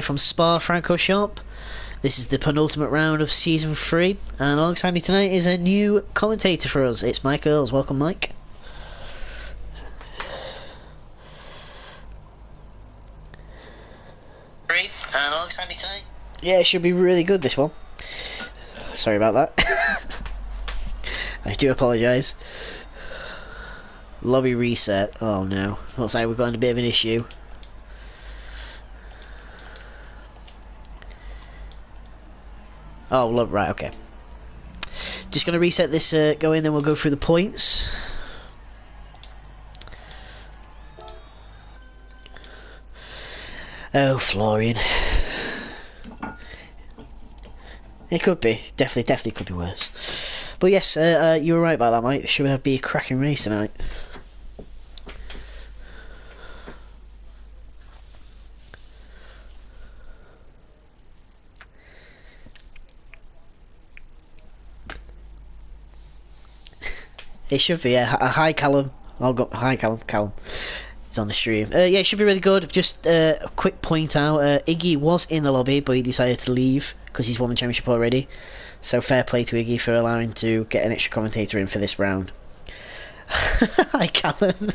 From Spa-Francorchamps. This is the penultimate round of Season 3, and alongside me tonight is a new commentator for us. It's Mike Earls. Welcome, Mike. And alongside me tonight. Yeah, it should be really good, this one. Sorry about that. I do apologise. Lobby reset. Oh no. Looks like we've got a bit of an issue. Oh, right, okay. Just going to reset this, go in, then we'll go through the points. Oh, Florian. It could be. Definitely could be worse. But yes, you were right about that, mate. It should be a cracking race tonight. It should be, yeah. Hi, Callum. Hi, Callum. He's on the stream. Yeah, it should be really good. Just a quick point out. Iggy was in the lobby, but he decided to leave because he's won the championship already. So fair play to Iggy for allowing to get an extra commentator in for this round. Hi, Callum.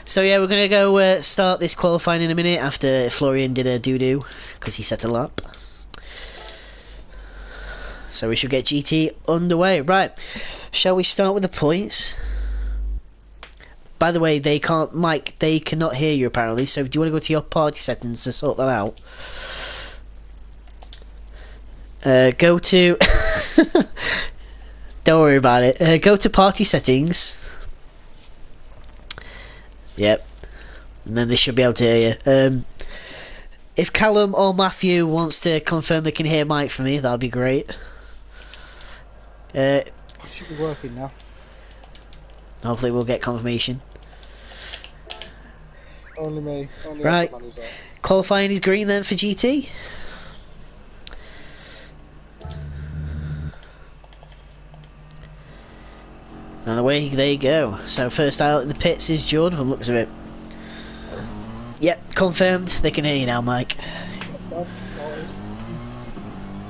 So yeah, we're going to go start this qualifying in a minute after Florian did a doo-doo because he set a lap. So we should get GT underway. Right, shall we start with the points? By the way, they can't, Mike, they cannot hear you apparently, so do you want to go to your party settings to sort that out? Go to... Don't worry about it. Go to party settings. Yep. And then they should be able to hear you. If Callum or Matthew wants to confirm they can hear Mike from me, that'll be great. It should be working now. Hopefully we'll get confirmation. Only me. Only right. Qualifying is green then for GT. And away they go. So first out in the pits is Jordan from the looks of it. Yep, confirmed. They can hear you now, Mike.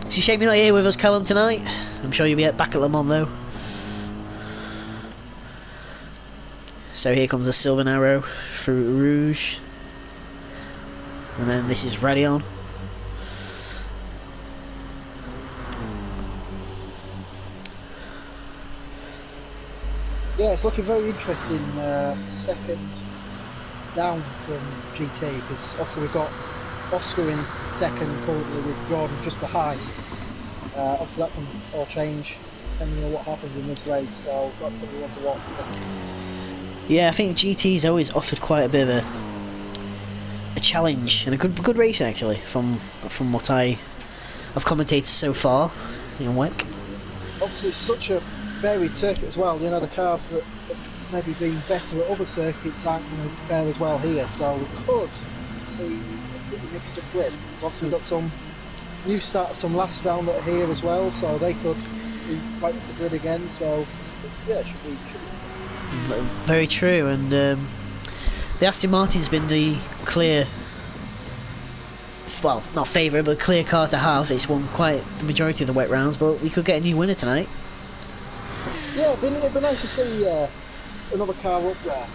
It's a shame you're not here with us, Callum, tonight. I'm sure you'll be back at Le Mans though. So here comes a Silver Arrow through Rouge. And then this is Radion. Yeah, it's looking very interesting. Second down from GT, because obviously we've got Oscar in second currently with Jordan just behind. Obviously that can all change depending on what happens in this race, so that's going to be one to watch. Yeah, I think GT's always offered quite a bit of a challenge and a good race actually from what I've commentated so far in WEC. Obviously it's such a varied circuit as well, you know, the cars that have maybe been better at other circuits aren't going to fare as well here, so we could see a pretty mixed up grid. Obviously we've got some new starters from last round that are here as well, so they could be right up the grid again, so yeah, it should be interesting. Very true, and the Aston Martin's been the clear, well, not favourite, but clear car to have. It's won quite the majority of the WEC rounds, but we could get a new winner tonight. Yeah, it'd be nice to see another car up there.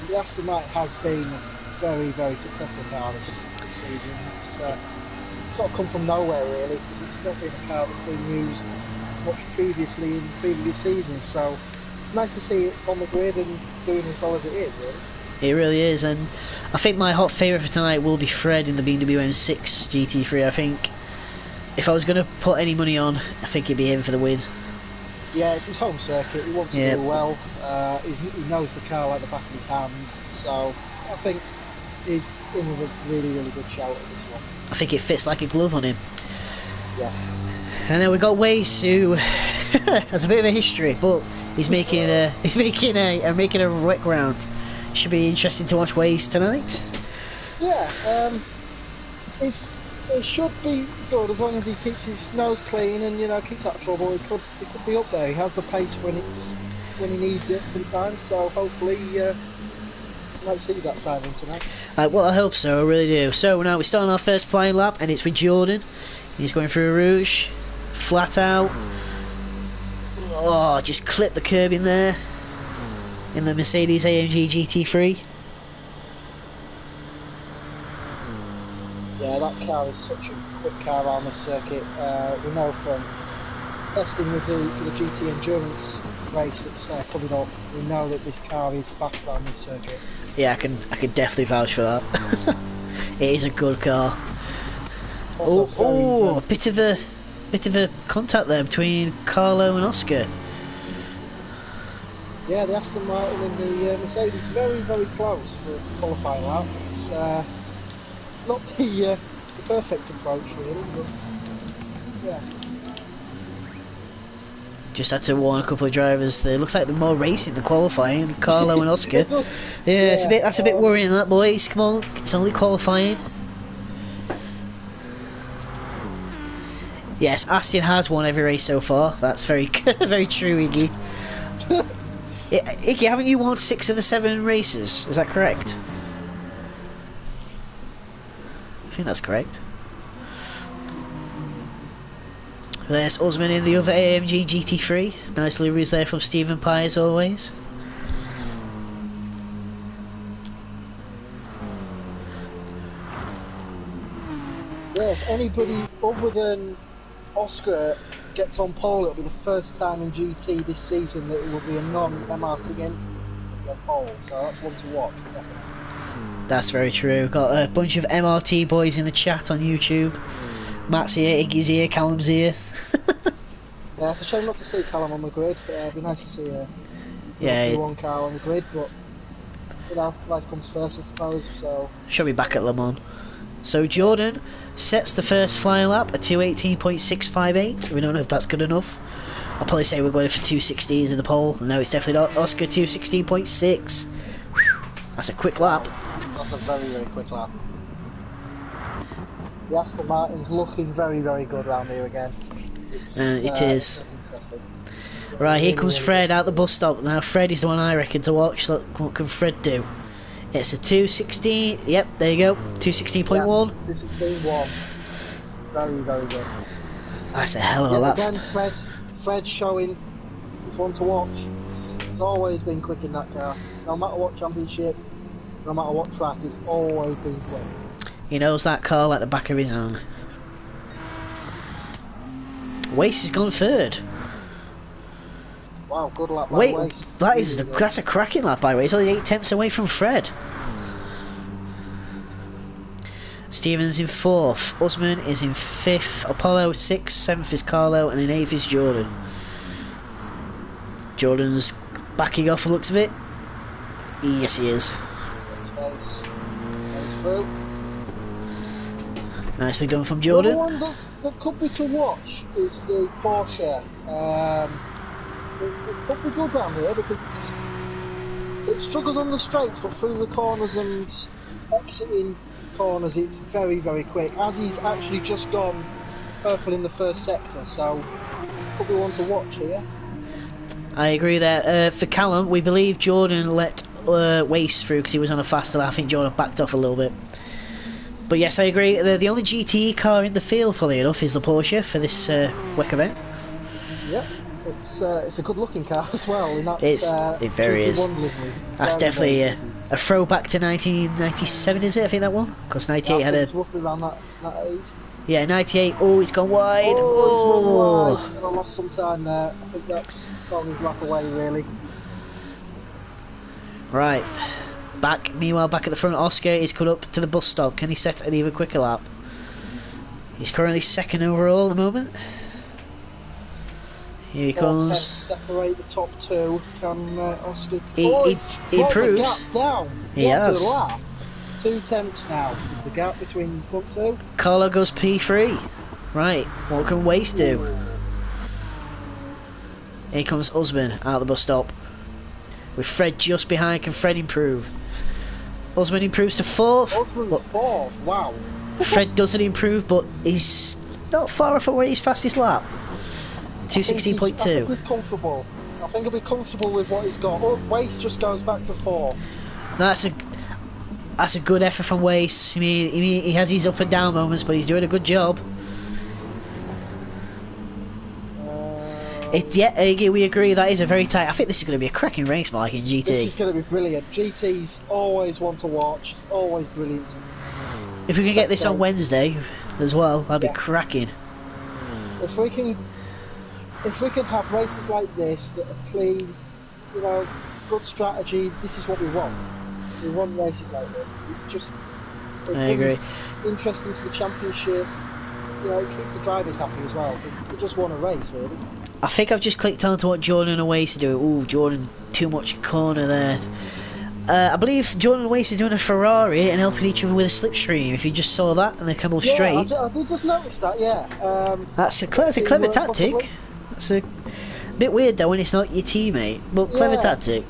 The Aston Martin has been a very, very successful car this season. It's sort of come from nowhere really, because it's not been a car that's been used much previously in previous seasons, so it's nice to see it on the grid and doing as well as it is, really. It really is, and I think my hot favourite for tonight will be Fred in the BMW M6 GT3. I think if I was going to put any money on, I think it'd be him for the win. Yeah, it's his home circuit, he wants to do well, he knows the car like the back of his hand, so I think he's in with a really, really good shout at this one. I think it fits like a glove on him. Yeah. And then we got Waze, who has a bit of a history, but he's making a WEC round. Should be interesting to watch Waze tonight. Yeah, it should be good as long as he keeps his nose clean and keeps out of trouble. He could be up there. He has the pace when he needs it sometimes. So hopefully might see that side of him tonight. Well, I hope so, I really do. So now we're starting our first flying lap, and it's with Jordan. He's going through a rouge, flat out. Oh, just clip the curb in there. In the Mercedes AMG GT3. Yeah, that car is such a quick car around this circuit. We know from testing with for the GT Endurance race that's coming up, we know that this car is fast around this circuit. Yeah, I can definitely vouch for that. It is a good car. Also A bit of a contact there between Carlo and Oscar. Yeah, the Aston Martin and the Mercedes very, very close for a qualifying lap. It's not the perfect approach really, but yeah. Just had to warn a couple of drivers. It looks like they're more racing than qualifying. Carlo and Oscar. Yeah, that's a bit worrying, that, boys. Come on, it's only qualifying. Yes, Aston has won every race so far. That's very very true, Iggy. Iggy, haven't you won 6 of the 7 races? Is that correct? I think that's correct. There's Usman in the other AMG GT3. Nice liveries there from Stephen Pye as always. Yeah, if anybody other than Oscar gets on pole, it'll be the first time in GT this season that it will be a non-MRT entry on pole, so that's one to watch, definitely. That's very true. Got a bunch of MRT boys in the chat on YouTube. Matt's here, Iggy's here, Callum's here. Yeah, it's a shame not to see Callum on the grid. It'd be nice to see one car on the grid, but you know, life comes first, I suppose. So she'll be back at Le Mans. So Jordan sets the first flying lap at 218.658. We don't know if that's good enough. I'll probably say we're going for 216s in the pole. No, it's definitely not. Oscar 216.6. That's a quick lap. That's a very, very quick lap. The Aston Martin's looking very, very good around here again. It is. Right, here comes Fred out the bus stop. Now Fred is the one I reckon to watch. Look, what can Fred do? It's a 216. Yep, there you go. 216.1. Yeah, 216.1. Very, very good. That's a hell of a lap. Again, Fred showing he's one to watch. He's always been quick in that car. No matter what championship, no matter what track, he's always been quick. He knows that car like the back of his hand. Wace has gone third. Wow, good lap by Wace. That's a cracking lap by Wace. He's only 8 tenths away from Fred. Stevens in 4th. Usman is in 5th. Apollo 6th. 7th is Carlo, and in 8th is Jordan. Jordan's backing off the looks of it. Yes, he is. Space through. Nicely done from Jordan. The one that could be to watch is the Porsche. It could be good round here because it struggles on the straights, but through the corners and exiting corners, it's very, very quick. As he's actually just gone purple in the first sector, so could be one to watch here. I agree there. For Callum, we believe Jordan let Wace through because he was on a faster lap. I think Jordan backed off a little bit. But yes, I agree. The only GT car in the field, funnily enough, is the Porsche for this WEC event. Yep, it's a good looking car as well. It very is. That's definitely a throwback to 1997, is it? I think that one, because 98 had a roughly around that age. Yeah, 98. Oh, he's gone wide. Oh, he's run wide. I lost some time there. I think that's thrown his lap away, really. Right. Meanwhile, back at the front, Oscar is cut up to the bus stop. Can he set an even quicker lap? He's currently 2nd overall at the moment. Here he comes. Separate the top 2. Can Oscar? He improves. The gap down. He has. Lap. 2 tenths now. Is the gap between the front 2? Carlo goes P3. Right. What can Wace do? Here comes Usman out of the bus stop. With Fred just behind. Can Fred improve? Usman improves to 4th. Usman's 4th, wow. Fred doesn't improve, but he's not far off away his fastest lap. 216.2. I think he's comfortable. I think he'll be comfortable with what he's got. Oh, Wace just goes back to 4. That's That's a good effort from Wace. I mean, he has his up and down moments, but he's doing a good job. Yeah, we agree that is a very tight. I think this is going to be a cracking race, Mike, in GT. This is going to be brilliant. GT's always one to watch. It's always brilliant. If we can get this on Wednesday as well, that'd be cracking. If we can have races like this that are clean, you know, good strategy. This is what we want. We want races like this because it's just it brings interest into the championship. You know, it keeps the drivers happy as well because they just want a race, really. I think I've just clicked on to what Jordan and Wace are doing. Ooh, Jordan, too much corner there. I believe Jordan and Wace are doing a Ferrari and helping each other with a slipstream. If you just saw that and they come all straight. I did just notice that. Yeah. That's a clever tactic. Possibly. It's a bit weird though when it's not your teammate, but clever tactic.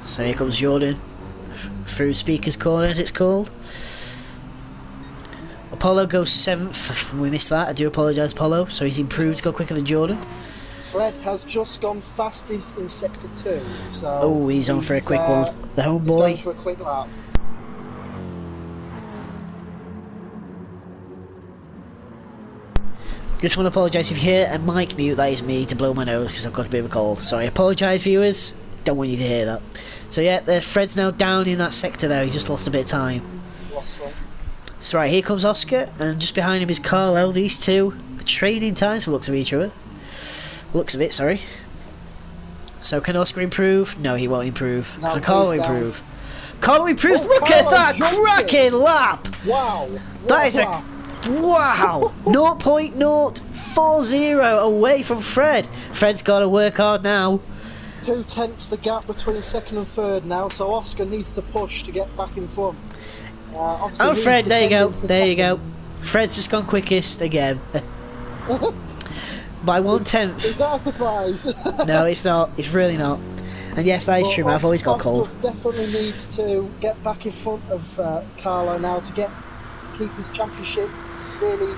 So here comes Jordan through Speaker's Corner, as it's called. Apollo goes 7th. We missed that. I do apologise, Apollo. So he's improved to go quicker than Jordan. Fred has just gone fastest in Sector 2. So he's on for a quick one. The homeboy. He's on for a quick lap. Just want to apologise if you hear a mic mute. That is me to blow my nose because I've got a bit of a cold. So I apologise, viewers. Don't want you to hear that. So yeah, Fred's now down in that sector there. He's just lost a bit of time. Lost one. So right, here comes Oscar, and just behind him is Carlo. These two are trading times for looks of each other. Looks of it, sorry. So can Oscar improve? No, he won't improve. No, can Carlo improve? Carlo improves. Look at that cracking lap! Wow. That is a wow. 0.040 away from Fred. Fred's got to work hard now. 2 tenths the gap between second and third now, so Oscar needs to push to get back in front. Oh, Fred, there you go. There you go. Fred's just gone quickest again. By 1/10. Is that a surprise? No, it's not. It's really not. And yes, that is true. I've always got cold. Definitely needs to get back in front of Carlo now to keep his championship really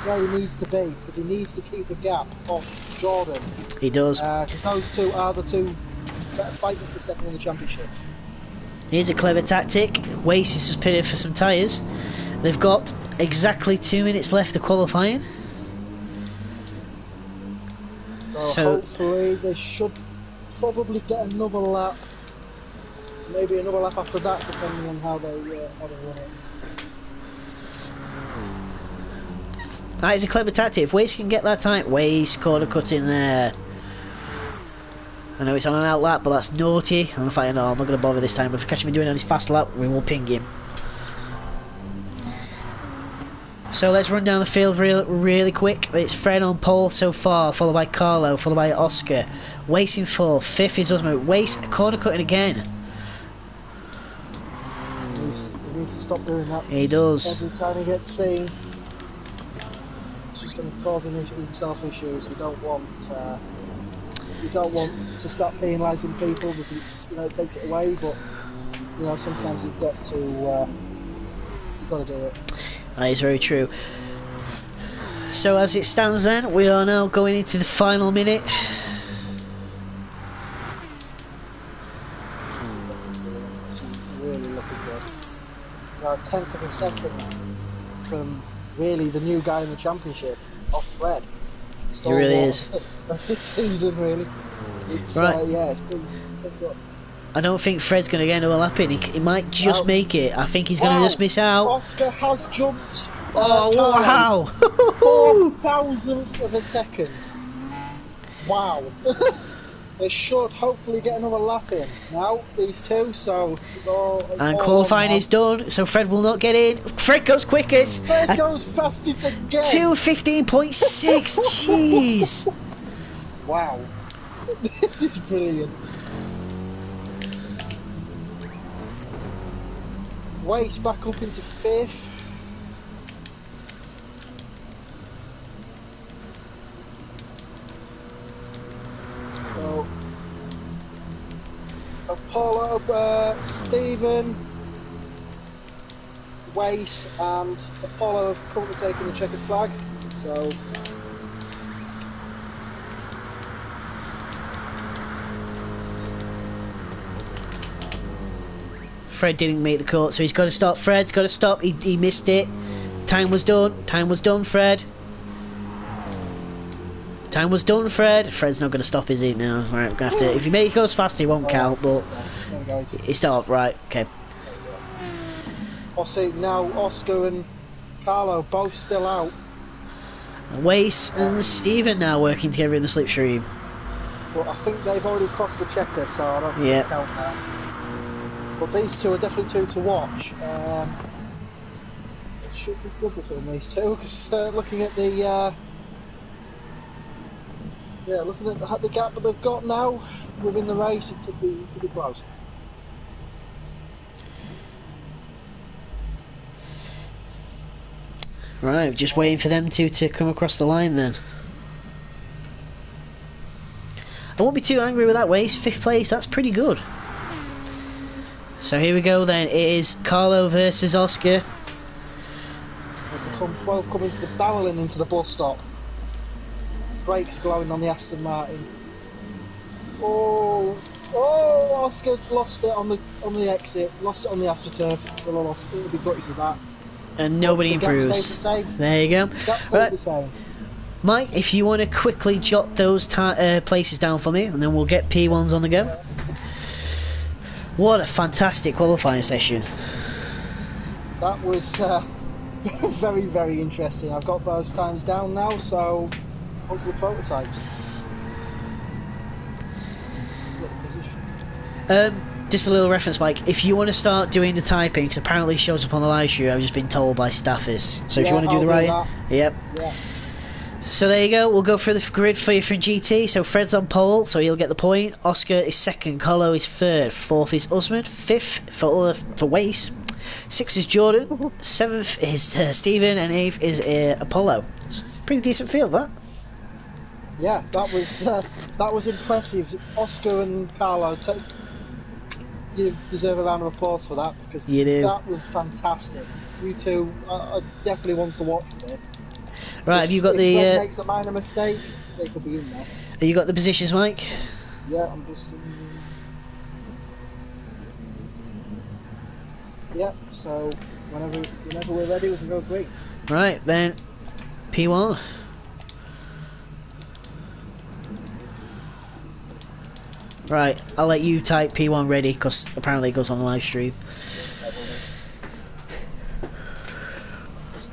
where he needs to be, because he needs to keep a gap off Jordan. He does. Because those two are the two that are fighting for second in the championship. Here's a clever tactic. Wace is just pitted for some tyres. They've got exactly 2 minutes left of qualifying. So hopefully they should probably get another lap. Maybe another lap after that, depending on how they run it. That is a clever tactic. If Wace can get that time, Wace corner cut in there. I know it's on an out lap, but that's naughty. I'm not going to bother this time. But if we catch him doing it on his fast lap, we will ping him. So let's run down the field really quick. It's Fred on pole so far, followed by Carlo, followed by Oscar. Wace in 4th, 5th is Osmo. Wace corner cutting again. He needs to stop doing that. He does. Every time he gets seen, it's just going to cause himself issues. We don't want to start penalising people because it's, it takes it away. But sometimes you've got to do it. That is very true. So as it stands then, we are now going into the final minute. This is really looking good. 1/10 of a second from really the new guy in the championship, off Fred. He really is. Of this season, really. It's right. It's been good. I don't think Fred's going to get another lap in. He might just make it. I think he's going to just miss out. Oscar has jumped. Oh, wow. 4 thousandths of a second. Wow. They should hopefully get another lap in. Now, these two, so it's all... And qualifying is done, so Fred will not get in. Fred goes quickest. Fred goes fastest again. 2:15.6. Jeez. Wow. This is brilliant. Waits back up into 5th. So, Apollo, Stephen, Wace and Apollo have currently taken the checkered flag. So Fred didn't make the cut, so he's got to stop. Fred's got to stop. He missed it. Time was done. Time was done, Fred. Time was done, Fred. Fred's not going to stop, is he? No. Right, we're gonna have to. If he goes fast, he won't count. But he stopped. Right. Okay. Also, now Oscar and Carlo both still out. Wace and Stephen now working together in the slipstream. But I think they've already crossed the checker, so I don't think they count that. But these two are definitely two to watch. It should be good between these two, because looking at the looking at the gap that they've got now within the race, it could be close. Right, just waiting for them two to come across the line then. I won't be too angry with that Waste. 5th place, that's pretty good. So here we go then. It is Carlo versus Oscar. As they both come into the barreling into the bus stop. Brakes glowing on the Aston Martin. Oh, Oscar's lost it on the exit. Lost it on the AstroTurf. He'll be gutted with that. And nobody improves. Gap stays the same. There you go. Gap stays the same. Mike, if you want to quickly jot those places down for me, and then we'll get P1s on the go. What a fantastic qualifying session. That was very, very interesting. I've got those times down now, so onto the prototypes. What position? Just a little reference, Mike. If you want to start doing the typing, because apparently it shows up on the live stream, I've just been told by staffers. So if you want to do the writing, yep. Yeah. So there you go. We'll go through the grid for you from GT. So Fred's on pole, so he'll get the point. Oscar is 2nd. Carlo is 3rd. 4th is Usman. 5th for Wace. 6th is Jordan. 7th is Stephen, and 8th is Apollo. Pretty decent field, that. Yeah, that was impressive. Oscar and Carlo, you deserve a round of applause for that, because that was fantastic. You two are definitely ones to watch for this. Right, have you got if Fred makes a minor mistake, they could be in there. Have you got the positions, Mike? Yeah, I'm just. Yeah, so whenever we're ready, we can go green. Right then, P1. Right, I'll let you type P1 ready, because apparently it goes on the live stream.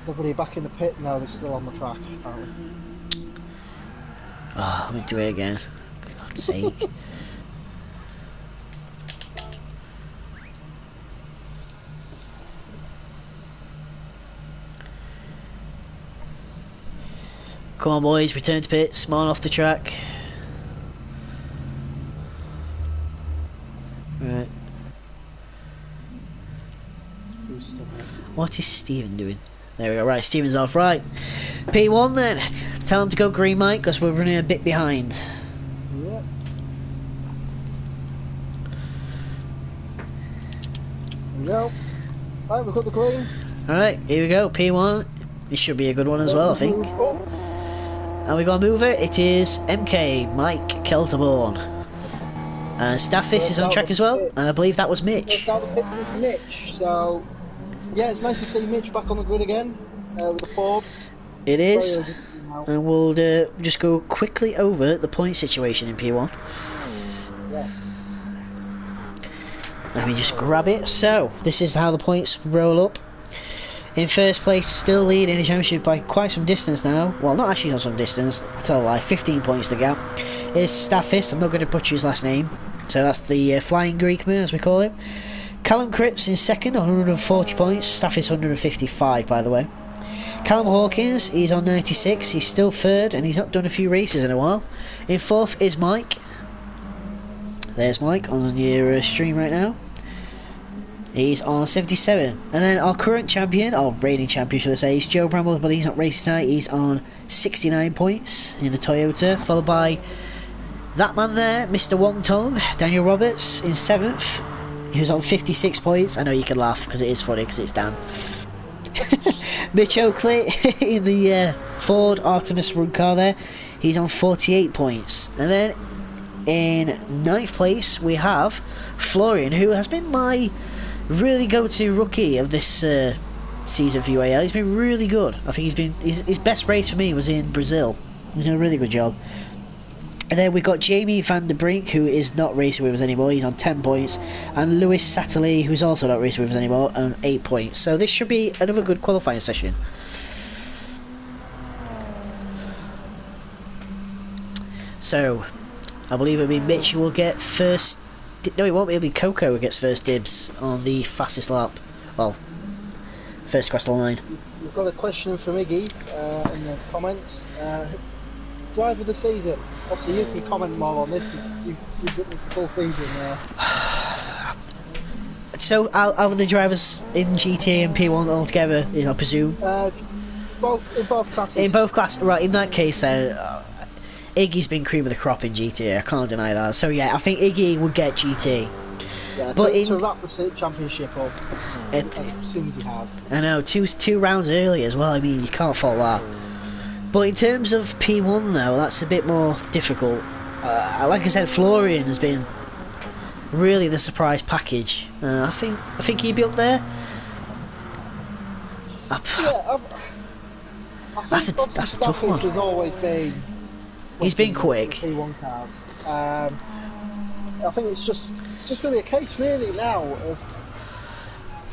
Everybody back in the pit now, they're still on the track, apparently. Oh, let me do it again. For God's sake. Come on, boys, return to pits, come on off the track. Right. What is Stephen doing? There we go. Right, Stephen's off. Right, P1 then. Tell him to go green, Mike, because we're running a bit behind. Yep. There we go. Right, we've got the green. Alright, here we go. P1. This should be a good one as well, I think. Oh. And we got a mover. It is MK, Mike Kelterborn. And Staffis is on track as well, and I believe that was Mitch. First out the pits is Mitch, so yeah, it's nice to see Mitch back on the grid again with the Ford. It is, and we'll just go quickly over the point situation in P1. Yes. Let me just grab it. So, this is how the points roll up. In first place, still leading the championship by quite some distance now. Well, not actually not some distance, I tell a lie, 15 points to gap. Is Staffis, I'm not going to butcher his last name. So that's the Flying Greekman, as we call him. Callum Cripps in second, 140 points. Staffis 155, by the way. Callum Hawkins, he's on 96. He's still third, and he's not done a few races in a while. In fourth is Mike. There's Mike on your stream right now. He's on 77. And then our current champion, or reigning champion should I say, is Joe Bramble, but he's not racing tonight. He's on 69 points in the Toyota, followed by that man there, Mr. Wong Tong, Daniel Roberts in 7th. He was on 56 points. I know you can laugh because it is funny because it's Dan. Mitch Oakley in the Ford Artemis run car there. He's on 48 points. And then in 9th place we have Florian, who has been my really go-to rookie of this season for UAL. He's been really good. I think his best race for me was in Brazil. He's done a really good job. And then we got Jamie van der Brink, who is not racing with us anymore. He's on 10 points. And Lewis Satterley, who's also not racing with us anymore, on 8 points. So this should be another good qualifying session. So, I believe it'll be Mitch who will get first... No, it won't be. It'll be Coco who gets first dibs on the fastest lap. Well, first across the line. We've got a question from Iggy in the comments. Driver of the season. Obviously, you can comment more on this because you've witnessed the full season. So, out of the drivers in GTA and P1 altogether, I presume? In both classes. In both classes, right, in that case then, Iggy's been cream of the crop in GTA, I can't deny that. So yeah, I think Iggy would get GT. Yeah, but to wrap the championship up as soon as he has. I know, two rounds early as well, I mean, you can't fault that. But in terms of P1 though, that's a bit more difficult. Like I said, Florian has been really the surprise package. I think he'd be up there. I think that's a tough one. Has always been. He's been quick. P1 cars. I think it's just going to be a case really now of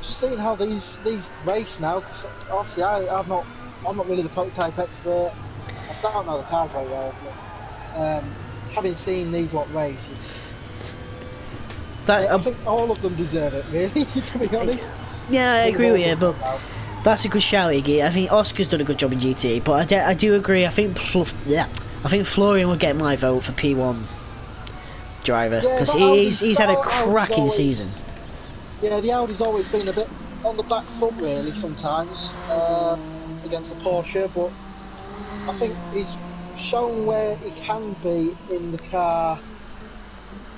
just seeing how these race now. Cause obviously, I'm not really the prototype expert. I don't know the cars very well, but having seen these lot race, I think all of them deserve it, really. To be honest. Yeah, I agree with you, but that's a good shout, Iggy. I think Oscar's done a good job in GT, but I do agree. I think Florian would get my vote for P1 driver because he's had a cracking season. Yeah, the Audi's always been a bit on the back foot really sometimes against the Porsche, but I think he's shown where he can be in the car,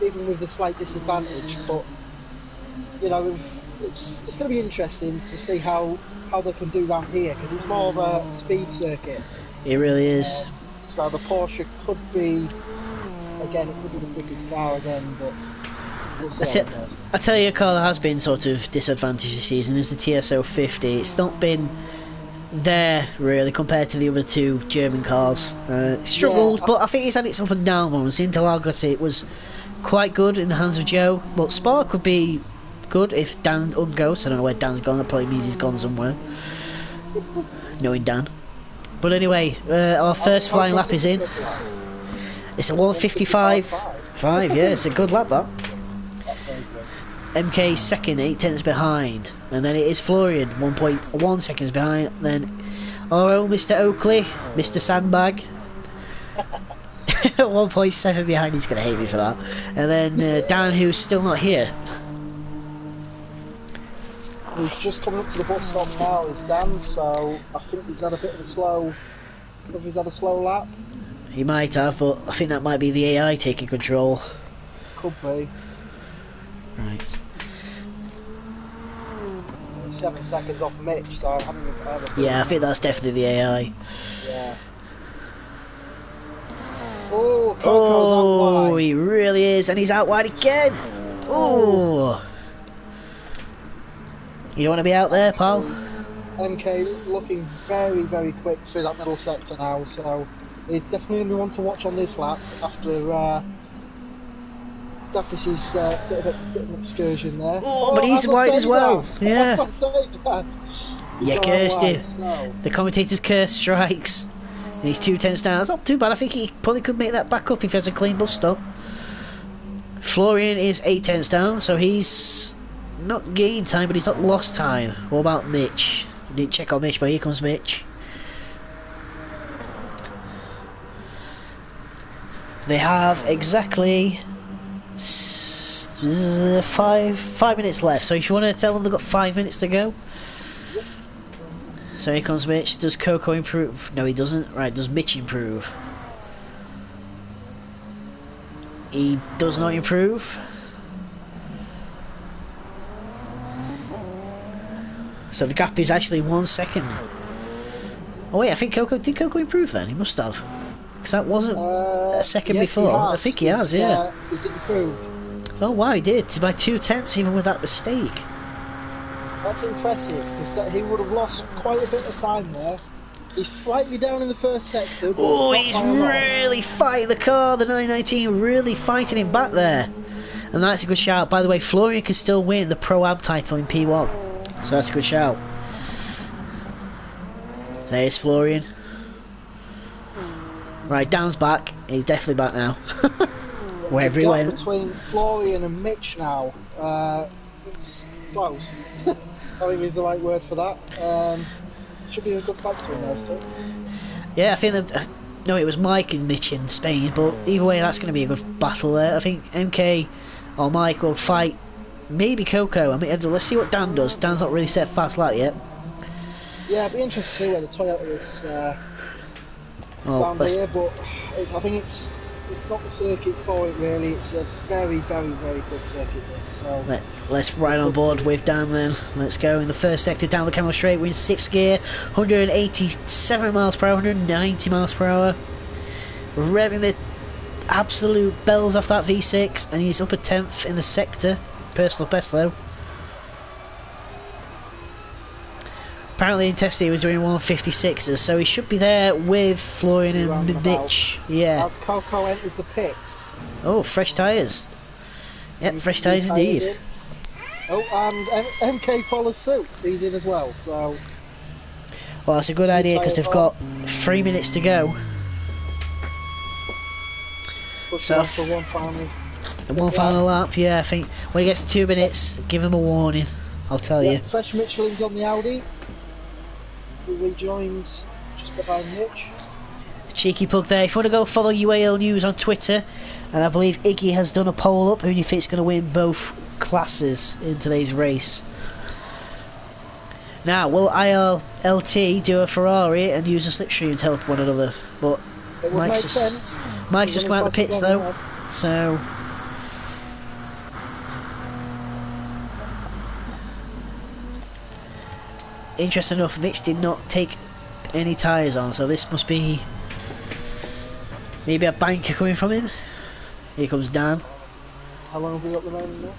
even with the slight disadvantage. But you know, it's going to be interesting to see how they can do round here because it's more of a speed circuit. It really is. So the Porsche could be, again, it could be the quickest car again, but we'll see. I tell you, a car that has been sort of disadvantaged this season is the TSO 50. It's not been there really compared to the other two German cars. Struggled, but I think it's had its up and down moments. Interlagos, it was quite good in the hands of Joe, but Spa could be good if Dan ungoes. I don't know where Dan's gone. That probably means he's gone somewhere. Knowing Dan. But anyway, our first flying lap is in. It's a 1:55.5. Yeah, it's a good lap that. That's very good. MK second, 8 tenths behind, and then it is Florian 1.1 seconds behind. Then our own Mr. Oakley, Mr. Sandbag, 1.7 behind. He's gonna hate me for that. And then Dan, who's still not here. He's just coming up to the bus stop now, is Dan, so I think he's had a bit of a slow... If he's had a slow lap. He might have, but I think that might be the AI taking control. Could be. Right. He's 7 seconds off Mitch, so I'm having a Yeah, I think that's definitely the AI. Yeah. Oh, Coco's out wide. He really is, and he's out wide again! Oh! You don't want to be out there, pal? MK looking very, very quick through that middle sector now, so he's definitely one to watch on this lap after Daffy's bit of an excursion there. Oh, but he's wide as well. Yeah. As I say that. Yeah, cursed him. So. The commentator's curse strikes. And he's 2 tenths down. That's not too bad. I think he probably could make that back up if he has a clean bus stop. Florian is 8 tenths down, so he's not gained time, but he's not lost time. What about Mitch? We didn't check on Mitch, but here comes Mitch. They have exactly 5 minutes left, so if you want to tell them they've got 5 minutes to go. So here comes Mitch. Does Coco improve? No, he doesn't. Right, does Mitch improve? He does not improve. So the gap is actually 1 second. Oh wait, I think did Coco improve then? He must have. Because that wasn't a second yes, before. I think he has, yeah. Is it improved? Oh wow, he did. By 2 tenths even with that mistake. That's impressive, because he would have lost quite a bit of time there. He's slightly down in the first sector, but Oh, not he's by a lot. really fighting the car. The 919 really fighting him back there. And that's a good shout. By the way, Florian can still win the Pro-Am title in P1. So that's a good shout. There's Florian. Right, Dan's back. He's definitely back now. Wherever he The went. gap between Florian and Mitch now, it's close. I think is the right word for that. Should be a good fight between those two. Yeah, I think that... No, it was Mike and Mitch in Spain, but either way, that's going to be a good battle there. I think MK or Mike will fight maybe Coco. I mean, let's see what Dan does. Dan's not really set fast lap yet. Yeah, it'd be interesting to see where the Toyota is around here, but I think it's not the circuit for it really. It's a very, very, very good circuit this. So let's ride on board with Dan then. Let's go in the first sector down the Camel Straight. We're in 6th gear, 187 miles per hour, 190 miles per hour. Revving the absolute bells off that V6, and he's up at 10th in the sector. Personal best though. Apparently in test he was doing 156s, so he should be there with Florian and Mitch. Yeah. As Coco enters the pits. Oh, fresh tyres. Yep, fresh tyres indeed. Oh, and MK follows suit. He's in as well, so... Well, that's a good idea because they've got 3 minutes to go. So for one final lap, yeah, I think when he gets to 2 minutes, give him a warning. I'll tell you. Fresh Michelin's on the Audi. He rejoins just behind Mitch. Cheeky plug there. If you want to go follow UAL News on Twitter, and I believe Iggy has done a poll up who do you think's going to win both classes in today's race. Now, will ILT do a Ferrari and use a slipstream to help one another? But it would make sense. Mike's just come out of the pits though, so... Interesting enough, Mitch did not take any tyres on, so this must be maybe a banker coming from him. Here comes Dan. How long have we got the moment now?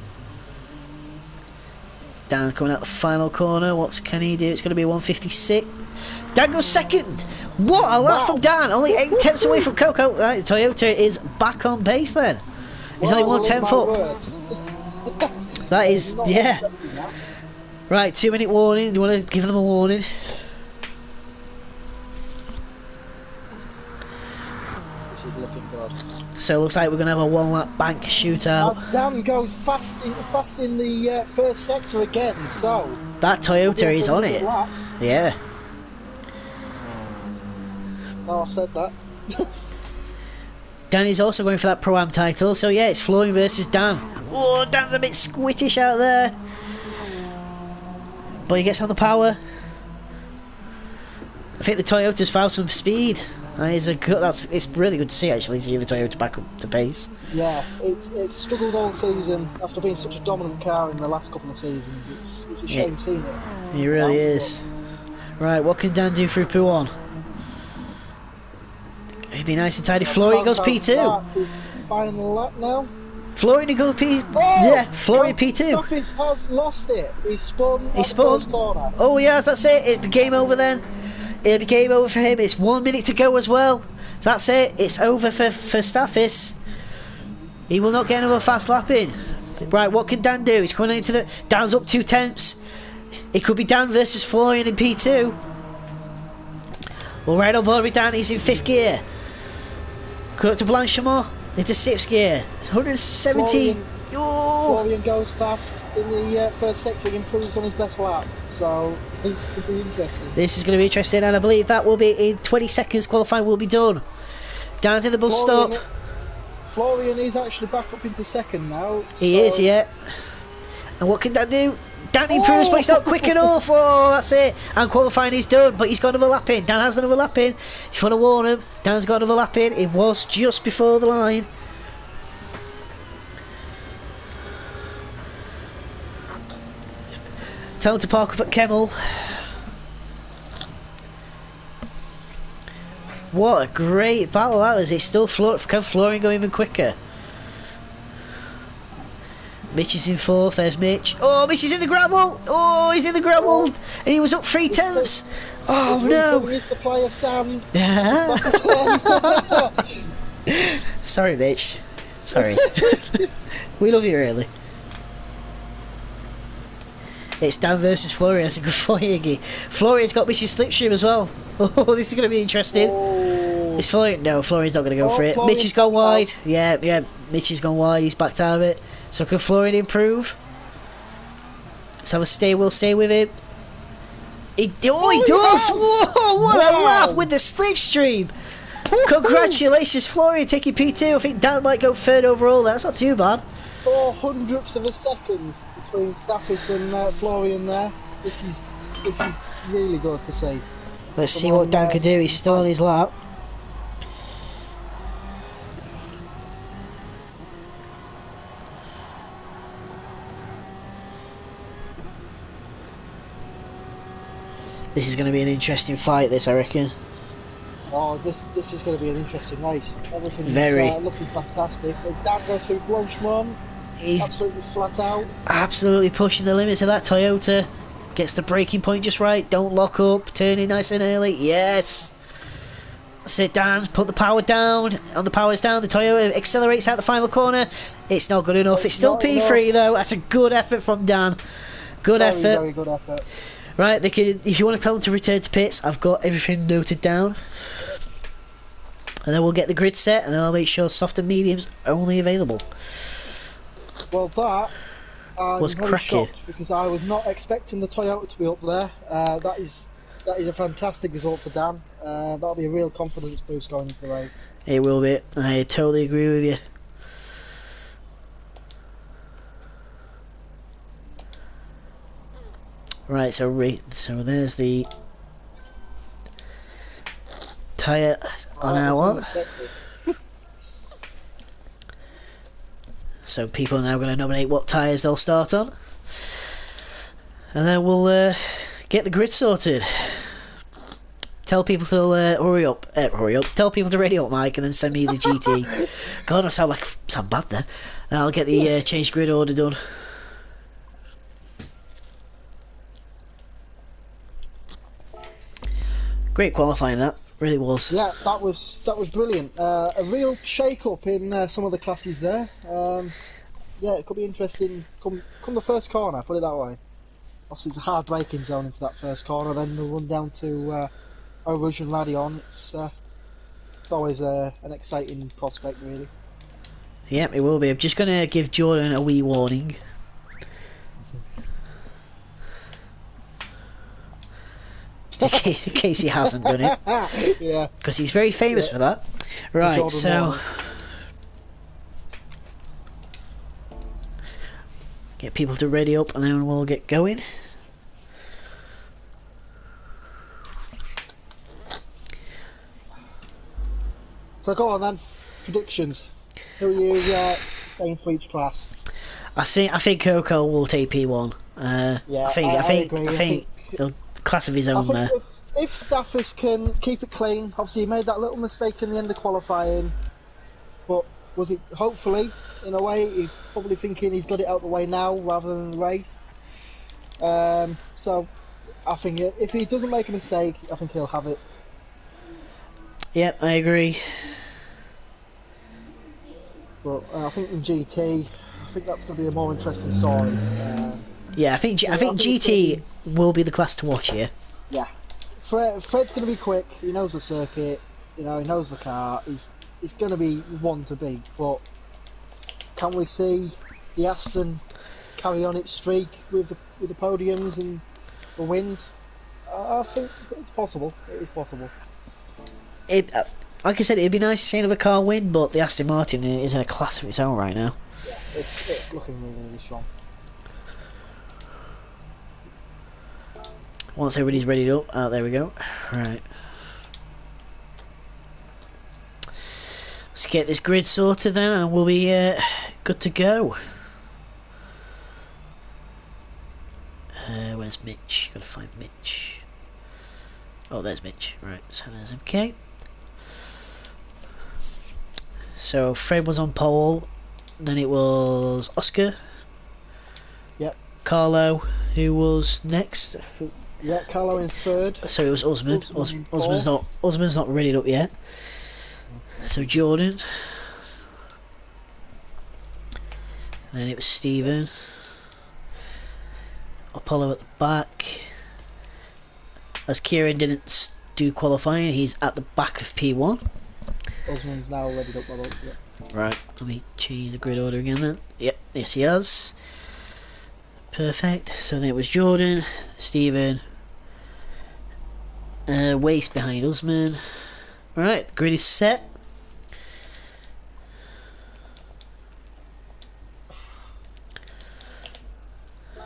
Dan coming out the final corner. What can he do? It's going to be 156. Dan goes second. What a lap from Dan! Only 8 tenths away from Coco. Right, Toyota is back on pace then. He's only 1 tenth up. That is, yeah. Right, 2 minute warning. Do you want to give them a warning? This is looking good. So it looks like we're going to have a 1 lap bank shootout. As Dan goes fast in the first sector again, so... That Toyota is on it. Lap. Yeah. Oh, I've said that. Danny's also going for that Pro-Am title, so yeah, it's Florian versus Dan. Oh, Dan's a bit squittish out there. But he gets on the power. I think the Toyota's found some speed. It's really good to see actually, see the Toyota back up to pace. Yeah, it's struggled all season after being such a dominant car in the last couple of seasons. It's a shame seeing it. He really is. Right, what can Dan do through P1? He'd be nice and tidy. Florian goes P2. Starts his final lap now. Florian goes P. Oh, yeah, Florian P2. Stoffis has lost it. He spun. He spun. First corner. Oh yes, that's it. It'd be game over then. It'd be game over for him. It's 1 minute to go as well. That's it. It's over for Stoffis. He will not get another fast lap in. Right, what can Dan do? He's coming into the. Dan's up 2 tenths. It could be Dan versus Florian in P2. Well, right on board with Dan. He's in 5th gear. Come up to Blanchimont into 6th gear. 170. Florian goes fast in the first sector. He improves on his best lap. So this could be interesting. This is going to be interesting, and I believe that will be in 20 seconds. Qualifying will be done. Dan's in the bus stop. Florian is actually back up into 2nd now. He is, yeah. And what can Dan do? Dan improves, but he's not quick enough. Oh, that's it. And qualifying is done, but he's got another lap in. Dan has another lap in. If you want to warn him, Dan's got another lap in. It was just before the line. Tell him to park up at Kemmel. What a great battle that was. It's still Florian go even quicker. Mitch is in fourth. There's Mitch. Oh, Mitch is in the gravel. Oh, he's in the gravel, and he was up 3/10. Oh He's no! refilling his supply of sand. He's back again. Sorry, Mitch. Sorry. We love you, really. It's Dan versus Florian. That's a good point, Iggy. Florian's got Mitch's slipstream as well. Oh, this is going to be interesting. Oh. Is Florian? No, Florian's not going to go for it. Mitch has gone wide. Yeah, Mitch has gone wide. He's backed out of it. So can Florian improve? Let's have a stay. We'll stay with him. He does! Whoa, what a lap with the slipstream! Congratulations, Florian, taking P2. I think Dan might go third overall. That's not too bad. 400ths of a second between Staffis and Florian there. This is really good to see. Let's see what Dan can do. He's still on his lap. This is going to be an interesting fight, this, I reckon. Oh, this is going to be an interesting race. Everything's looking fantastic. As Dan goes through Blanchemont, he's absolutely flat out. Absolutely pushing the limits of that Toyota. Gets the braking point just right. Don't lock up. Turning nice and early. Yes. Sit down. Put the power down. And the power's down. The Toyota accelerates out the final corner. It's not good enough. It's still P3 though. That's a good effort from Dan. Good effort. Very good effort. Right, they can. If you want to tell them to return to pits, I've got everything noted down. And then we'll get the grid set, and then I'll make sure soft and mediums only available. Well, that was very cracking shocked because I was not expecting the Toyota to be up there. That is a fantastic result for Dan. That'll be a real confidence boost going into the race. It will be. I totally agree with you. Right, so there's the tyre on our one. So people are now going to nominate what tyres they'll start on, and then we'll get the grid sorted. Tell people to hurry up. Tell people to ready up, Mike, and then send me the GT. God, I sound bad there. And I'll get the change grid order done. Great qualifying, that really was. Yeah, that was brilliant. A real shake-up in some of the classes there. Yeah, it could be interesting. Come the first corner, put it that way. Obviously, it's a hard braking zone into that first corner. Then they'll run down to Eau Rouge and Radion. It's always an exciting prospect, really. Yep, it will be. I'm just going to give Jordan a wee warning. In case he hasn't done it. Yeah. Because he's very famous for that. Right, so... Get people to ready up and then we'll get going. So go on then. Predictions. Who are you saying for each class? I think Coco will take P1. Yeah, I think he'll class of his own there. If Staffis can keep it clean, obviously he made that little mistake in the end of qualifying, but was it hopefully, in a way, he's probably thinking he's got it out the way now rather than the race. So I think if he doesn't make a mistake, I think he'll have it. Yep, I agree. But I think in GT, I think that's going to be a more interesting story. Yeah, I think GT will be the class to watch here. Yeah, Fred's going to be quick. He knows the circuit. He knows the car. He's going to be one to beat. But can we see the Aston carry on its streak with the podiums and the wins? I think it's possible. It is possible. Like I said, it'd be nice to see another car win, but the Aston Martin is in a class of its own right now. Yeah, it's looking really, really strong. Once everybody's readied up, there we go. Right. Let's get this grid sorted then, and we'll be good to go. Where's Mitch? Gotta find Mitch. Oh, there's Mitch. Right, so there's MK. So Fred was on pole, then it was Oscar, Carlo, who was next. Yeah, Carlo in third. So it was Usman. Usman's not ready up yet. So Jordan. And then it was Stephen. Apollo at the back. As Kieran didn't do qualifying, he's at the back of P1. Usman's now ready up by the looks of it. Right, let me change the grid order again then. Yep, yes he has. Perfect. So then it was Jordan, Stephen, Waste behind Usman. Right, the grid is set.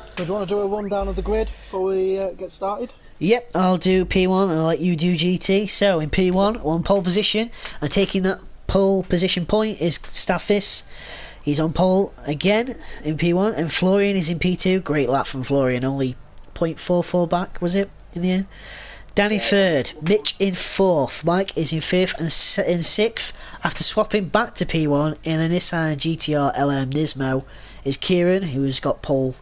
So do you want to do a rundown of the grid before we get started? Yep, I'll do P1 and I'll let you do GT. So in P1, on pole position, and taking that pole position point is Staffis. He's on pole again in P1, and Florian is in P2. Great lap from Florian, only 0.44 back, was it, in the end? Dan in third, Mitch in fourth, Mike is in fifth and in sixth. After swapping back to P1 in the Nissan GTR LM Nismo is Kieran, who has got pole.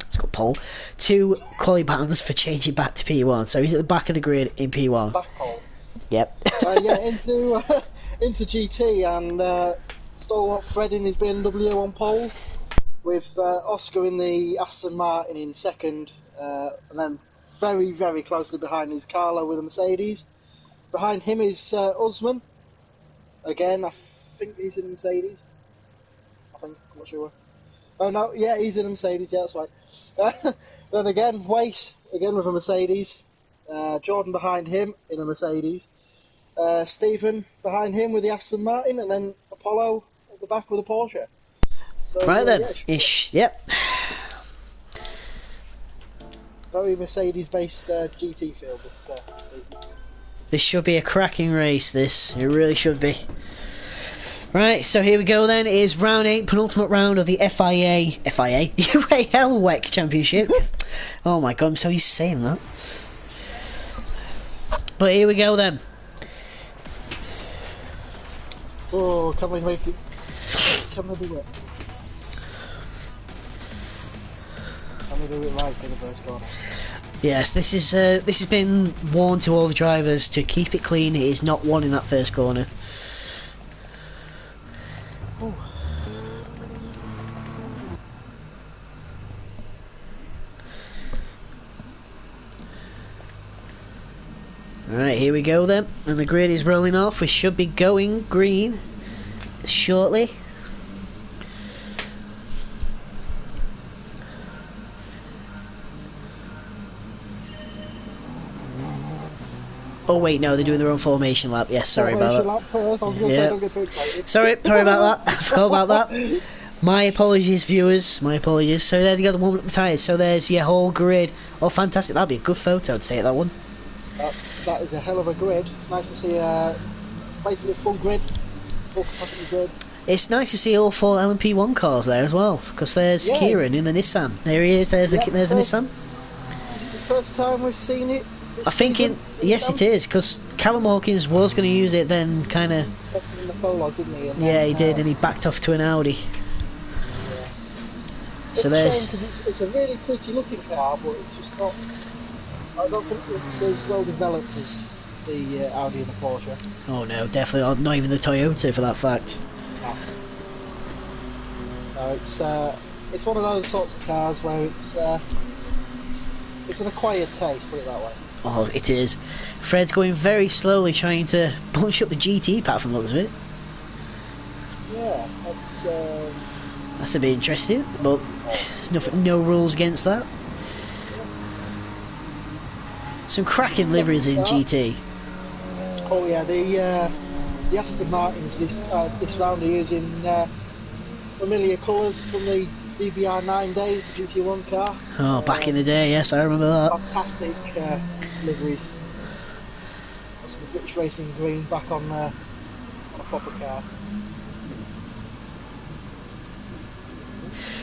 He's got pole. 2 quali bands for changing back to P1. So he's at the back of the grid in P1. Back pole. Yep. Yeah, into GT and stalwart Fred in his BMW on pole, with Oscar in the Aston Martin in second, and then very, very closely behind is Carlo with a Mercedes. Behind him is Usman. Again, I think he's in a Mercedes. I'm not sure. Oh no, yeah, he's in a Mercedes, yeah, that's right. Then again, Wace, again with a Mercedes. Jordan behind him in a Mercedes. Stephen behind him with the Aston Martin, and then Apollo at the back with a Porsche. So, Right then, yeah, yep. very Mercedes-based GT field this season. This should be a cracking race, this. It really should be. Right, so here we go then. It is round 8, penultimate round of the UAL WEC Championship. Oh my god, I'm so used to saying that. But here we go then. Oh, can we make it? Can we do it? Can we do it right for the first corner? Yes, this has been warned to all the drivers to keep it clean. It is not one in that first corner. Oh. Alright, here we go then. And the grid is rolling off. We should be going green shortly. Oh wait, no, they're doing their own formation lap. Yes, sorry about that. Lap first. I was going to say, don't get too excited. Sorry about that. I forgot about that. My apologies, viewers. My apologies. So there you go, the warming up the tyres. So there's your whole grid. Oh, fantastic. That'd be a good photo to take that one. That is a hell of a grid. It's nice to see basically a full grid, full capacity grid. It's nice to see all 4 LMP1 cars there as well, because there's Kieran in the Nissan. There he is. There's the Nissan. Is it the first time we've seen it? I think yes, it is, because Callum Hawkins was going to use it, then kind of. That's in the prologue, didn't he? And yeah, he did, and he backed off to an Audi. Yeah. So it's there's. a shame because it's a really pretty looking car, but it's just not. I don't think it's as well developed as the Audi and the Porsche. Oh no, definitely not even the Toyota for that fact. No, it's one of those sorts of cars where it's an acquired taste, put it that way. Oh, it is. Fred's going very slowly, trying to bunch up the GT pack from the looks of it. Yeah, that's a bit interesting, but there's no rules against that. Some cracking liveries in GT. Oh yeah, the Aston Martins this round are using familiar colours from the DBR 9 days, the GT1 car. Oh, back in the day, yes, I remember that. Fantastic liveries. That's the British Racing green back on a proper car.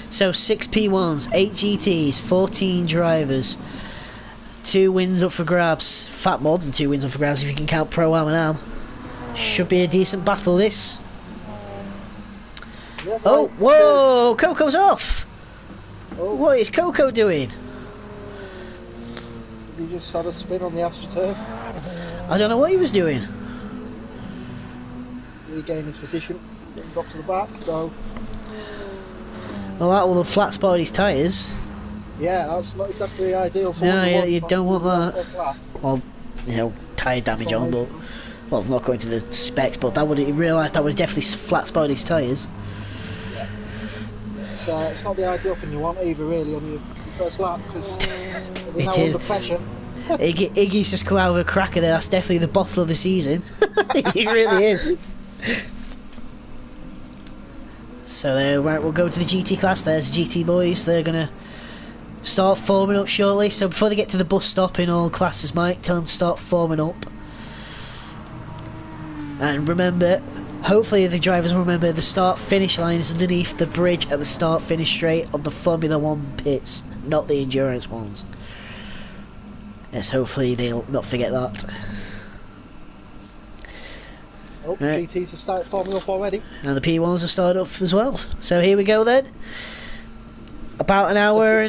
So 6 P1s, 8 GTs, 14 drivers, 2 wins up for grabs. In fact, more than 2 wins up for grabs if you can count Pro Am and Am. Should be a decent battle, this. Yeah, Oh, whoa! Coco's off! Oh, What is Coco doing? has he just had a spin on the AstroTurf? I don't know what he was doing. He gained his position, getting dropped to the back, so... Well, that will have flat spotted his tyres. Yeah, that's not exactly ideal for No, what yeah, you don't want that. first lap. Well, you know, tyre damage on, but... Well, not going to the specs, but that would in real life that would definitely flat spotted his tyres. Yeah. It's not the ideal thing you want either, really, on your first lap, because you're now under pressure. Iggy's just come out with a cracker there. That's definitely the bottle of the season. It really is. So there, right, we'll go to the GT class. There's the GT boys. They're gonna start forming up shortly. So before they get to the bus stop in all classes, Mike, tell them to start forming up. And remember, hopefully the drivers will remember the start-finish line is underneath the bridge at the start-finish straight of the Formula 1 pits, not the endurance ones. Yes, hopefully they'll not forget that. Oh, right. GTs have started forming up already. And the P1s have started up as well. So here we go then. About an hour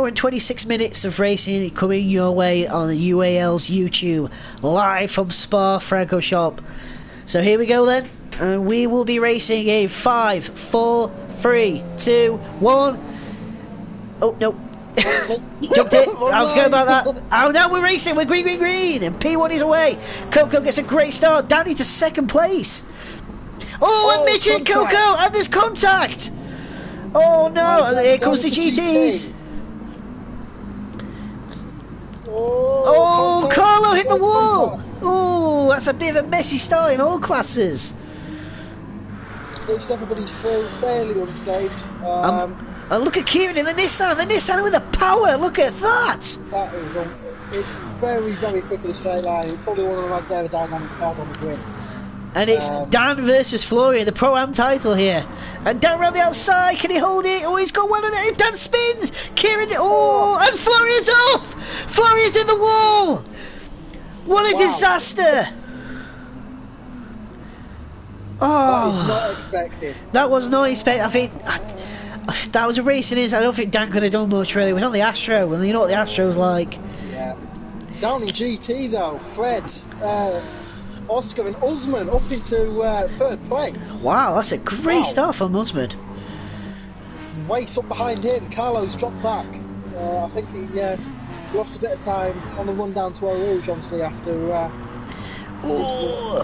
and 26 minutes of racing coming your way on the UAL's YouTube, live from Spa-Francorchamps. So here we go then, and we will be racing in 5, 4, 3, 2, 1. Oh no. Jumped it. I was going about that. Oh no, we're racing. We're green, and P1 is away. Coco gets a great start. Down into second place. Oh, and Mitch and Coco, and there's contact. Oh no, and here comes the GTs. Oh, Carlo hit the wall. Oh, that's a bit of a messy start in all classes. At least everybody's through fairly unscathed. And look at Kieran in the Nissan with the power, look at that! That is it's very, very quick in a straight line. It's probably one of the most aerodynamic cars on the grid. And it's Dan versus Florian, the Pro-Am title here. And Dan around the outside, can he hold it? Oh, he's got one on it, Dan spins! Kieran, and Florian's off! Florian's in the wall! What a disaster! That is not expected. That was not expected. I think... that was a racing is. I don't think Dan could have done much really. It was on the Astro, and you know what the Astro's like. Yeah. Down in GT though, Fred, Oscar and Usman up into third place. Wow, that's a great start from Usman. Weiss up behind him. Carlo's dropped back. I think he lost a bit of time on the run down to Eau Rouge, obviously after. A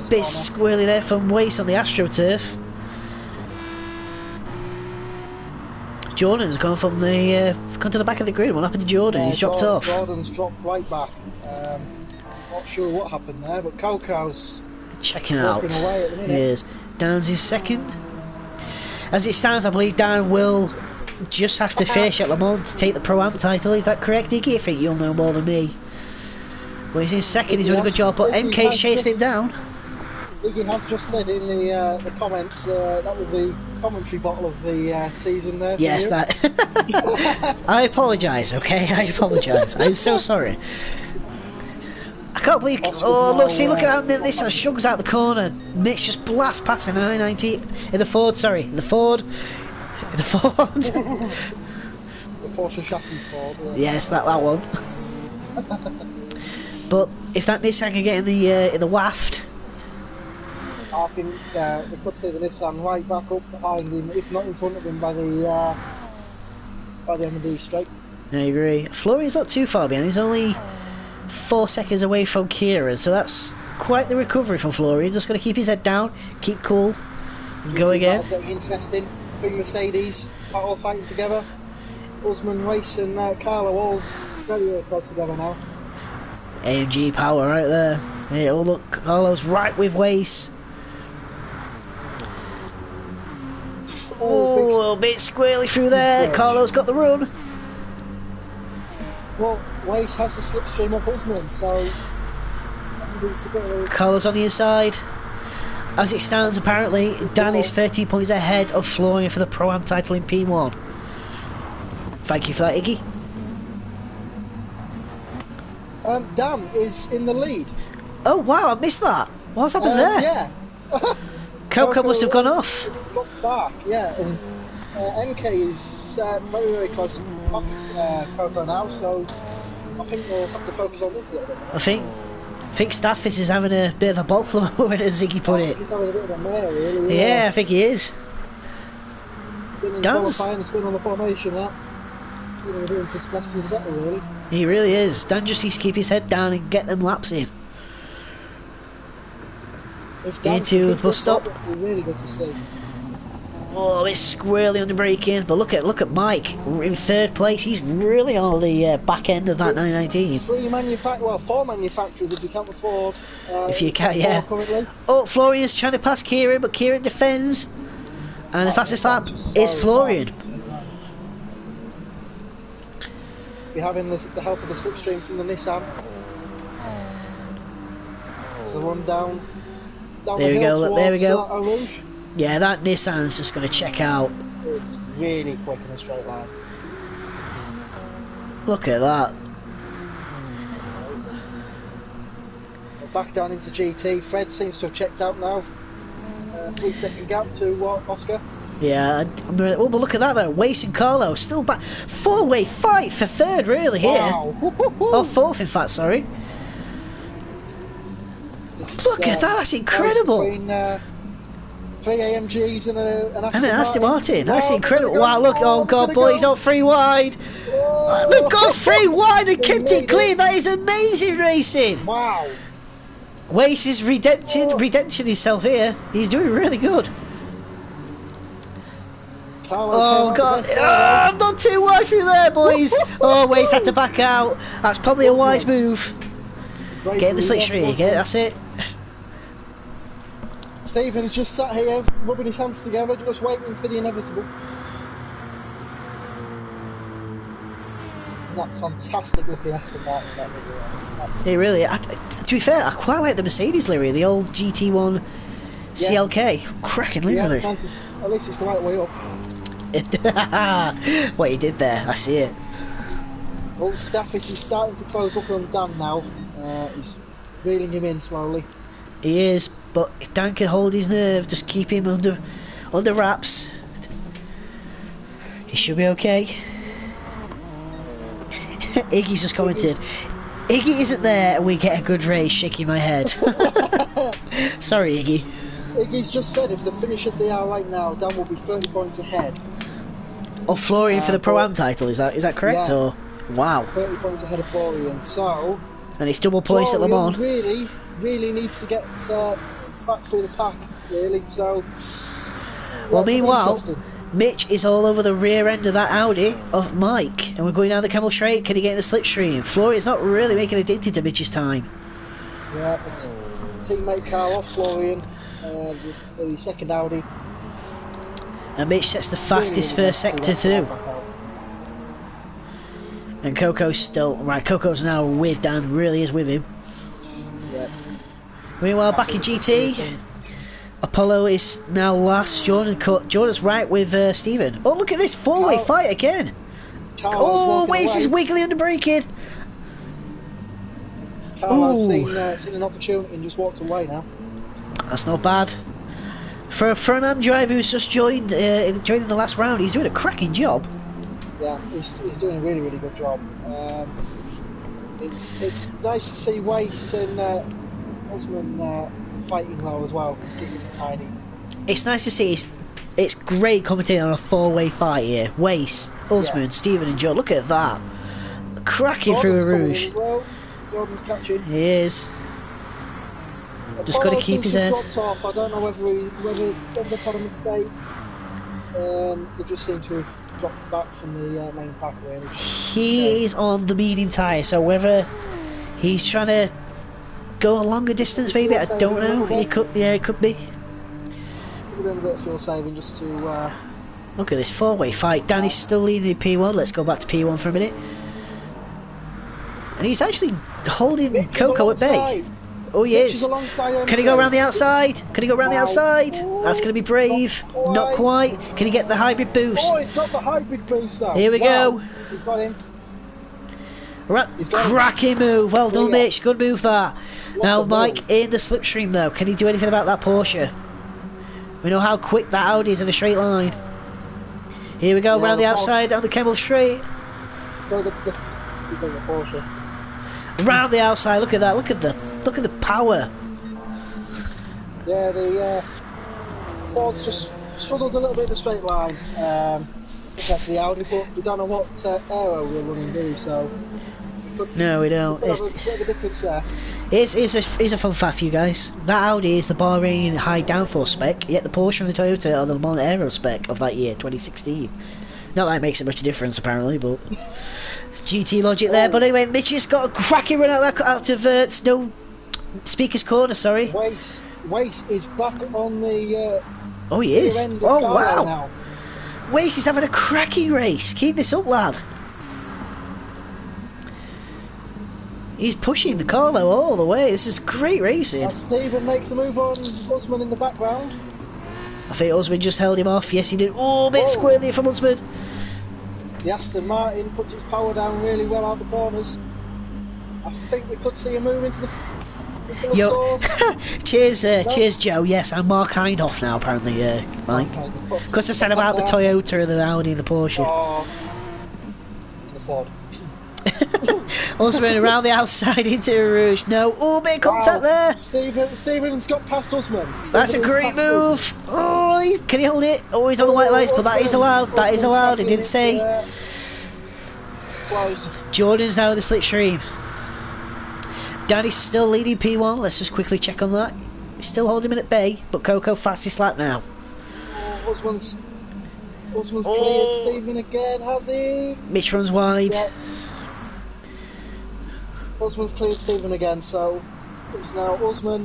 bit squirrely there from Weiss on the AstroTurf. Jordan's gone from the gone to the back of the grid. What happened to Jordan? He's dropped off. Jordan's dropped right back. Not sure what happened there, but Coco's checking out. Away at the minute. He is. Dan's his second. As it stands, I believe Dan will just have to finish at Le Mans to take the Pro-Am title. Is that correct, Iggy? I think you'll know more than me. Well, he's in second. He's doing a good job, but MK's chasing him down. Iggy has just said in the comments that was the commentary bottle of the season there. Yes, that. I apologise, okay? I apologise. I'm so sorry. I can't believe. Oh, look, see, look at how this shrugs out the corner. Mitch just blasts past in the 990. In the Ford, sorry. In the Ford. The Porsche chassis Ford. Yeah. Yes, that one. But if that Nissan can get in the waft. I think we could see the Nissan right back up behind him, if not in front of him, by the end of the straight. I agree. Florian's not too far behind. He's only 4 seconds away from Kieran, so that's quite the recovery from Florian. Just got to keep his head down, keep cool, and go again. Getting interesting. 3 Mercedes, all fighting together. Usman, Weiss, and Carlo all very, very close together now. AMG power right there. Hey, oh look, Carlo's right with Weiss. Oh, a bit squirrely through there. Carlo's got the run. Well, Weiss has the slipstream off Usman, so it's a bit of a... Carlo's on the inside. As it stands, apparently, Dan is 13 points ahead of Florian for the Pro-Am title in P1. Thank you for that, Iggy. Dan is in the lead. Oh wow, I missed that. What's happened there? Yeah. Coco must have gone off. It's dropped back, yeah. MK is very, very close to Coco now, so I think we'll have to focus on this a little bit more. I think Staffis is having a bit of a ball flow, as Ziggy put it. He's having a bit of a mare, really. Yeah, I think he is. Been in qualifying, it's been on the formation, that. You know, doing just Sebastian Vettel, really. He really is. Dan just needs to keep his head down and get them laps in. If Dan Into the can bus stop. it'd be really good to see. Oh, it's squirrely on the braking, but look at Mike in third place. He's really on the back end of that 919. Four manufacturers if you can't afford. If you can, yeah. Currently. Oh, Florian's trying to pass Kieran, but Kieran defends, and the fastest lap is Florian. You're having the help of the slipstream from the Nissan. There's the run down There the we hill go. towards, There we go. Eau Rouge. Yeah, that Nissan's just going to check out. It's really quick in a straight line. Look at that. We're back down into GT. Fred seems to have checked out now. 3-second gap to Oscar. Yeah, oh, but look at that though. Wace and Carlo still back. Four-way fight for third, really, here. Wow. Oh, fourth, in fact, sorry. Look at that, that's incredible. Between, 3 AMGs and an Aston Martin. That's wow, incredible. Wow, look, oh god, boy, he's not three wide. Whoa. They've gone three wide and kept it clean. That is amazing racing. Wow. Wace is redempting himself here. He's doing really good. Oh god, I'm not too wide through there, boys. Oh, Wace had to back out. That's probably a wise move. Get in the slipstream, that's it. Stephen's just sat here, rubbing his hands together, just waiting for the inevitable. That fantastic looking Aston Martin, that really. It really, to be fair, I quite like the Mercedes livery, the old GT1 CLK. Cracking livery. Yeah, at least it's the right way up. What he did there, I see it. Well, Staffis is starting to close up on Dan now. He's reeling him in slowly. He is, but if Dan can hold his nerve, just keep him under wraps. He should be okay. Iggy's just commented. Iggy isn't there and we get a good race, shaking my head. Sorry, Iggy. Iggy's just said if the finish as they are right now, Dan will be 30 points ahead. Of Florian for the Pro-Am title, is that correct? Yeah. Or wow. 30 points ahead of Florian, so and it's double points Florian at Le Mans. really needs to get back through the pack, really, so... Well, meanwhile, Mitch is all over the rear end of that Audi of Mike, and we're going down the Camel Straight. Can he get in the slipstream? Florian's not really making a dent into Mitch's time. Yeah, the teammate car off Florian, the second Audi. And Mitch sets the fastest first sector too. And Coco's still... Right, Coco's now with Dan, really is with him. Yeah. Meanwhile, back in GT, Apollo is now last. Jordan's right with Stephen. Oh, look at this four-way fight again. Oh, Wace is wiggly under braking. Carlo's seen an opportunity and just walked away now. That's not bad. For a Pro-Am driver who's just joined in the last round, he's doing a cracking job. Yeah, he's doing a really, really good job. It's nice to see Wace and Osman fighting well as well, kicking tiny. It's nice to see. It's great commentating on a four-way fight here. Wace, Osman, Stephen and Joe. Look at that. Cracking Jordan's through a Rouge. Well, Jordan's catching. He is. Just got to keep his head. Dropped off. I don't know whether they've had a mistake. They just seem to have dropped back from the main pack, really. He's on the medium tyre, so whether he's trying to go a longer distance, maybe, I don't know. It could be. Could be a bit of fuel saving just to. Look at this four-way fight. Danny's still leading in P1. Let's go back to P1 for a minute. And he's actually holding Mitch Coco at bay. Oh, he is. Can he go around the outside? Can he go around the outside? That's going to be brave. Not quite. Can he get the hybrid boost? Oh, he's got the hybrid boost though. Here we go. He's got him. Cracking move. Well done, Mitch. Good move there. Now, Mike in the slipstream though. Can he do anything about that Porsche? We know how quick that Audi is in a straight line. Here we go, Yeah, round the the outside, down the Kemmel Straight. Go keep going with Porsche. Round the outside, look at that, look at the power. Yeah, the Ford's just struggled a little bit in the straight line compared to the Audi, but we don't know what aero we're running, do we? So No, we don't. could have a bit of a difference there. Here's a fun fact for you guys. That Audi is the Bahrain high downforce spec, yet the Porsche and the Toyota are the Le Mans aero spec of that year, 2016. Not that it makes it much difference apparently, but GT logic there. But anyway, Mitch's got a cracking run out of Snow Speaker's Corner. Sorry. Wace is back on the. Oh, he is. end of Oh Carlo wow. now. Wace is having a cracking race. Keep this up, lad. He's pushing the Carlo all the way. This is great racing. As Stephen makes a move on Usman in the background. I think Usman just held him off. Yes, he did. Oh, a bit squirrely from Usman. The Aston Martin puts its power down really well out the corners. I think we could see a move into the source. Cheers, Joe. Yes, I'm Mark Hindhoff now, apparently, Mike. Because I said about the Toyota, the Audi, and the Porsche. Oh, the Ford. Usman around the outside into Rouge. No, oh, bit of contact there. Stephen's got past Usman. That's a great move. Oh, can he hold it? Oh, he's on the white lights, but that is allowed. That is allowed. It didn't say. Close. Jordan's now in the slipstream. Danny's still leading P1. Let's just quickly check on that. He's still holding him at bay, but Coco fastest lap now. Usman's cleared Stephen again, has he? Mitch runs wide. Yeah. Usman's cleared Stephen again, so it's now Usman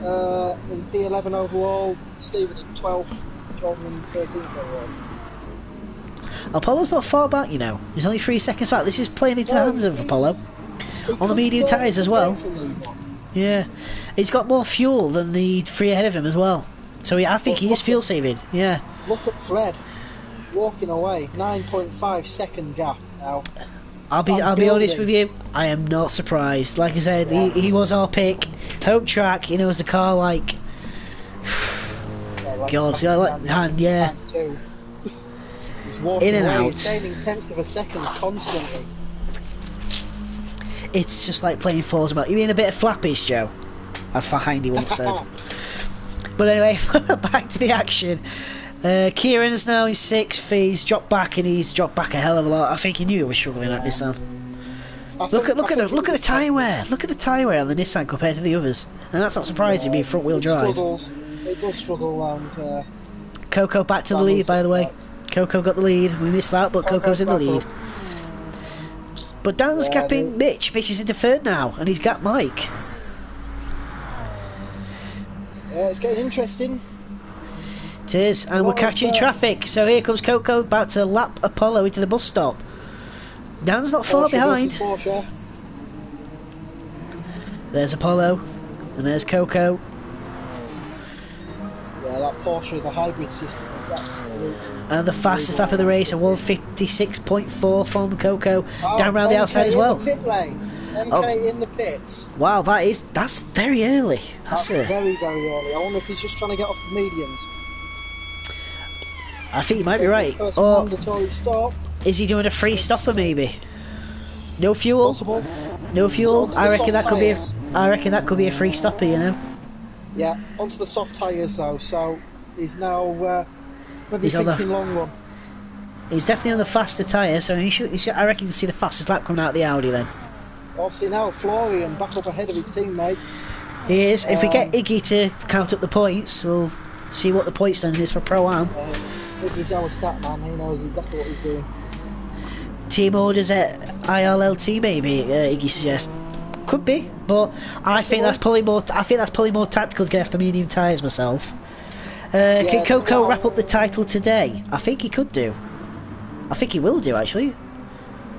in P11 overall, Stephen in 12th, Jordan in 13th overall. Apollo's not far back, you know. He's only 3 seconds back. This is playing into the hands of Apollo. On the medium tyres as well. Yeah. He's got more fuel than the three ahead of him as well. So I think he is fuel saving. Yeah. Look at Fred walking away. 9.5 second gap now. I'll be honest with you, I am not surprised. Like I said, he was our pick. Home track, he knows the car like God, yeah. Times two. He's walking in and away. out. He's gaining tenths of a second constantly. It's just like playing Forza Mode. You mean a bit of flappies, Joe? As Hindy once said. But anyway, back to the action. Kieran's now in 6th. He's dropped back, and he's dropped back a hell of a lot. I think he knew he was struggling at Nissan. Look at the tyre wear. Look at the tyre wear on the Nissan compared to the others, and that's not surprising. Being front wheel drive. It does struggle around. Coco back to the lead, by the way. Coco got the lead. We missed that, but Coco's in the lead. But Dan's gapping Mitch. Mitch is into 3rd now, and he's got Mike. Yeah, it's getting interesting. It is, and we're catching traffic. So here comes Coco about to lap Apollo into the bus stop. Dan's not far behind. There's Apollo, and there's Coco. Yeah, that Porsche, the hybrid system is absolute. And the fastest lap of the race, a 156.4 from Coco. Down around the outside as well. Pit lane. MK in the pits. Wow, that's very early. That's very, very early. I wonder if he's just trying to get off the mediums. I think you might be right. First Or mandatory stop. Is he doing a free stopper maybe? No fuel. Possible. No fuel. So I reckon that could be a free stopper, you know. Yeah, onto the soft tyres though. So he's now maybe thinking long run. He's definitely on the faster tyre, so he should, I reckon you see the fastest lap coming out of the Audi then. Obviously now Florian back up ahead of his teammate. He is. If we get Iggy to count up the points, we'll see what the point standing is for Pro-Am. Iggy's our stat man, he knows exactly what he's doing. Team orders at ILLT maybe, Iggy suggests. Could be, but I think that's probably more tactical to get after medium tyres myself. Can Coco wrap up the title today? I think he could do. I think he will do actually.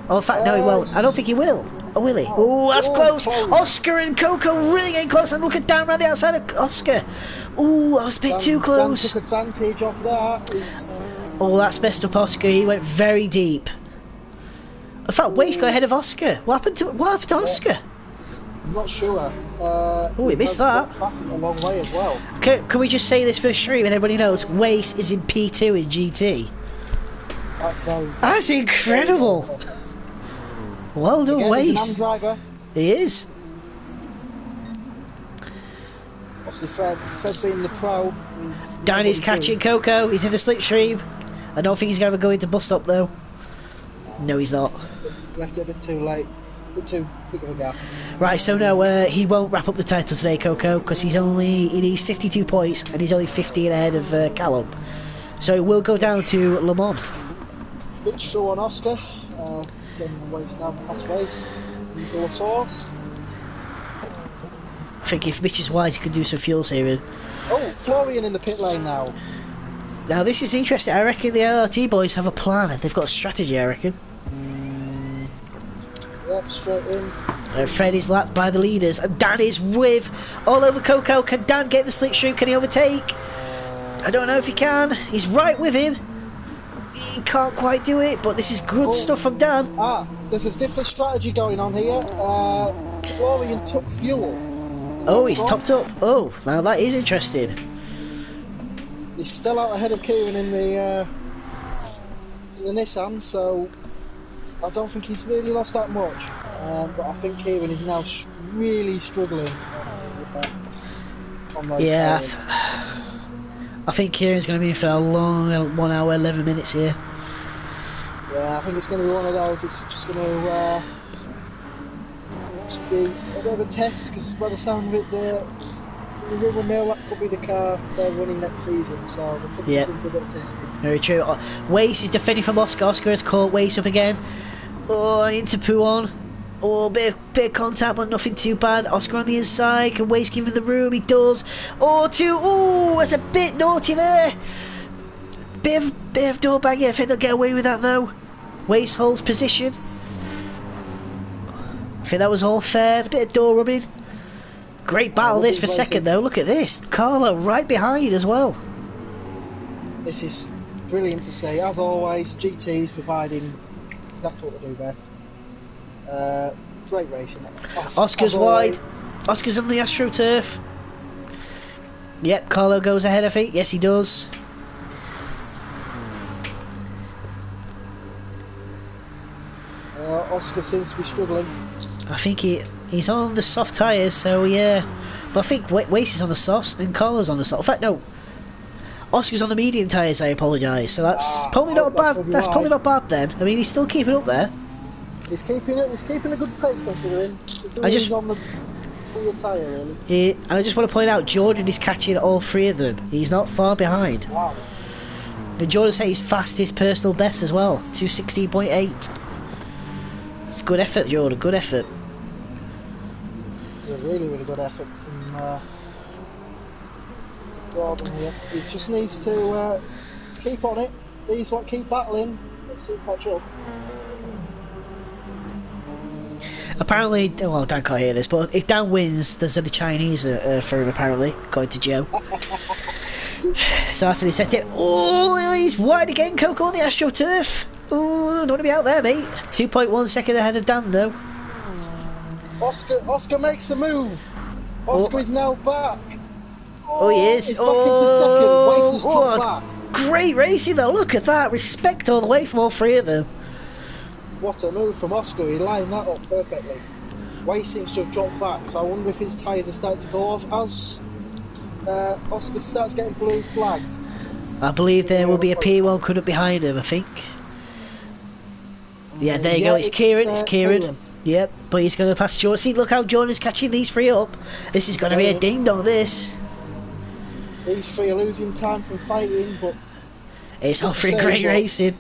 Oh, in fact, no, he won't. I don't think he will. Or will he? Oh, that's close. Oscar and Coco really getting close. And look at down around the outside of Oscar. Oh, that was a bit too close. Took advantage of that. Oh, that's messed up Oscar. He went very deep. In fact, Wade's got ahead of Oscar. What happened to Oscar? I'm not sure. We missed that. Back a long way as well. Can we just say this for the stream and everybody knows? Wace is in P2 in GT. That's incredible. Very impressed. Well done, Again, he's an Waze. AM driver. He is. Obviously, Fred being the pro. Danny's catching Coco. He's in the slipstream. I don't think he's going to go into bus stop though. No, he's not. Left it a bit too late. A bit too big of a gap. Right, so no, he won't wrap up the title today, Coco, because he needs 52 points and he's only 15 ahead of Callum. So it will go down to Le Mans. Mitch through on Oscar. Getting the waste now, past race. Into a source. I think if Mitch is wise, he could do some fuel saving. Oh, Florian in the pit lane now. Now this is interesting. I reckon the LRT boys have a plan. They've got a strategy, I reckon. Yep, straight in. Fred is lapped by the leaders, and Dan is with all over Coco. Can Dan get the slipstream? Can he overtake? I don't know if he can. He's right with him. He can't quite do it, but this is good stuff from Dan. There's a different strategy going on here. Florian took fuel. Oh, he's topped up. Oh, now that is interesting. He's still out ahead of Kieran in the Nissan, so I don't think he's really lost that much. But I think Kieran is now really struggling on those tires. I think Kieran's going to be in for a long 1 hour 11 minutes here. Yeah, I think it's going to be one of those. It's just going to be a bit of a test, because by the sound of it, the rumour mill, that could be the car they're running next season, so they could be in for a bit of testing. Very true. Wace is defending from Oscar. Oscar has caught Wace up again. Oh, into Pouon. Oh, bit of contact, but nothing too bad. Oscar on the inside. Can Wace give him the room? He does. Oh, that's a bit naughty there. Bit of door banging. I think they'll get away with that though. Wace holds position. I think that was all fair. A bit of door rubbing. Great battle this for second though. Look at this. Carlo right behind as well. This is brilliant to see. As always, GT's providing exactly what they do best. Great racing. Oscar's wide. Oscar's on the AstroTurf. Yep, Carlo goes ahead, I think. Yes, he does. Oscar seems to be struggling. I think he's on the soft tyres, so yeah. But I think Wace is on the softs and Carlo's on the soft. In fact, no. Oscar's on the medium tyres, I apologise. So that's probably not bad. That's probably not bad then. I mean, he's still keeping up there. He's keeping a good pace considering. He's on the weird tyre, really. Yeah, and I just want to point out, Jordan is catching all three of them. He's not far behind. Wow. And Jordan said he's fastest personal best as well, 2:16.8. It's good effort, Jordan. Good effort. It's a really, really good effort from Jordan here. He just needs to keep on it. Keep battling. Let's see if catch up. Apparently, well, Dan can't hear this, but if Dan wins, there's the Chinese for him, apparently, according to Joe. So that's when he set it. Oh, he's wide again, Coco on the AstroTurf. Oh, don't want to be out there, mate. 2.1 second ahead of Dan, though. Oscar makes the move. Oscar is now back. Oh, he is. He's back into second. Wace has dropped back. Great racing, though. Look at that. Respect all the way from all three of them. What a move from Oscar. He lined that up perfectly. Wace seems to have dropped back, so I wonder if his tyres are starting to go off as Oscar starts getting blue flags. I believe there will be a P1 coming up behind him, I think. Yeah, there you go. It's Kieran. It's Kieran. Yep, but he's going to pass Jordan. See, look how Jordan's catching these three up. This is going to be a ding-dong, this. These three are losing time from fighting, but it's offering great racing.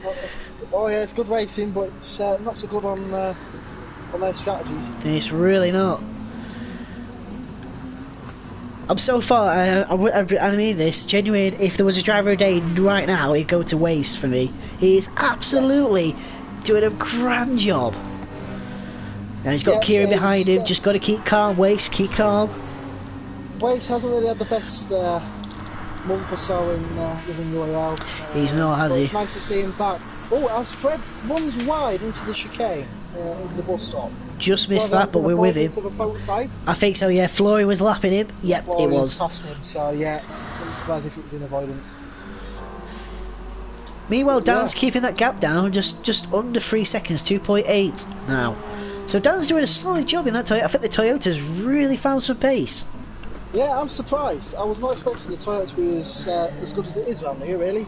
Oh yeah, it's good racing, but it's not so good on their strategies. It's really not. I'm so far, I mean this, genuine, if there was a driver a day right now, he'd go to Wace for me. He is absolutely doing a grand job. Now he's got Kieran behind him, just got to keep calm, Wace, keep calm. Wace hasn't really had the best month or so in within UAL. He's not, has he? It's nice to see him back. Oh, as Fred runs wide into the chicane, into the bus stop. Just missed that, but we're with him. I think so, yeah. Florian was lapping him. Yep, it was. Past him, so yeah, I'm surprised if it was in avoidance. Meanwhile, Dan's Yeah. keeping that gap down, just under 3 seconds, 2.8 now. So Dan's doing a solid job in that Toyota. I think the Toyota's really found some pace. Yeah, I'm surprised. I was not expecting the Toyota to be as good as it is around here, really.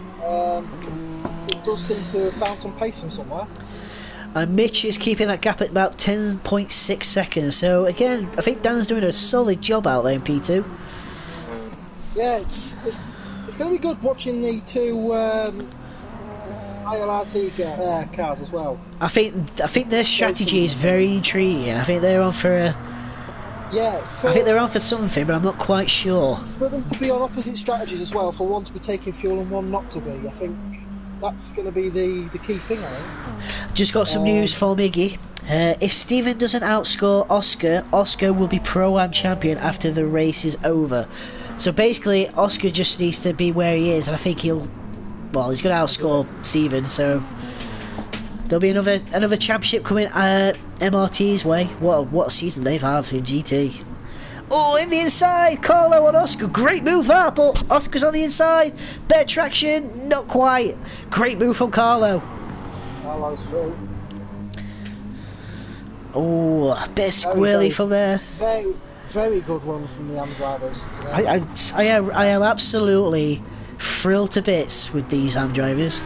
It does seem to have found some pace from somewhere. And Mitch is keeping that gap at about 10.6 seconds. So again, I think Dan's doing a solid job out there in P2. Yeah, it's going to be good watching the two ILRT cars as well. I think their strategy is very intriguing. I think they're on for a. Yeah, I think they're on for something, but I'm not quite sure. For them to be on opposite strategies as well, for one to be taking fuel and one not to be, I think that's going to be the key thing, I think. Just got some news from Iggy. If Steven doesn't outscore Oscar, Oscar will be Pro-Am champion after the race is over. So basically, Oscar just needs to be where he is, and I think he's going to outscore Steven, so there'll be another championship coming MRT's way. What a season they've had in GT. Oh, in the inside, Carlo on Oscar. Great move that, but Oscar's on the inside. Better traction, not quite. Great move from Carlo. Carlo's through. Oh, a bit squirrely from there. Very, very good run from the AM drivers today. I am absolutely thrilled to bits with these AM drivers.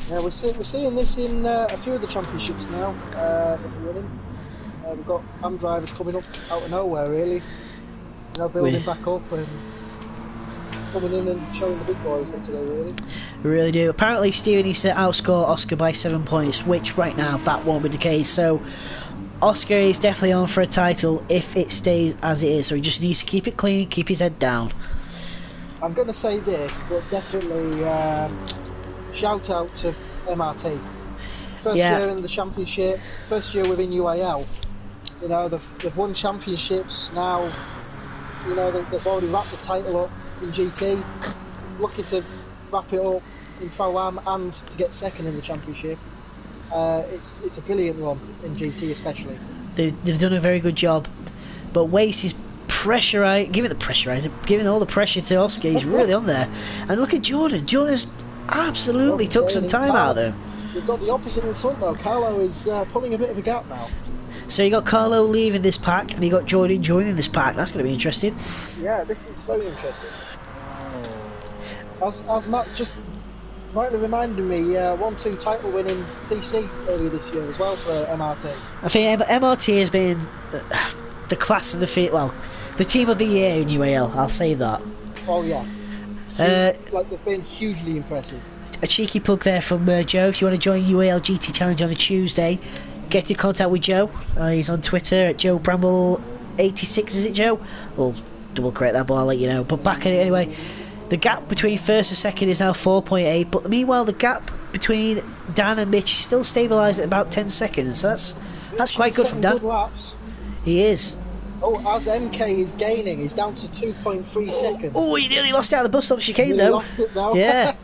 Yeah, we're seeing this in a few of the championships now that we're running. We've got AM drivers coming up out of nowhere, really. Building back up and coming in and showing the big boys what to do, really. We really do. Apparently, Steven needs to outscore Oscar by 7 points, which right now that won't be the case. So, Oscar is definitely on for a title if it stays as it is. So he just needs to keep it clean, keep his head down. I'm going to say this, but definitely shout out to MRT. First year in the championship, first year within UAL. They've won championships now. They've already wrapped the title up in GT. Looking to wrap it up in Pro-Am and to get second in the championship. It's a brilliant run in GT, especially. They've done a very good job, but Wace is giving all the pressure to Oscar. He's really on there. And look at Jordan. Jordan's absolutely took some time out there. We've got the opposite in front though. Carlo is pulling a bit of a gap now. So you got Carlo leaving this pack, and you got Jordan joining this pack. That's going to be interesting. Yeah, this is very interesting. As Matt's just rightly reminded me, 1-2 title winning TC earlier this year as well for MRT. I think MRT has been the class of the team of the year in UAL. I'll say that. Oh yeah. They've been hugely impressive. A cheeky plug there from Joe. If you want to join UAL GT Challenge on a Tuesday, get in contact with Joe. He's on Twitter at Joe Bramble86. Is it Joe? We'll double correct that, but I'll let you know. But back in it anyway. The gap between first and second is now 4.8, but meanwhile the gap between Dan and Mitch is still stabilised at about 10 seconds. So that's quite good from Dan. Good laps. He is. Oh, as MK is gaining, he's down to 2.3 seconds. Oh, he nearly lost out of the bus stop chicane though. Lost it now. Yeah.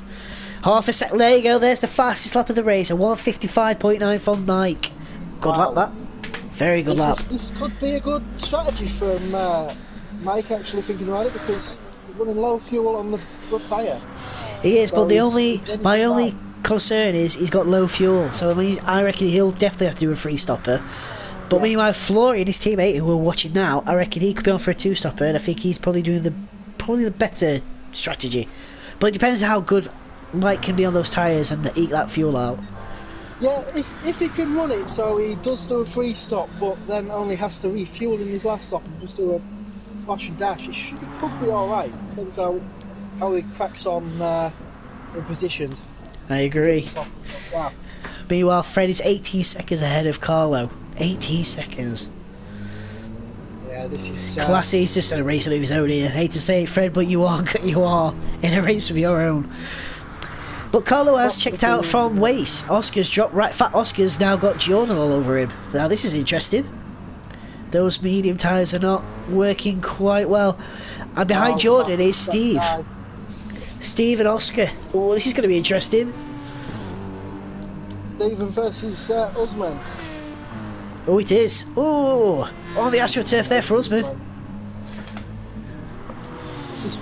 Half a second. There you go. There's the fastest lap of the race. A 1:55.9 from Mike. Good lap that. Very good lap. This could be a good strategy from Mike, actually thinking about it, because he's running low fuel on the good tyre. He is, so but my only concern is he's got low fuel. So I reckon he'll definitely have to do a free stopper. But meanwhile, Florian, his teammate, who we're watching now, I reckon he could be on for a 2-stopper, and I think he's probably doing the better strategy. But it depends how good Mike can be on those tyres and eat that fuel out. Yeah, if he can run it so he does do a free stop, but then only has to refuel in his last stop and just do a smash and dash, he could be alright. Depends how he cracks on in positions. I agree. Yeah. Meanwhile, Fred is 18 seconds ahead of Carlo. 18 seconds. Yeah, this is... Classy, he's just in a race of his own here. I hate to say it, Fred, but you are in a race of your own. But Carlo has checked out from Wace. Oscar's dropped right. Fat Oscar's now got Jordan all over him. Now this is interesting. Those medium tyres are not working quite well. And behind Jordan is Steve. Steve and Oscar. Oh, this is going to be interesting. Steven versus Usman. Oh, it is. Oh, on the AstroTurf there for Usman. This is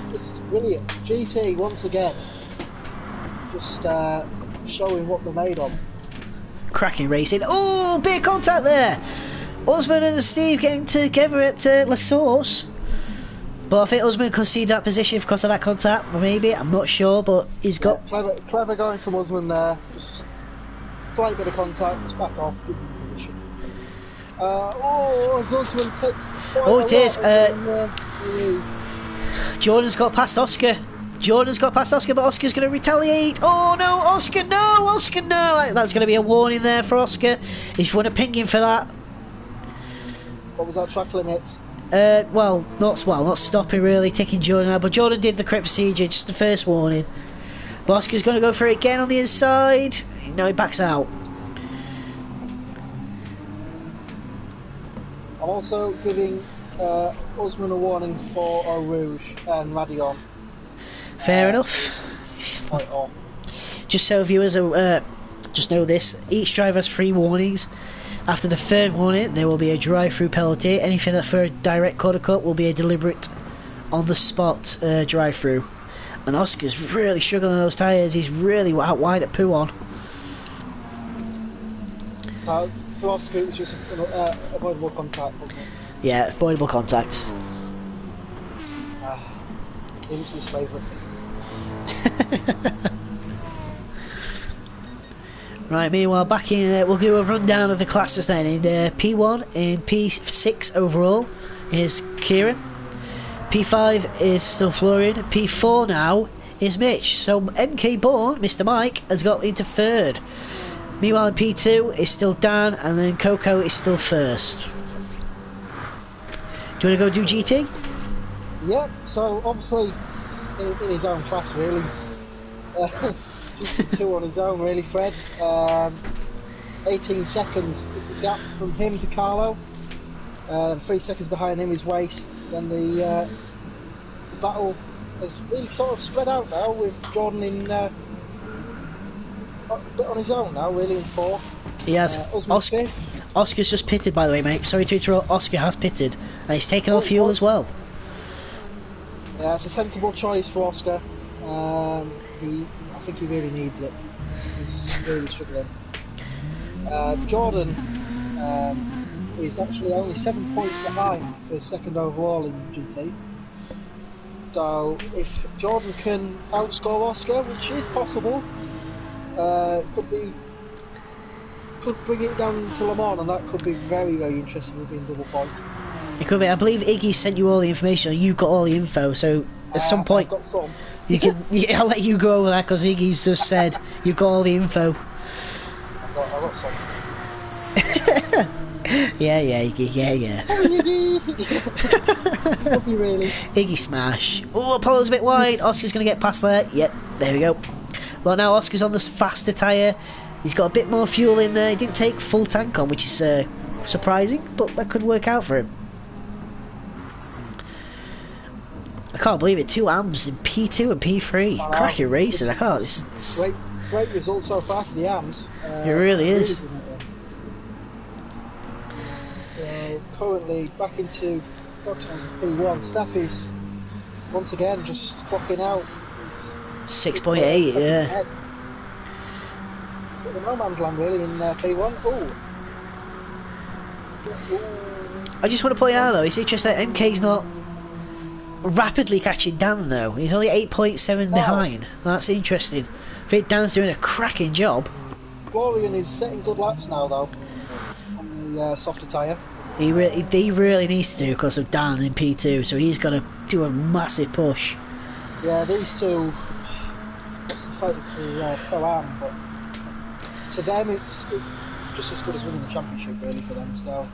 brilliant. GT once again, just showing what they're made of. Cracking racing. Oh, big contact there. Osman and Steve getting together at La Source. But I think Osman conceded that position because of that contact. Maybe, I'm not sure, but he's got... Clever going from Osman there. Just slight bit of contact, just back off, give him the position. As Osman takes... Oh, it is. Jordan's got past Oscar. But Oscar's going to retaliate. Oh no, Oscar, no! That's going to be a warning there for Oscar. If you want to ping him for that. What was that track limit? Not stopping really, taking Jordan out. But Jordan did the correct procedure, just the first warning. But Oscar's going to go for it again on the inside. No, he backs out. I'm also giving Osman a warning for Eau Rouge and Radion. Fair enough. Point on. Just so viewers just know this, each driver has 3 warnings. After the 3rd warning, there will be a drive-through penalty. Anything that for a direct corner cut will be a deliberate, on-the-spot drive-through. And Oscar's really struggling on those tyres. He's really out wide at Pouon. For Oscar, it was just avoidable contact, wasn't it? Yeah, avoidable contact. His favourite thing. Right, meanwhile, back in, we'll do a rundown of the classes then. In P1 and P6 overall is Kieran. P5 is still Florian. P4 now is Mitch. So MK Bourne, Mr. Mike, has got into 3rd. Meanwhile, in P2 is still Dan, and then Coco is still 1st. Do you want to go do GT? Yeah, so obviously in his own class really. GT2 on his own really, Fred. 18 seconds is the gap from him to Carlo. 3 seconds behind him is Wace. Then the battle has really sort of spread out now with Jordan in a bit on his own now, really in 4th. He has. Oscar, Oscar's just pitted, by the way, mate. Sorry to interrupt. Oscar has pitted, and he's taken off fuel as well. Yeah, it's a sensible choice for Oscar. I think he really needs it. He's really struggling. Jordan is actually only 7 points behind for 2nd overall in GT. So if Jordan can outscore Oscar, which is possible, could bring it down to Le Mans, and that could be very, very interesting with being double points. It could be. I believe Iggy sent you all the information, and you got all the info. So at some point, I've got some. You can. Yeah, I'll let you go over that because Iggy's just said you got all the info. I've got some. Yeah, Iggy. Yeah. Sorry, Iggy. Love you, really. Iggy smash. Oh, Apollo's a bit wide. Oscar's going to get past there. Yep, there we go. Well, now Oscar's on the faster tyre. He's got a bit more fuel in there. He didn't take full tank on, which is surprising, but that could work out for him. I can't believe it. 2 AMs in P2 and P3. Cracking racing. I can't. It's great result so far for the AMs. It really is. Currently back into focus on P1. Staffy's once again just clocking out. 6.8, yeah. But no man's land really in P1. I just want to point out though, it's interesting that MK's not rapidly catching Dan though. He's only 8.7 behind. That's interesting. I think Dan's doing a cracking job. Florian is setting good laps now though on the softer tyre. He really needs to do because of Dan in P2, so he's got to do a massive push. Yeah, these two, it's a fight for Pro-Am, but to them it's just as good as winning the championship really for them. So,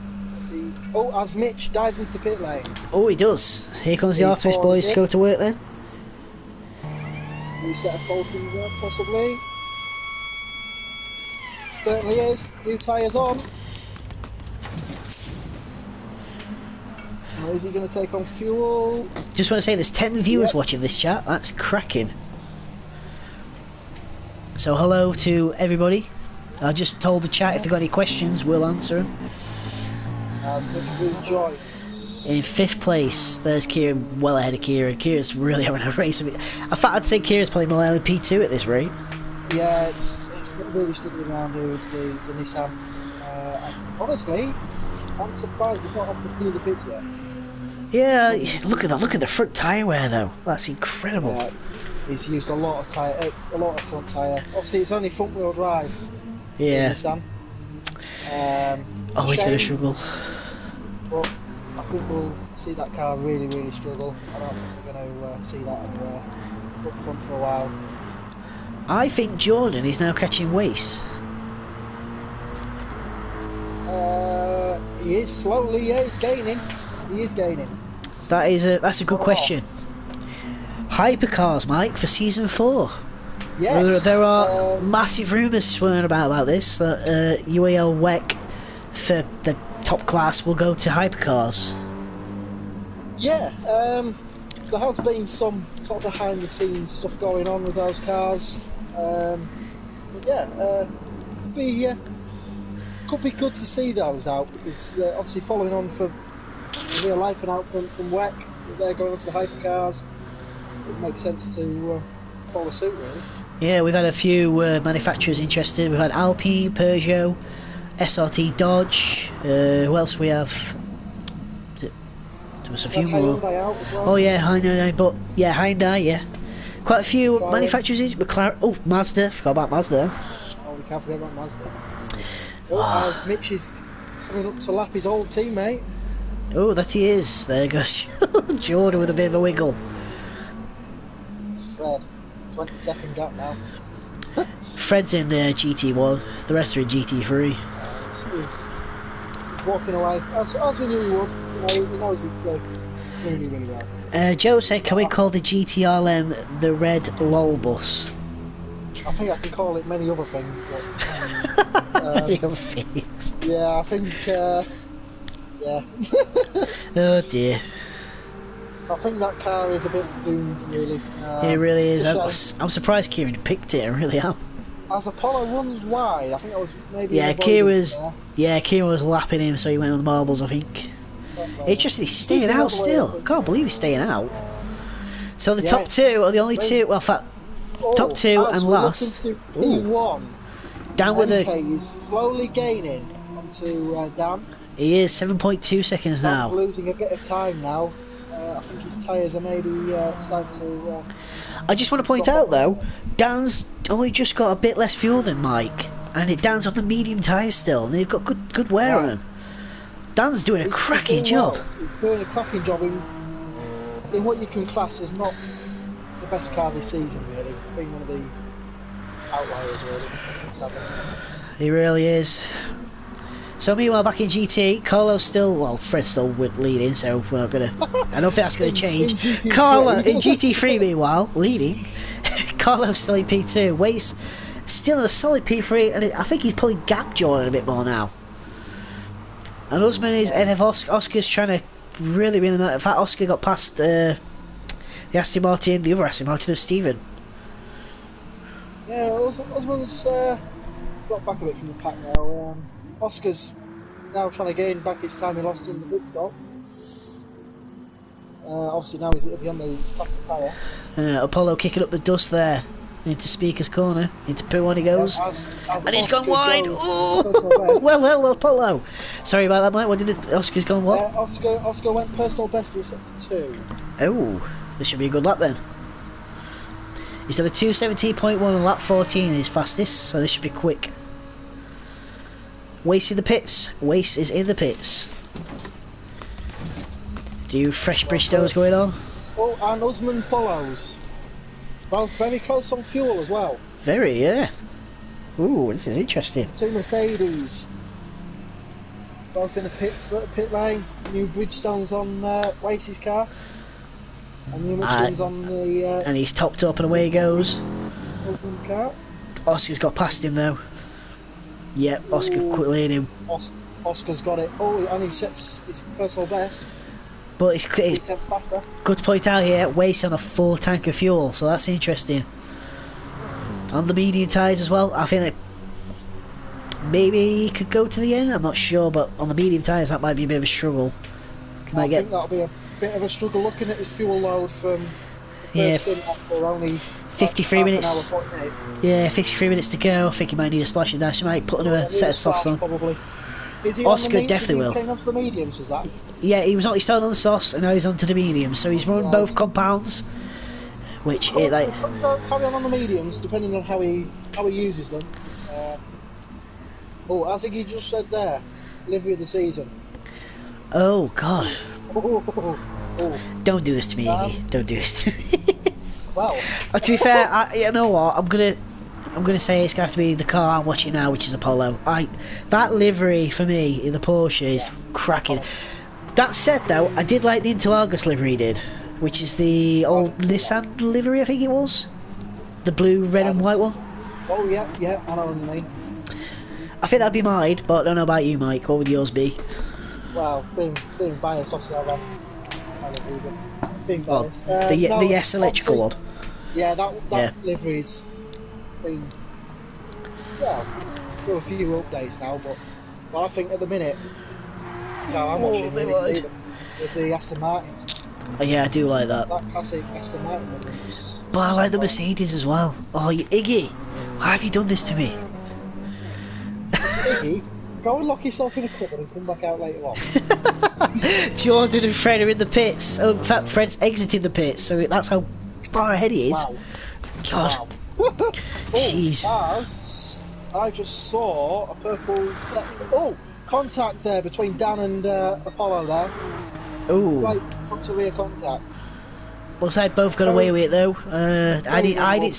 as Mitch dives into the pit lane. Oh, he does. Here comes the Autosport boys to go to work then. New set of Falcons there, possibly. Certainly is. New tyres on. Or is he going to take on fuel? Just want to say there's 10 viewers watching this chat. That's cracking. So hello to everybody. I just told the chat if they've got any questions, we'll answer them. As Mitch rejoins. In 5th place, there's Kieran, well ahead of Kieran. Kieran's really having a race. In fact, I'd say Kieran's playing more than P2 at this rate. Yeah, it's really struggling around here with the Nissan. Honestly, I'm surprised it's not off the the bits yet. Yeah, look at that. Look at the front tyre wear though. That's incredible. He's used a lot of front tyre. Obviously, it's only front wheel drive. Yeah. Nissan. Oh, he's going to struggle. But I think we'll see that car really, really struggle. I don't think we're going to see that anywhere up front for a while. I think Jordan is now catching Wace. He is slowly, yeah, he's gaining. He is gaining. That's a good question. Hypercars, Mike, for season 4. Yes. There are massive rumours swirling about this, that UAL WEC for the top class will go to hypercars. Yeah, there has been some sort of behind the scenes stuff going on with those cars. But yeah, could be good to see those out, because obviously following on from the real life announcement from WEC that they're going onto the hypercars, it makes sense to follow suit really. Yeah, we've had a few manufacturers interested. We've had Alpine, Peugeot, SRT Dodge. Who else we have? There was a few more. Hyundai out as well. Oh yeah, Hyundai, but yeah, Hyundai, yeah. Quite a few manufacturers. McLaren. Oh, Mazda. Forgot about Mazda. Oh, we can't forget about Mazda. Oh, as Mitch is coming up to lap his old teammate. Oh, that he is. There goes Jordan with a bit of a wiggle. It's Fred. 20-second gap now. Fred's in GT1. The rest are in GT3. He's walking away as we knew he would. You know, he knows it's really, really well. Joe said, "Can we call the GTRM the Red LOL bus?" I think I can call it many other things, but Many other things. yeah, I think yeah. Oh dear. I think that car is a bit doomed, really. It really is. I'm surprised Kieran picked it. I really am. As Apollo runs wide, I think that was maybe. Yeah, Kieran was lapping him, so he went on the marbles, I think. Interesting, he's staying out still. I can't believe he's staying out. So the top two are the only two. Well, in fact, top two and last. P1. Dan with MK is slowly gaining onto Dan. He is 7.2 seconds now. Dan's losing a bit of time now. I think his tyres are maybe starting to. I just want to point out though, Dan's only just got a bit less fuel than Mike, and Dan's on the medium tyres still, and they've got good wear on them. Dan's doing a cracking job. Well. He's doing a cracking job in what you can class as not the best car this season, really. It's been one of the outliers, really, sadly. He really is. So meanwhile, back in GT, Carlo's still, well, Fred's still leading, so we're not gonna. I don't think that's gonna change. Carlo in GT3, meanwhile, leading. Carlo's still in P2. Wade's still in a solid P3, and I think he's pulling gap Jordan a bit more now. And Usman is, and if Oscar's trying to really. In fact, Oscar got past the Aston Martin, the other Aston Martin of Stephen. Yeah, Usman's got back a bit from the pack now. Oscar's now trying to gain back his time he lost in the pit stop. Obviously now he's be on the faster tyre. Apollo kicking up the dust there into Speaker's corner, into P1 he goes, and he's gone wide. Oh, well, Apollo. Sorry about that, Mike. What did Oscar's gone what? Oscar went personal best in sector 2. Oh, this should be a good lap then. He's done a 2:17.1 on lap 14 in his fastest, so this should be quick. Wace in the pits. Wace is in the pits. Do you fresh Bristows going on? Oh, and Usman follows. Both very close on fuel as well. Very, yeah. Ooh, this is interesting. 2 Mercedes. Both in the pits, pit lane. New Bridgestones on Wace's car. And new Michelin's on the... and he's topped up and away he goes. Usman car. Oscar's got past him though. Yep, Oscar quickly in him. Oscar's got it. Oh, and he sets his personal best. But it's good to point out here, Wace on a full tank of fuel, so that's interesting. On the medium tyres as well, I think that maybe he could go to the end, I'm not sure, but on the medium tyres that might be a bit of a struggle. I think that'll be a bit of a struggle looking at his fuel load from the first stint after only 53 minutes. An hour, 40 minutes. Yeah, 53 minutes to go. I think he might need a splash and dash. He might put another set of softs on. Probably. Is he Oscar on the definitely will. Came onto the mediums, was that? Yeah, he started on the softs and now he's onto the mediums. So he's running both compounds, which he could carry on the mediums depending on how he uses them. As Iggy just said there, livery of the season. Oh God! Don't do this to me, Iggy. Don't do this to me. Well, to be fair, you know what? I'm gonna say it's gonna have to be the car I'm watching now, which is Apollo. That livery for me in the Porsche is cracking. That said, though, I did like the Interlagos livery he did, which is the old Nissan livery, I think it was, the blue, red, and white one. Oh yeah, I know what you mean. I think that'd be mine, but I don't know about you, Mike. What would yours be? Well, being biased, obviously, I ran my livery, but being biased. The S electrical one. Yeah, that livery's been through a few updates now, but I think at the minute, I'm watching really Stephen with the Aston Martins. Oh, yeah, I do like that. That classic Aston Martin livery. But I like the Mercedes as well. Oh, Iggy, why have you done this to me? Iggy, go and lock yourself in a cupboard and come back out later on. Jordan and Fred are in the pits. Oh, in fact, Fred's exiting the pits, so that's how far ahead he is. Wow. God. Wow. Jeez. As I just saw a purple set. Contact there between Dan and Apollo there. Oh. Right front to rear contact. Looks like both got away with it though. I didn't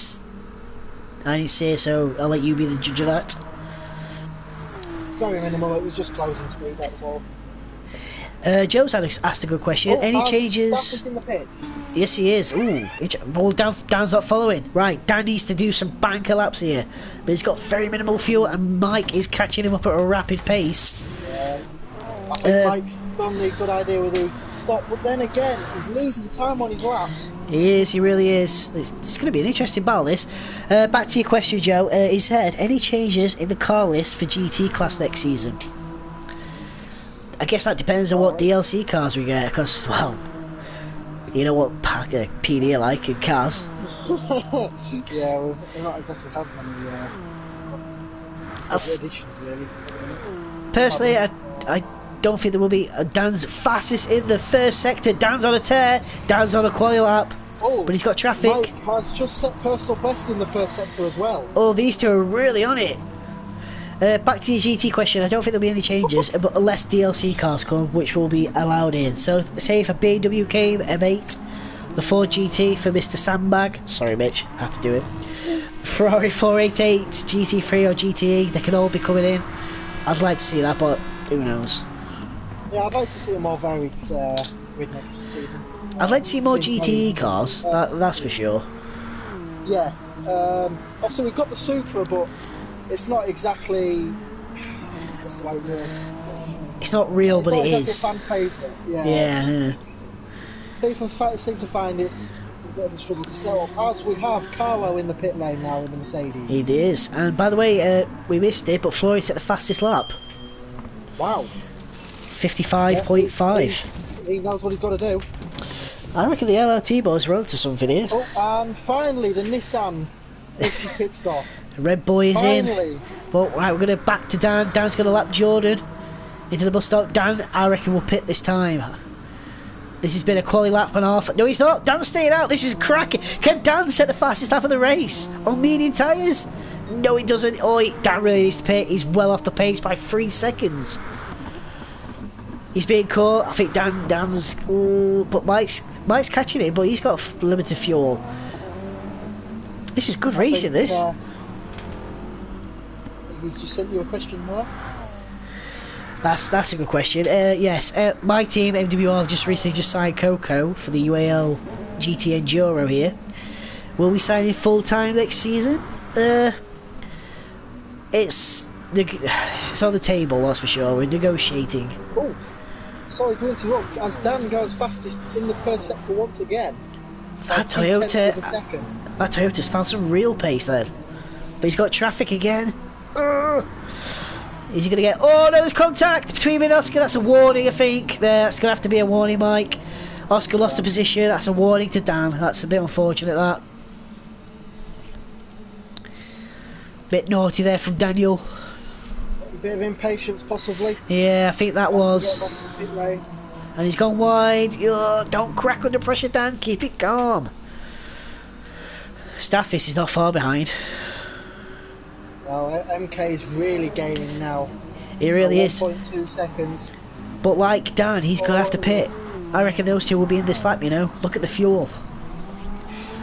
say so. I'll let you be the judge of that. Very minimal. It was just closing speed. That was all. Joe's asked a good question. Any changes? Stafford's in the pits. Yes, he is. Ooh, well, Dan's not following. Right, Dan needs to do some banker laps here, but he's got very minimal fuel, and Mike is catching him up at a rapid pace. Yeah. I think Mike's done the good idea with the stop, but then again, he's losing time on his laps. He is, he really is. It's going to be an interesting battle, this. Back to your question, Joe. He said, any changes in the car list for GT class next season? I guess that depends on what DLC cars we get, because, well, you know what PD are like in cars. Yeah, we've not exactly had many additions, really. Personally, I don't think there will be. Dan's fastest in the first sector. Dan's on a tear. Dan's on a quali lap. But he's got traffic. Mike has just set personal best in the first sector as well. Oh, these two are really on it. Back to your GT question, I don't think there'll be any changes, but less DLC cars come, which will be allowed in. So, say if a BMW came, M8, the Ford GT for Mr. Sandbag, sorry Mitch, had to do it, Ferrari 488, GT3 or GTE, they can all be coming in. I'd like to see that, but who knows. Yeah, I'd like to see a more varied grid next season. I'd like to see more GTE cars, that's for sure. Yeah, obviously we've got the Supra, but it's not exactly, what's the right word? It's not real, but it is. It's not exactly a fan favourite. Yeah. People seem to find it a bit of a struggle to sell up, as we have Carlo in the pit lane now with the Mercedes. It is, and by the way, we missed it, but Flory set the fastest lap. Wow. 55.5. He knows what he's got to do. I reckon the LRT boys are onto something here. And finally the Nissan makes his pit stop. Red Boy is Finally. in. But right, we're going to back to Dan. Dan's going to lap Jordan into the bus stop. Dan, I reckon, will pit this time. This has been a quali lap and a half. No, he's not. Dan's staying out. This is cracking. Can Dan set the fastest lap of the race on medium tyres? No, he doesn't. Oh, Dan really needs to pit. He's well off the pace by 3 seconds. He's being caught. I think Dan's. Ooh, but Mike's catching it, but he's got limited fuel. This is good racing. This. He's just sent you a question, Mark. That's a good question. Yes, my team MWR have just recently signed Coco for the UAL GT Enduro here. Will we sign him full time next season? It's on the table, that's for sure. We're negotiating. Oh, sorry to interrupt. As Dan goes fastest in the first sector once again. That Toyota's found some real pace then, but he's got traffic again. Is he going to get... Oh, no, there's contact between him and Oscar. That's a warning, I think. That's going to have to be a warning, Mike. Oscar lost the position. That's a warning to Dan. That's a bit unfortunate, that. Bit naughty there from Daniel. A bit of impatience, possibly. Yeah, I think that was. And he's gone wide. Ugh, don't crack under pressure, Dan. Keep it calm. Staffis is not far behind. No, MK is really gaining now. He really is. 1.2 seconds. But like Dan, he's going to have to pit. I reckon those two will be in this lap, you know. Look at the fuel.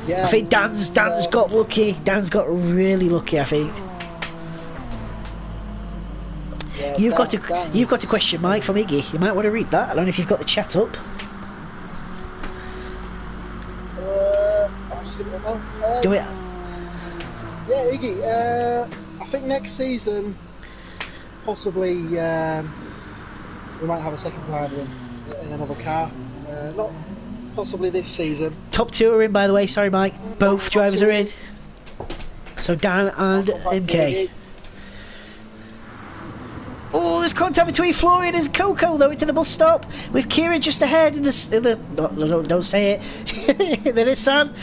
Yeah, I think Dan's got lucky. Dan's got really lucky, I think. Yeah, You've got a question, Mike, from Iggy. You might want to read that. I don't know if you've got the chat up. I'm just going to go now. Do it. Yeah, Iggy, I think next season, possibly, we might have a second driver in another car. Not possibly this season. Top two are in, by the way. Sorry, Mike. Both drivers are in. So Dan and MK. Oh, there's contact between Florian and Coco, though, into the bus stop, with Kieran just ahead in the don't say it. In the Nissan.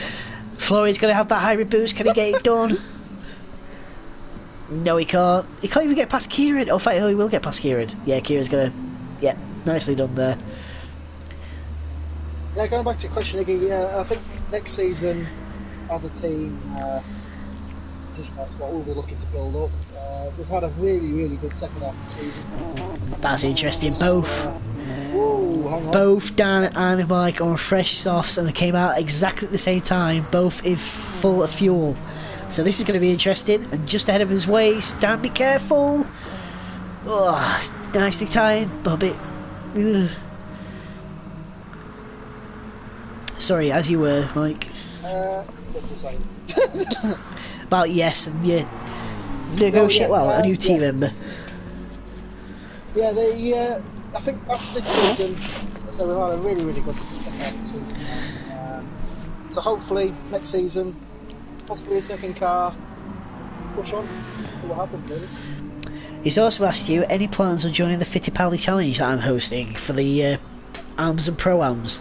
Florian's going to have that hybrid boost. Can he get it done? No, he can't. He can't even get past Kieran. Oh, in fact, he will get past Kieran. Yeah, Kieran's going to... Yeah, nicely done there. Yeah, going back to your question, Iggy, I think next season, as a team, that's what we'll be looking to build up. We've had a really, really good second half of the season. That's interesting. Both. Whoa, hang on. Both Dan and Mike on fresh softs, and they came out exactly at the same time, both in full of fuel. So this is going to be interesting. And just ahead of his waist, Dan, be careful. Oh, nicely timed, but a bit. Ugh. Sorry, as you were, Mike. What was I saying? About yes, and yeah, negotiate a new team member. Yeah, I think after this season, so we've had a really, really good second half of the season. So hopefully next season, possibly a second car, push on, see what happens really. He's also asked you any plans on joining the Fittipaldi Challenge that I'm hosting for the AMS and Pro-Ams.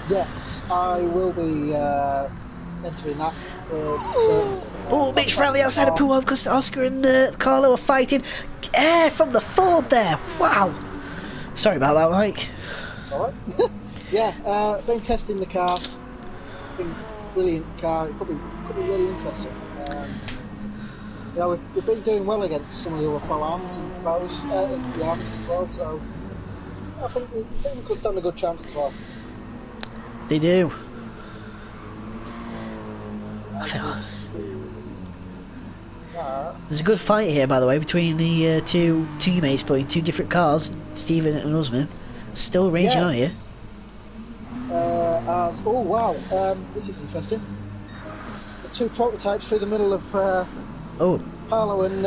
Yes, I will be entering that for certain. Oh, Mitch Rally outside of Pro-Am because Oscar and Carlo are fighting. Air from the Ford there. Wow. Sorry about that, Mike. Alright. Yeah, been testing the car. I think it's a brilliant car. It could be really interesting. You know, we've been doing well against some of the other Pro-Ams and Pros, the AMS as well, so I think we could stand a good chance as well. They do. There's a good fight here, by the way, between the two teammates, but in two different cars, Stephen and Usman. Still raging on here. Oh wow, this is interesting. There's two prototypes through the middle of Carlo and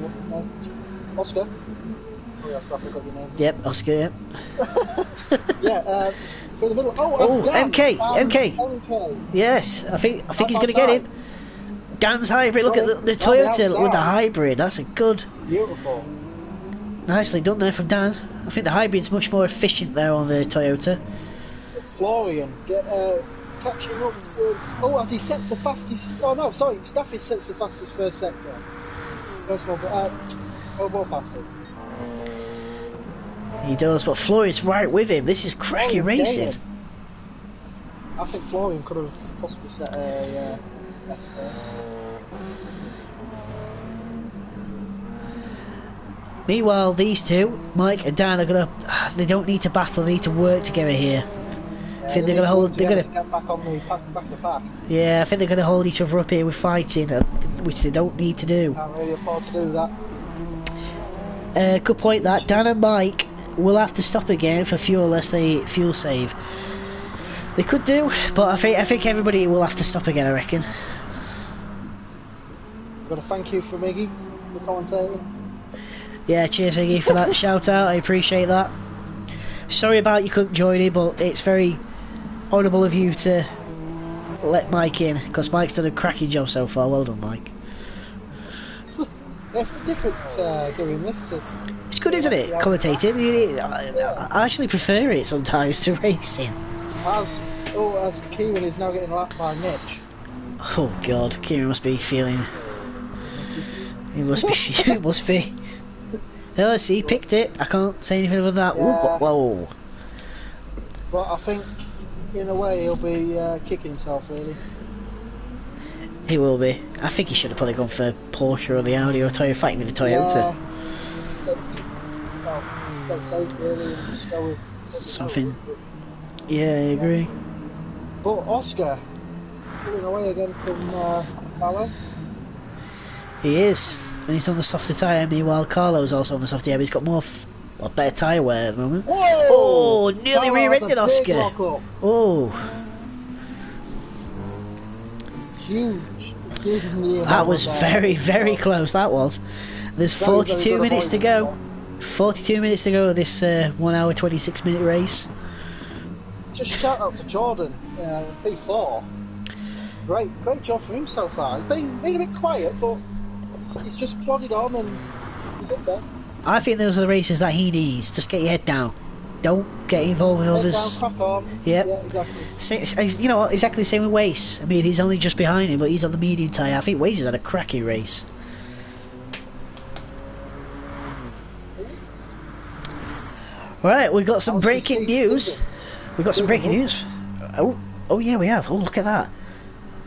what's his name? Oscar. Oh, yeah, I forgot your name. Yep, Oscar. Yep. Yeah, through the middle. MK. Yes, I think he's going to get it. Dan's hybrid. Look at the Toyota with the hybrid. That's a good. Beautiful. Nicely done there from Dan. I think the hybrid's much more efficient there on the Toyota. Florian catching up with. Oh, as he sets the fastest. Oh no, sorry, Staffy sets the fastest first sector. Personal, overall fastest. He does, but Florian's right with him. This is cracking racing. I think Florian could have possibly set a best there. Meanwhile, these two, Mike and Dan, they don't need to battle. They need to work together here. I think they're going to hold. They're going to get back on the back of the pack. Yeah, I think they're going to hold each other up here with fighting, which they don't need to do. Can't really afford to do that. Good point. That Dan and Mike will have to stop again for fuel unless they fuel save. They could do, but I think everybody will have to stop again, I reckon. I've got to thank you for Miggy for commentating. Yeah, cheers Iggy for that shout out, I appreciate that. Sorry about you couldn't join in, but it's very honourable of you to let Mike in, because Mike's done a cracking job so far. Well done, Mike. It's different doing this to. It's good, isn't it? Commentating. I actually prefer it sometimes to racing. As Kieran is now getting lapped by Mitch. Oh God, Kieran must be feeling. He must be. He must be. No, see, he picked it. I can't say anything about that. Yeah. Ooh, whoa. But I think, in a way, he'll be kicking himself, really. He will be. I think he should have probably gone for Porsche or the Audi or Toyota, fighting with the Toyota. Well, stay safe, really, and just go with Something. Yeah, I agree. But Oscar, pulling away again from Mallow. He is. And he's on the softer tyre. Meanwhile, Carlo's also on the softer tyre. He's got more better tyre wear at the moment. Whoa! Oh, nearly Carlo rear-ended has a big Oscar. lock-up. Oh. Huge. That was very, very close, that was. There's 42 minutes to go. 42 minutes to go of this 1 hour 26 minute race. Just shout out to Jordan, P4. Great job for him so far. He's been a bit quiet, but he's just plodded on and he's up there. I think those are the races that he needs. Just get your head down. Don't get involved with others. Head down, crack on. Yep. Yeah, exactly. You know what, exactly the same with Wace. I mean, he's only just behind him, but he's on the medium tyre. I think Wace has had a cracking race. Right, we've got some breaking news. We've got some breaking news. Oh yeah, we have. Oh, look at that.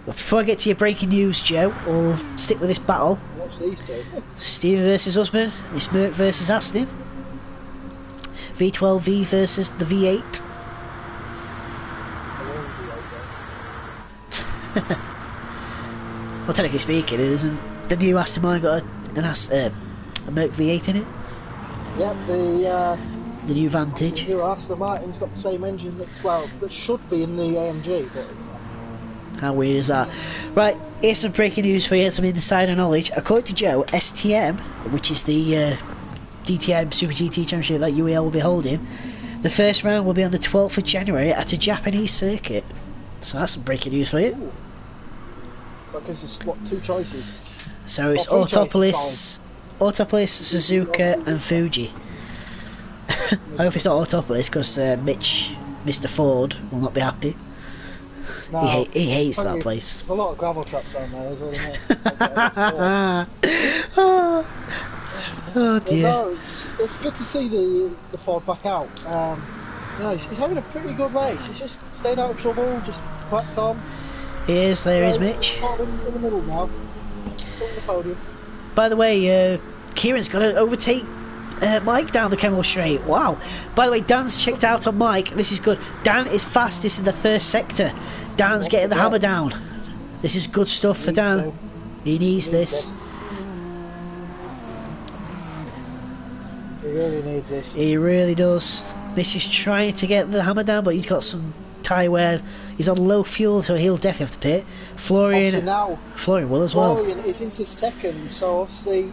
But before I get to your breaking news, Joe, we'll stick with this battle. Watch these two. Steven versus Husband. It's Merc versus Aston. V12V versus the V8. Well, technically speaking, it isn't. The new Aston Martin got a Merc V8 in it. Yep, the new Vantage. The new Aston Martin's got the same engine that should be in the AMG, but it's not. How weird is that? Right, here's some breaking news for you, some insider knowledge. According to Joe, STM, which is the DTM Super GT Championship that UAL will be holding, the first round will be on the 12th of January at a Japanese circuit. So that's some breaking news for you. Ooh. That gives us, what, 2 choices? So it's Autopolis, Suzuka and Fuji. I hope it's not Autopolis, because Mr. Ford will not be happy. No, he hates that place. There's a lot of gravel traps down there as well, isn't it? Oh dear. No, it's good to see the Ford back out. He's having a pretty good race. He's just stayed out of trouble, just cracked on. There is Mitch. Sort of in the middle now. Still on the podium. By the way, Kieran's got to overtake Mike down the Kemmel Straight. Wow. By the way, Dan's checked out on Mike. This is good. Dan is fastest in the first sector. Dan's getting the hammer down. This is good stuff for Dan. He needs this. He really needs this. He really does. Mitch is trying to get the hammer down, but he's got some tyre wear. He's on low fuel, so he'll definitely have to pit. Florian will as well. Florian is into second, so obviously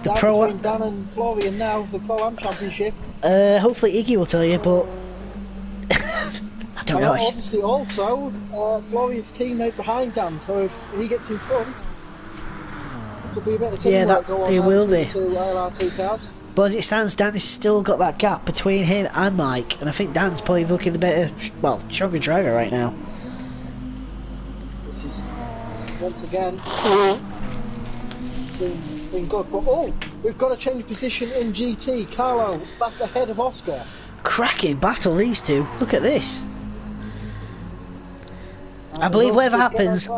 between Dan and Florian now, the Pro-Am Championship. Hopefully Iggy will tell you, but I don't know. Obviously also, Florian's teammate behind Dan, so if he gets in front, it could be a bit of teamwork go on. It will be. 2 LRT cars. But as it stands, Dan has still got that gap between him and Mike, and I think Dan's probably looking the better, stronger driver right now. This is once again been good, but we've got to change position in GT. Carlo back ahead of Oscar. Cracking battle, these two. Look at this. I believe whatever happens,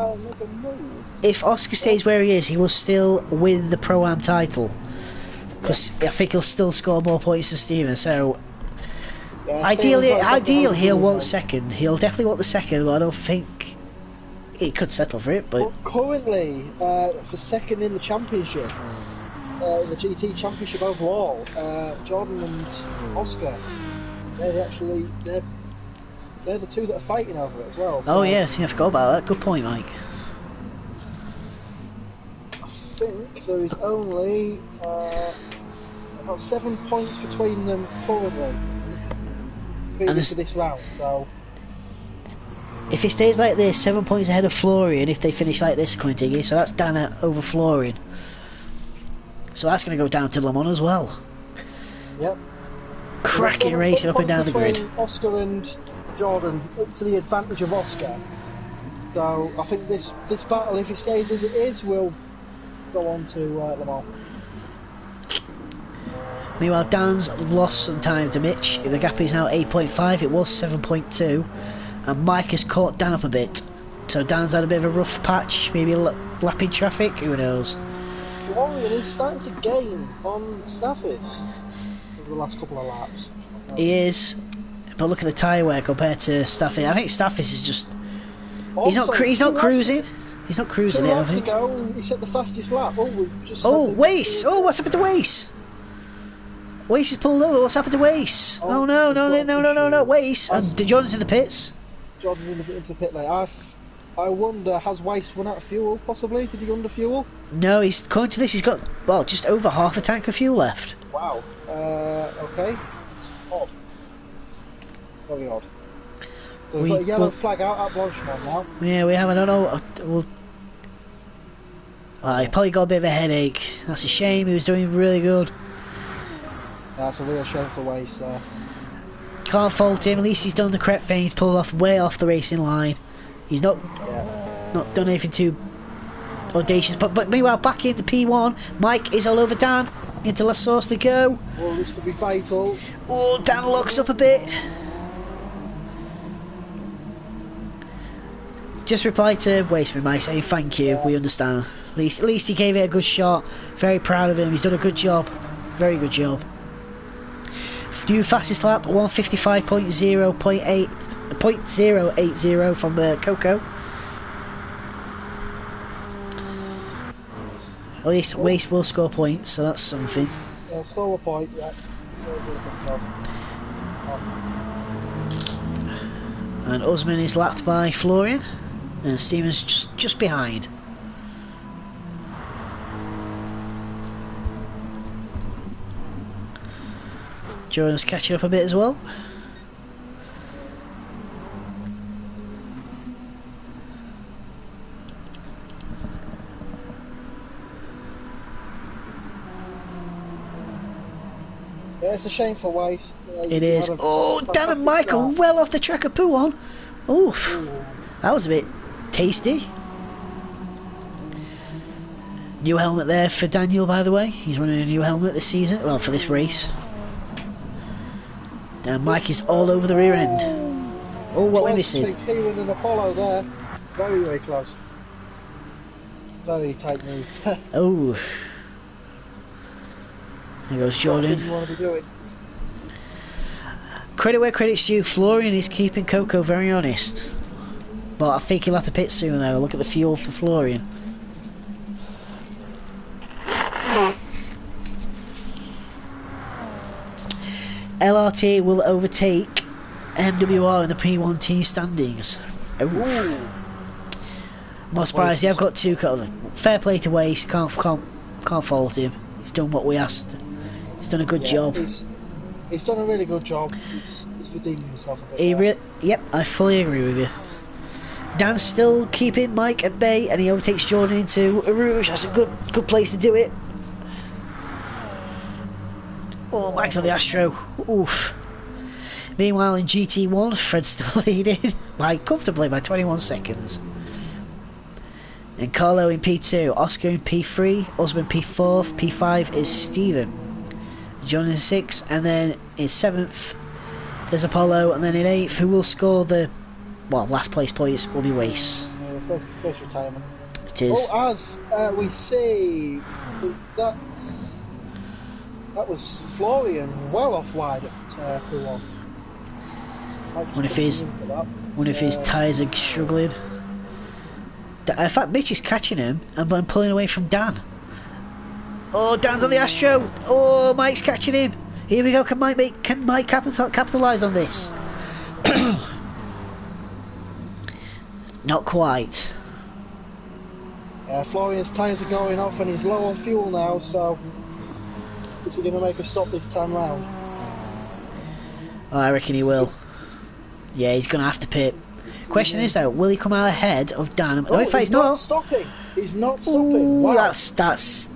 if Oscar stays where he is, he will still win the Pro-Am title. Because I think he'll still score more points than Steven, so ideally he'll want second. He'll definitely want the second, but I don't think he could settle for it. But currently, for second in the championship, in the GT championship overall, Jordan and Oscar, they're the two that are fighting over it as well. So oh yeah, I forgot about that. Good point, Mike. I think there is only about 7 points between them currently, previous to this round. So if it stays like this, 7 points ahead of Florian if they finish like this, Quintiggy. So that's Dan over Florian. So that's going to go down to Le Mans as well. Yep. Cracking racing up and down the grid. Oscar and Jordan to the advantage of Oscar. So I think this battle, if it stays as it is, will go on to Le Mans. Meanwhile, Dan's lost some time to Mitch. The gap is now 8.5. It was 7.2, and Mike has caught Dan up a bit. So Dan's had a bit of a rough patch, maybe lapping traffic. Who knows? Florian is starting to gain on Staffis over the last couple of laps. He is, but look at the tyre wear compared to Staffis. I think Staffis is just. Also, he's not cruising. He's not cruising. 2 laps ago, he set the fastest lap. Wace! Oh, what's happened to Wace? Wace is pulled over. What's happened to Wace? Oh no, Wace! And Jordan's in the pits. Jordan's into the pit lane. I wonder, has Wace run out of fuel? Possibly? Did he under fuel? No, he's according to this. He's got just over half a tank of fuel left. Wow. Okay. It's odd. Very odd. So we've got a yellow flag out at Blanchimont now. Yeah, we have. I don't know. He probably got a bit of a headache. That's a shame. He was doing really good. That's a real shame for Wace there. Can't fault him. At least he's done the correct thing. He's pulled off way off the racing line. He's not done anything too audacious. But meanwhile, back into P1. Mike is all over Dan. Into La Source to go. Oh, this could be fatal. Oh, Dan locks up a bit. Just reply to Wasteman, Mike, saying thank you. Yeah. We understand. At least he gave it a good shot. Very proud of him. He's done a good job. Very good job. New fastest lap 155.0.80 from Coco. At least Waste will score points, so that's something. Yeah, score a point. Yeah. And Usman is lapped by Florian, and Stevens just behind. Jordan's catching up a bit as well. Yeah, it's a shame for Wace. It is. Oh, Dan and Michael well off the track of Pouon. Oof. That was a bit tasty. New helmet there for Daniel, by the way. He's running a new helmet this season. Well, for this race. And Mike is all over the rear end. Oh, what we're missing. Kieran and Apollo there. Very, very close. Very tight move. Oh. There goes Jordan. What you want to be doing? Credit where credit's due. Florian is keeping Coco very honest. But I think he'll have to pit soon though. Look at the fuel for Florian. LRT will overtake MWR in the P1 team standings. Ooh. Not surprised, they've got two colours. Fair play to Wace, can't fault him. He's done what we asked. He's done a good job. He's done a really good job. He's redeemed himself a bit. Yep, I fully agree with you. Dan's still keeping Mike at bay, and he overtakes Jordan into Rouge. That's a good place to do it. Oh, Mike's on the Astro. Oof. Meanwhile, in GT1, Fred's still leading comfortably by 21 seconds. And Carlo in P2, Oscar in P3, Osman P4, P5 is Stephen. John in 6th, and then in 7th there's Apollo, and then in 8th, who will score the last place points will be Wace. First retirement. It is. Oh, as we see, that was Florian well off wide at P1. One of his tyres are struggling. In fact, Mitch is catching him and pulling away from Dan. Oh, Dan's on the Astro. Oh, Mike's catching him. Here we go. Can Mike capitalise on this? Not quite. Florian's tyres are going off and he's low on fuel now, so is he going to make a stop this time round? Oh, I reckon he will. Yeah, he's going to have to pit. Question is though, will he come out ahead of Dan? No, in fact, he's not stopping. He's not stopping. Ooh, wow. That's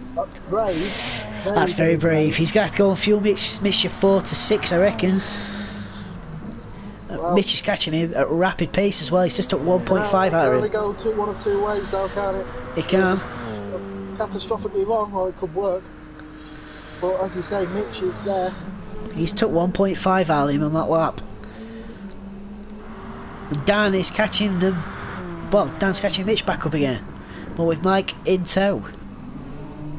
Brave. That's very brave. He's going to have to go and fuel Mitch 4 to 6, I reckon. Well, Mitch is catching him at a rapid pace as well. He's just at 1.5 out it can of only him. go one of two ways, though, can't it? It can. Catastrophically wrong, or it could work. But as you say, Mitch is there. He's took 1.5 out of him on that lap. And Dan is catching them. Well, Dan's catching Mitch back up again, but with Mike in tow.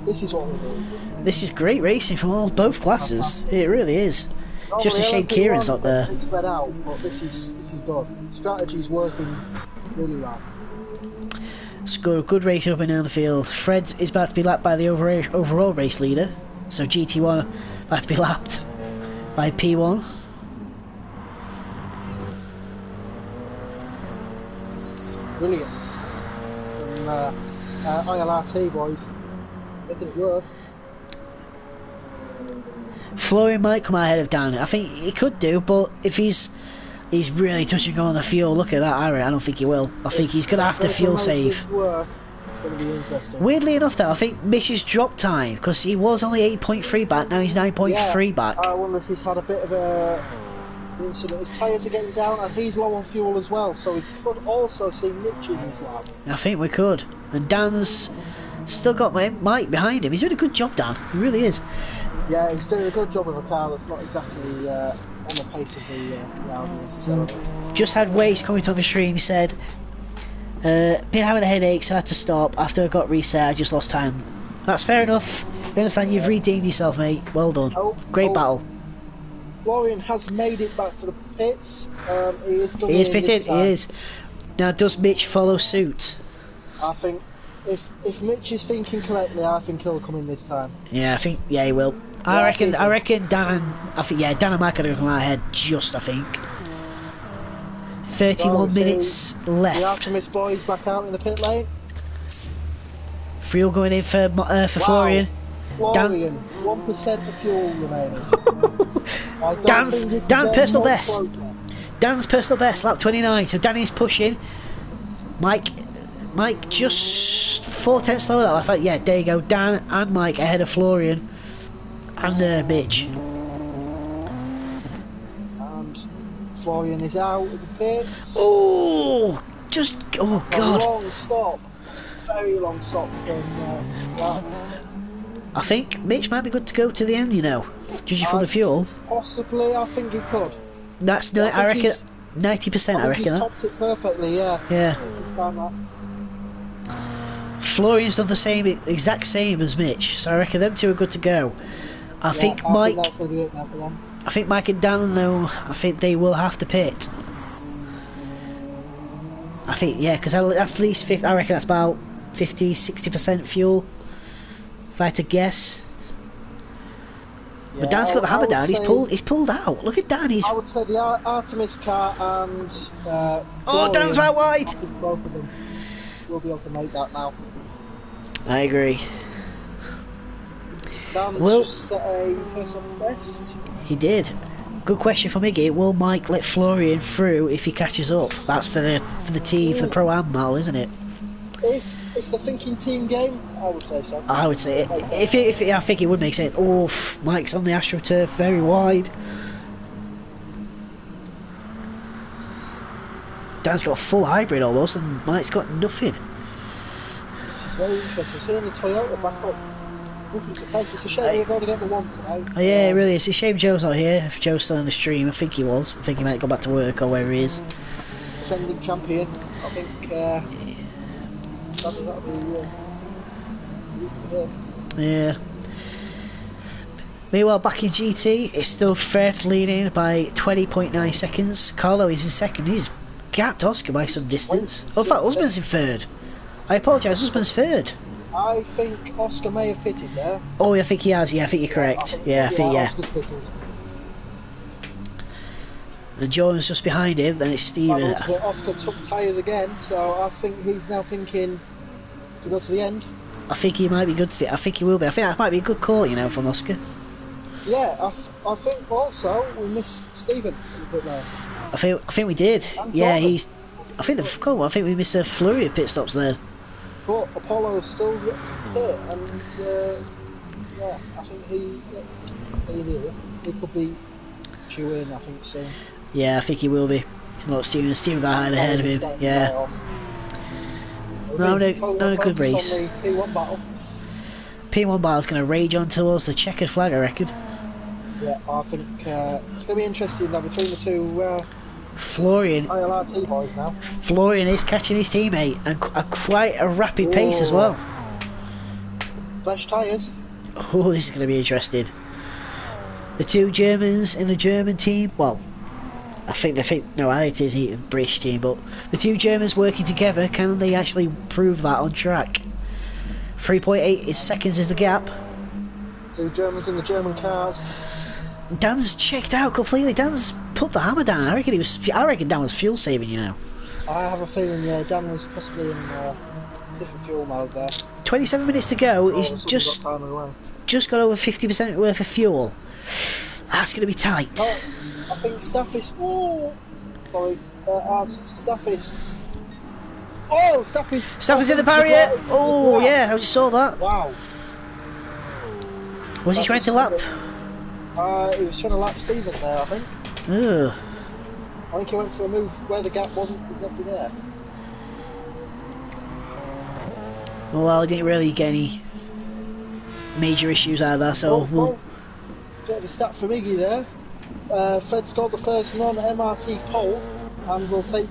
This is what we do. This is great racing from both classes. Fantastic. It really is. Normally, just a shame Kieran's not there. It's spread out, but this is good. Strategy's working really well. It's good race up and down the field. Fred is about to be lapped by the overall race leader, so GT1 about to be lapped by P1. This is brilliant. From ILRT boys, making it work. Florian might come out ahead of Dan. I think he could do, but if he's really touch and go on the fuel, look at that, I don't think he will. I think he's going to have to fuel save. It's going to be interesting. Weirdly enough though, I think Mitch's drop time, because he was only 8.3 back, now he's 9.3 back. I wonder if he's had a bit of a incident. His tyres are getting down and he's low on fuel as well, so we could also see Mitch in this lap. I think we could. And Dan's still got Mike behind him. He's doing a good job, Dan. He really is. Yeah, he's doing a good job with a car that's not exactly on the pace of the Audi necessarily. Just had Waze coming on the stream. He said, been having a headache, so I had to stop. After I got reset, I just lost time. That's fair enough. We understand you've redeemed yourself, mate. Well done. Great battle. Florian has made it back to the pits. He is pitted. He is. Now, does Mitch follow suit? I think if Mitch is thinking correctly, I think he'll come in this time. Yeah, I think he will. I reckon Dan and Mike are going to come out ahead. I think. 31 minutes left. The Optimus boys back out in the pit lane. Fuel going in for Florian. Florian, 1% of fuel remaining. Dan personal best. Closer. Dan's personal best, lap 29. So Danny's pushing. Mike just 4 tenths slower that lap. Yeah, there you go. Dan and Mike ahead of Florian and Mitch. And Florian is out of the pits. Oh God! A long stop. It's a very long stop from Dartmouth. I think Mitch might be good to go to the end, judging from the fuel. Possibly, I think he could. That's I reckon 90%. I reckon he's topped it perfectly. Yeah. This time that. Florian's done the exact same as Mitch, so I reckon them two are good to go. I think that's going to be it now for them. I think Mike and Dan, though, I think they will have to pit. I think, because that's at least 50, I reckon that's about 50-60% fuel, if I had to guess. But Dan's got the hammer down. He's pulled out. Look at Dan. I would say the Artemis car and Florian, Dan's out wide. I think both of them will be able to make that now. I agree. Dan's just set a personal best. He did. Good question from Iggy. Will Mike let Florian through if he catches up? That's for the team, for the Pro-Am now, isn't it? If they're thinking team game, I would say so. I would say it. I think it would make sense. Oh, Mike's on the AstroTurf, very wide. Dan's got a full hybrid almost, and Mike's got nothing. This is very interesting. Seeing the Toyota back up. It's a shame we've only got the one today. Yeah, it really is. It's a shame Joe's not here. If Joe's still on the stream, I think he was. I think he might go back to work or wherever he is. Defending champion. I think that'll be good for him. Yeah. Meanwhile, back in GT, it's still Fred leading by 20.9 seconds. Carlo is in second. He's gapped Oscar by some distance. Oh, in fact, Usman's in third. I apologise, Usman's third. I think Oscar may have pitted there. Oh, I think he has. Yeah, I think you're correct. I think Oscar's pitted. And Jordan's just behind him. Then it's Steven. Oscar took tyres again, so I think he's now thinking to go to the end. I think he might be good. I think he will be. I think that might be a good call, from Oscar. Yeah, I think also we missed Steven a little bit there. I think we did. Yeah, I think we missed a flurry of pit stops there. but Apollo's still yet to pit, and yeah, I think he could be due in, I think, soon. Yeah, I think he will be. Look, Steven got ahead of him. Yeah. Not a good race. On the P1 battle. P1 battle's going to rage on towards the checkered flag, I reckon. Yeah, I think it's going to be interesting now between the two Florian ILRT boys now. Florian is catching his teammate and at quite a rapid pace as well. Fresh tyres. Oh, this is going to be interesting. The two Germans in the German team, well, I think no, it is a British team, but the two Germans working together, can they actually prove that on track? 3.8 seconds is the gap. Two Germans in the German cars. Dan's checked out completely. Dan's put the hammer down. I reckon Dan was fuel saving, you know. I have a feeling, yeah, Dan was possibly in different fuel mode there. 27 minutes to go. So He's just got over 50% worth of fuel. That's going to be tight. No, I think Staffis. Oh, sorry. Staffis. Oh, Staffis. Staffis in the barrier. Oh, yeah, I just saw that. Wow. Was he trying to lap? He was trying to lap Stephen there, I think. Ugh. I think he went for a move where the gap wasn't exactly there. Well, I didn't really get any major issues out of that, so... Bit of a stat from Iggy there. Fred scored the first non-MRT pole and will take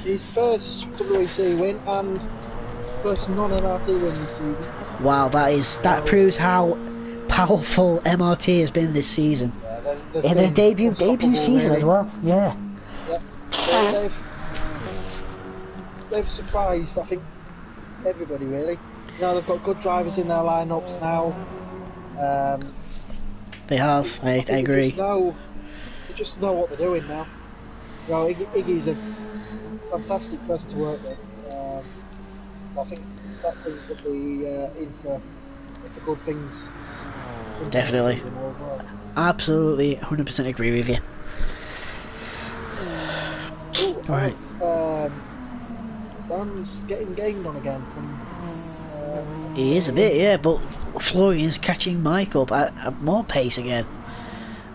his first WEC win and first non-MRT win this season. Wow, that proves how powerful MRT has been this season. Yeah, in their debut season really. as well. Yeah. Yep. They've surprised, I think, everybody really. You know, they've got good drivers in their lineups now. They have. I agree. They just know what they're doing now. You know, Iggy's a fantastic person to work with. I think that team could be in for good things. Definitely. As well. Absolutely, 100% agree with you. Right. Dan's getting gained on again from. He is a bit, yeah, but Florian's catching Mike up at more pace again.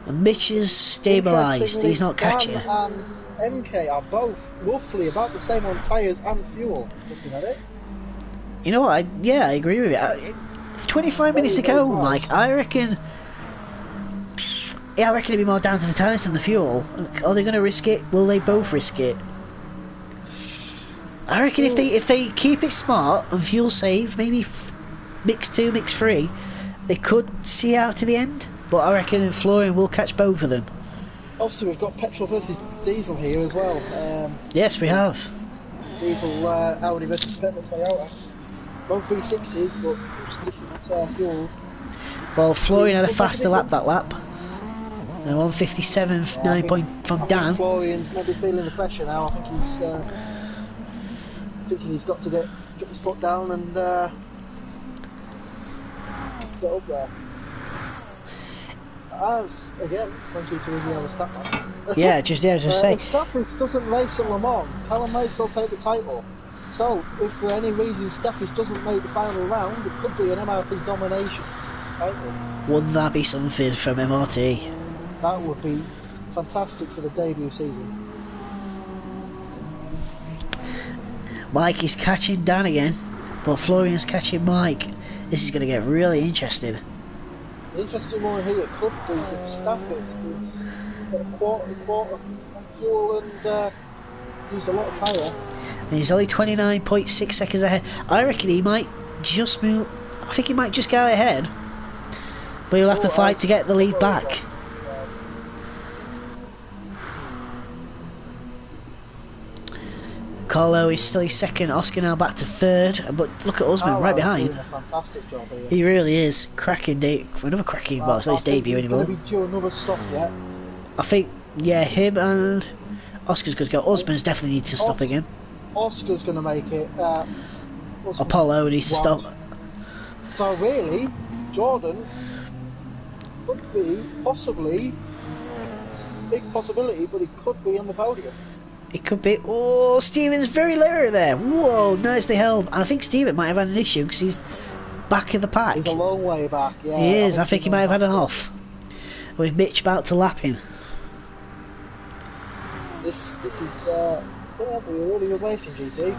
And Mitch is stabilised, he's not catching. Dan and MK are both roughly about the same on tyres and fuel, looking at it. You know what, I agree with you. 25 minutes to go, Mike. I reckon it'll be more down to the tyres than the fuel. Are they going to risk it? Will they both risk it? I reckon if they keep it smart and fuel save, maybe mix 2, mix 3, they could see out to the end. But I reckon Florian will catch both of them. Obviously, we've got petrol versus diesel here as well. Yes, we have. Diesel Audi versus petrol Toyota. Both V6s, but just different fuels. Well, Florian had a faster lap that lap. And 157.9 point from Dan. I think Florian's maybe feeling the pressure now. I think he's thinking he's got to get his foot down and get up there. As again, thank you to Indy our stat man. Yeah, just say. If Staffis doesn't race at Le Mans, Callum might still take the title. So, if for any reason Staffis doesn't make the final round, it could be an MRT domination. Wouldn't that be something from MRT? That would be fantastic for the debut season. Mike is catching Dan again, but Florian's catching Mike. This is going to get really interesting. The interesting one here could be that Staffis is a quarter on fuel and used a lot of tyre. And he's only 29.6 seconds ahead. I reckon he might just move. I think he might just go ahead, but he'll have to fight to get the lead back. Carlo is still second, Oscar now back to third, but look at Usman right behind. Doing a fantastic job here. He really is. Cracking another cracking ball. It's not his debut anymore. He's going to be due another stop yet. I think, yeah, him and Oscar's good to go. Usman's definitely needs to stop again. Oscar's going to make it. Apollo needs to stop. So really, Jordan could be possibly, big possibility, but he could be on the podium. It could be. Oh, Stevens very low there. Whoa, nicely held. And I think Steven might have had an issue because he's back of the pack. He's a long way back, yeah. He is. I think he might have had an off. With Mitch about to lap him. This is turning out to be a really good racing, GT.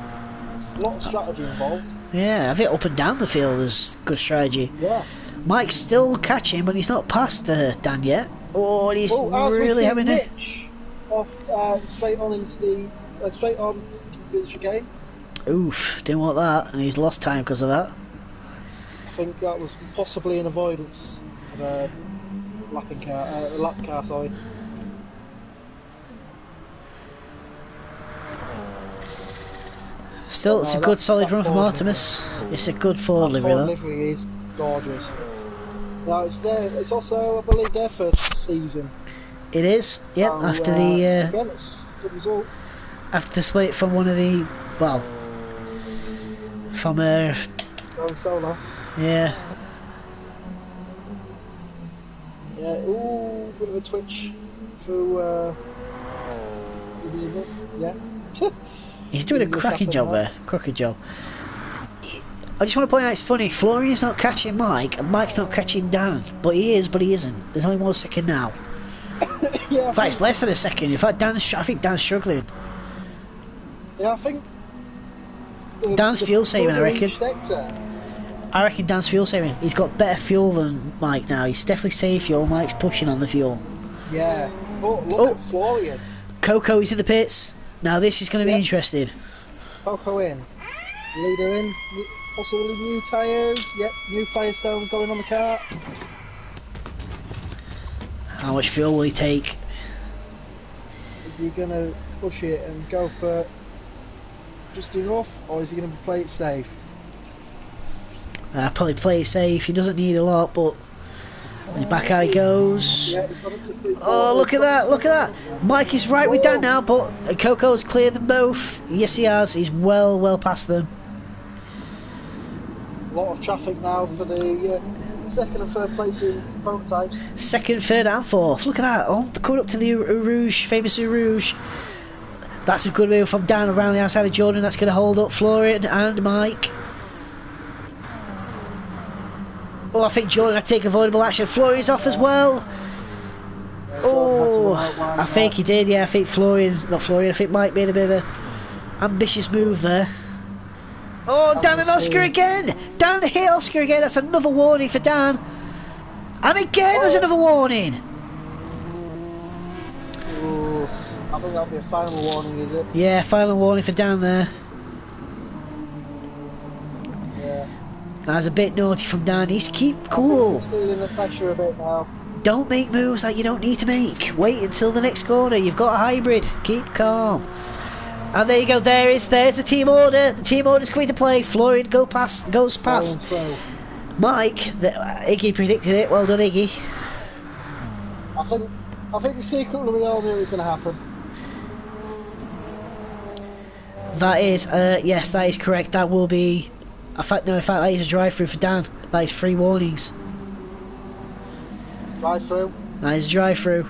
A lot of strategy involved. Yeah, I think up and down the field is good strategy. Yeah. Mike's still catching, but he's not past Dan yet. Oh, and he's really having it. Mitch off straight on into the the chicane. Oof, didn't want that, and he's lost time because of that. I think that was possibly an avoidance of a lap car, sorry. Still, it's a good solid run from Artemis. It's a good Ford livery, though. Ford livery is gorgeous. It's also, I believe, their first season. It is, yep. So, after the it's a good result. after the split from one of the from Going solo. yeah. Yeah. Ooh, bit of a twitch through. Yeah. He's doing a cracking job there. Cracking job. I just want to point out it's funny. Florian's not catching Mike, and Mike's not catching Dan. But he is, but he isn't. There's only 1 second now. Yeah, In fact, it's less than a second. In fact, I think Dan's struggling. Yeah, I think. Dan's fuel saving, I reckon. Sector. I reckon Dan's fuel saving. He's got better fuel than Mike now. He's definitely saved fuel. Mike's pushing on the fuel. Yeah. Oh, look at Florian. Coco is in the pits. Now this is going to be interesting. Coco in. Leader in. Possibly new tyres. Yep, new Firestones going on the car. How much fuel will he take? Is he going to push it and go for just enough, or is he going to play it safe? Probably play it safe. He doesn't need a lot, but back how he goes. Yeah, it's got up to 3 Oh, look at that! Look at that! Mike is right with Dan now, but Coco's cleared them both. Yes, he has. He's well past them. A lot of traffic now for the second and third place in prototypes. Second, third, and fourth. Look at that! Oh, coming up to the Rouge, famous Rouge. That's a good move from Dan around the outside of Jordan. That's going to hold up Florian and Mike. Oh, I think Jordan had to take avoidable action. Florian's off as well. Oh, I think he did. Yeah, I think not Florian. I think Mike made a bit of a ambitious move there. Oh, Dan and Oscar again. Dan hit Oscar again. That's another warning for Dan. And again, there's another warning. Ooh, I think that'll be a final warning, is it? Yeah, final warning for Dan there. Yeah. That's a bit naughty from Dan. He's keep cool. He's feeling the pressure a bit now. Don't make moves that you don't need to make. Wait until the next corner. You've got a hybrid. Keep calm. And there you go. There's the team order. The team order's coming to play. Florian goes past. Mike, Iggy predicted it. Well done, Iggy. I think we secretly all knew it was going to happen. That is, yes, that is correct. That will be. In fact, that is a drive-through for Dan. That is 3 warnings. Drive-through. That is a drive-through.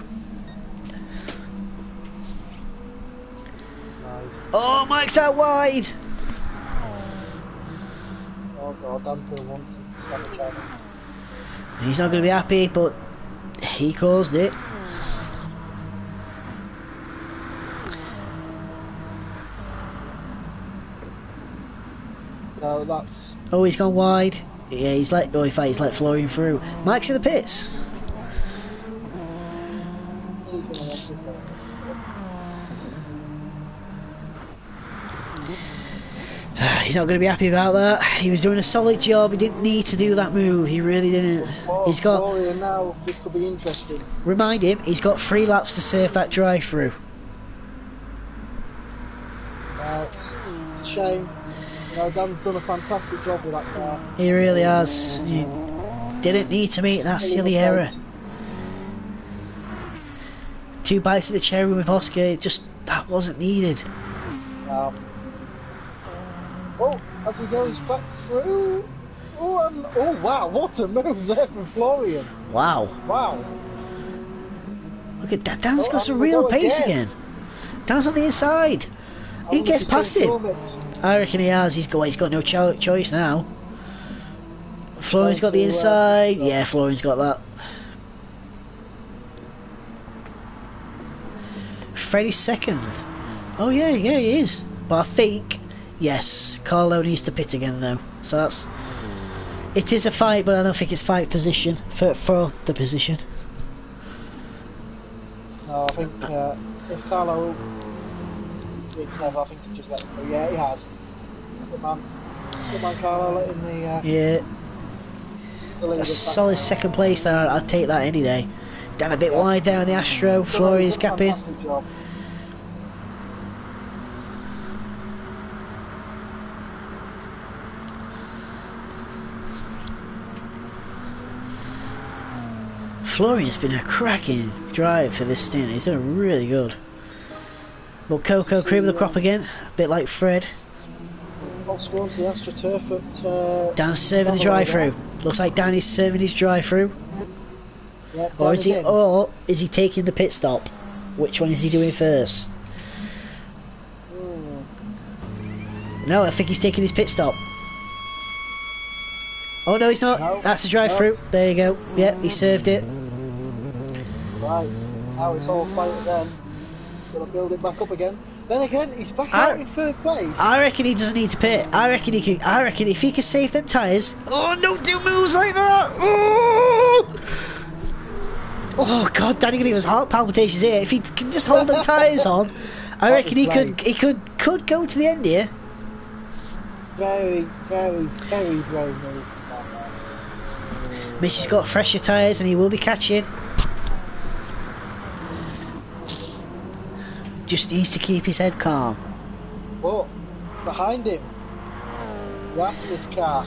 Oh, Mike's out wide. Oh god, Dan's going to want to stand a chance. He's not going to be happy, but he caused it. So that's. Oh, he's gone wide. Yeah, in fact, he's let Florian through. Mike's in the pits. He's going to want to. He's not going to be happy about that. He was doing a solid job. He didn't need to do that move. He really didn't. He's got. Florian now. This could be interesting. Remind him, he's got 3 laps to serve that drive-through. It's a shame. You know, Dan's done a fantastic job with that car. He really has. He didn't need to make that silly error. 2 bites of the cherry with Oscar. That wasn't needed. No. Oh, as he goes back through. Oh, wow, what a move there from Florian. Wow. Wow. Look at that. Dan's got some real pace again. Dan's on the inside. He gets past him. I reckon he has. He's got no choice now. Florian's got the inside. Yeah, Florian's got that. Freddie's second. Oh yeah, he is. But I think, yes, Carlo needs to pit again though. So that's... It is a fight, but I don't think it's fight position for the position. No, I think if Carlo did clever, I think he just let him through. Yeah, he has. Good man, Carlo letting the a solid second place there. I'd take that any day. Down a bit wide there on the Astro. Florian's gapping. Fantastic job. Florian's been a cracking drive for this stint. He's done really good. But Coco cream of the crop again, a bit like Fred. Oscar onto the AstroTurf at... Dan's serving the drive-through. Looks like Dan is serving his drive-through. Yeah, or is he taking the pit stop? Which one is he doing first? No, I think he's taking his pit stop. Oh no, he's not. No, that's a drive-through. No. There you go. Yeah, he served it. Right. Now it's all fight again. He's got to build it back up again. Then again, he's back out in third place. I reckon he doesn't need to pit. I reckon if he can save them tyres. Oh, don't do moves like that. Oh God, Danny gonna give us heart palpitations here. If he can just hold them tyres on, I reckon he could go to the end here. Very, very, very brave move from that. Mitch's got fresher tyres and he will be catching. Just needs to keep his head calm. But behind him, that's this car.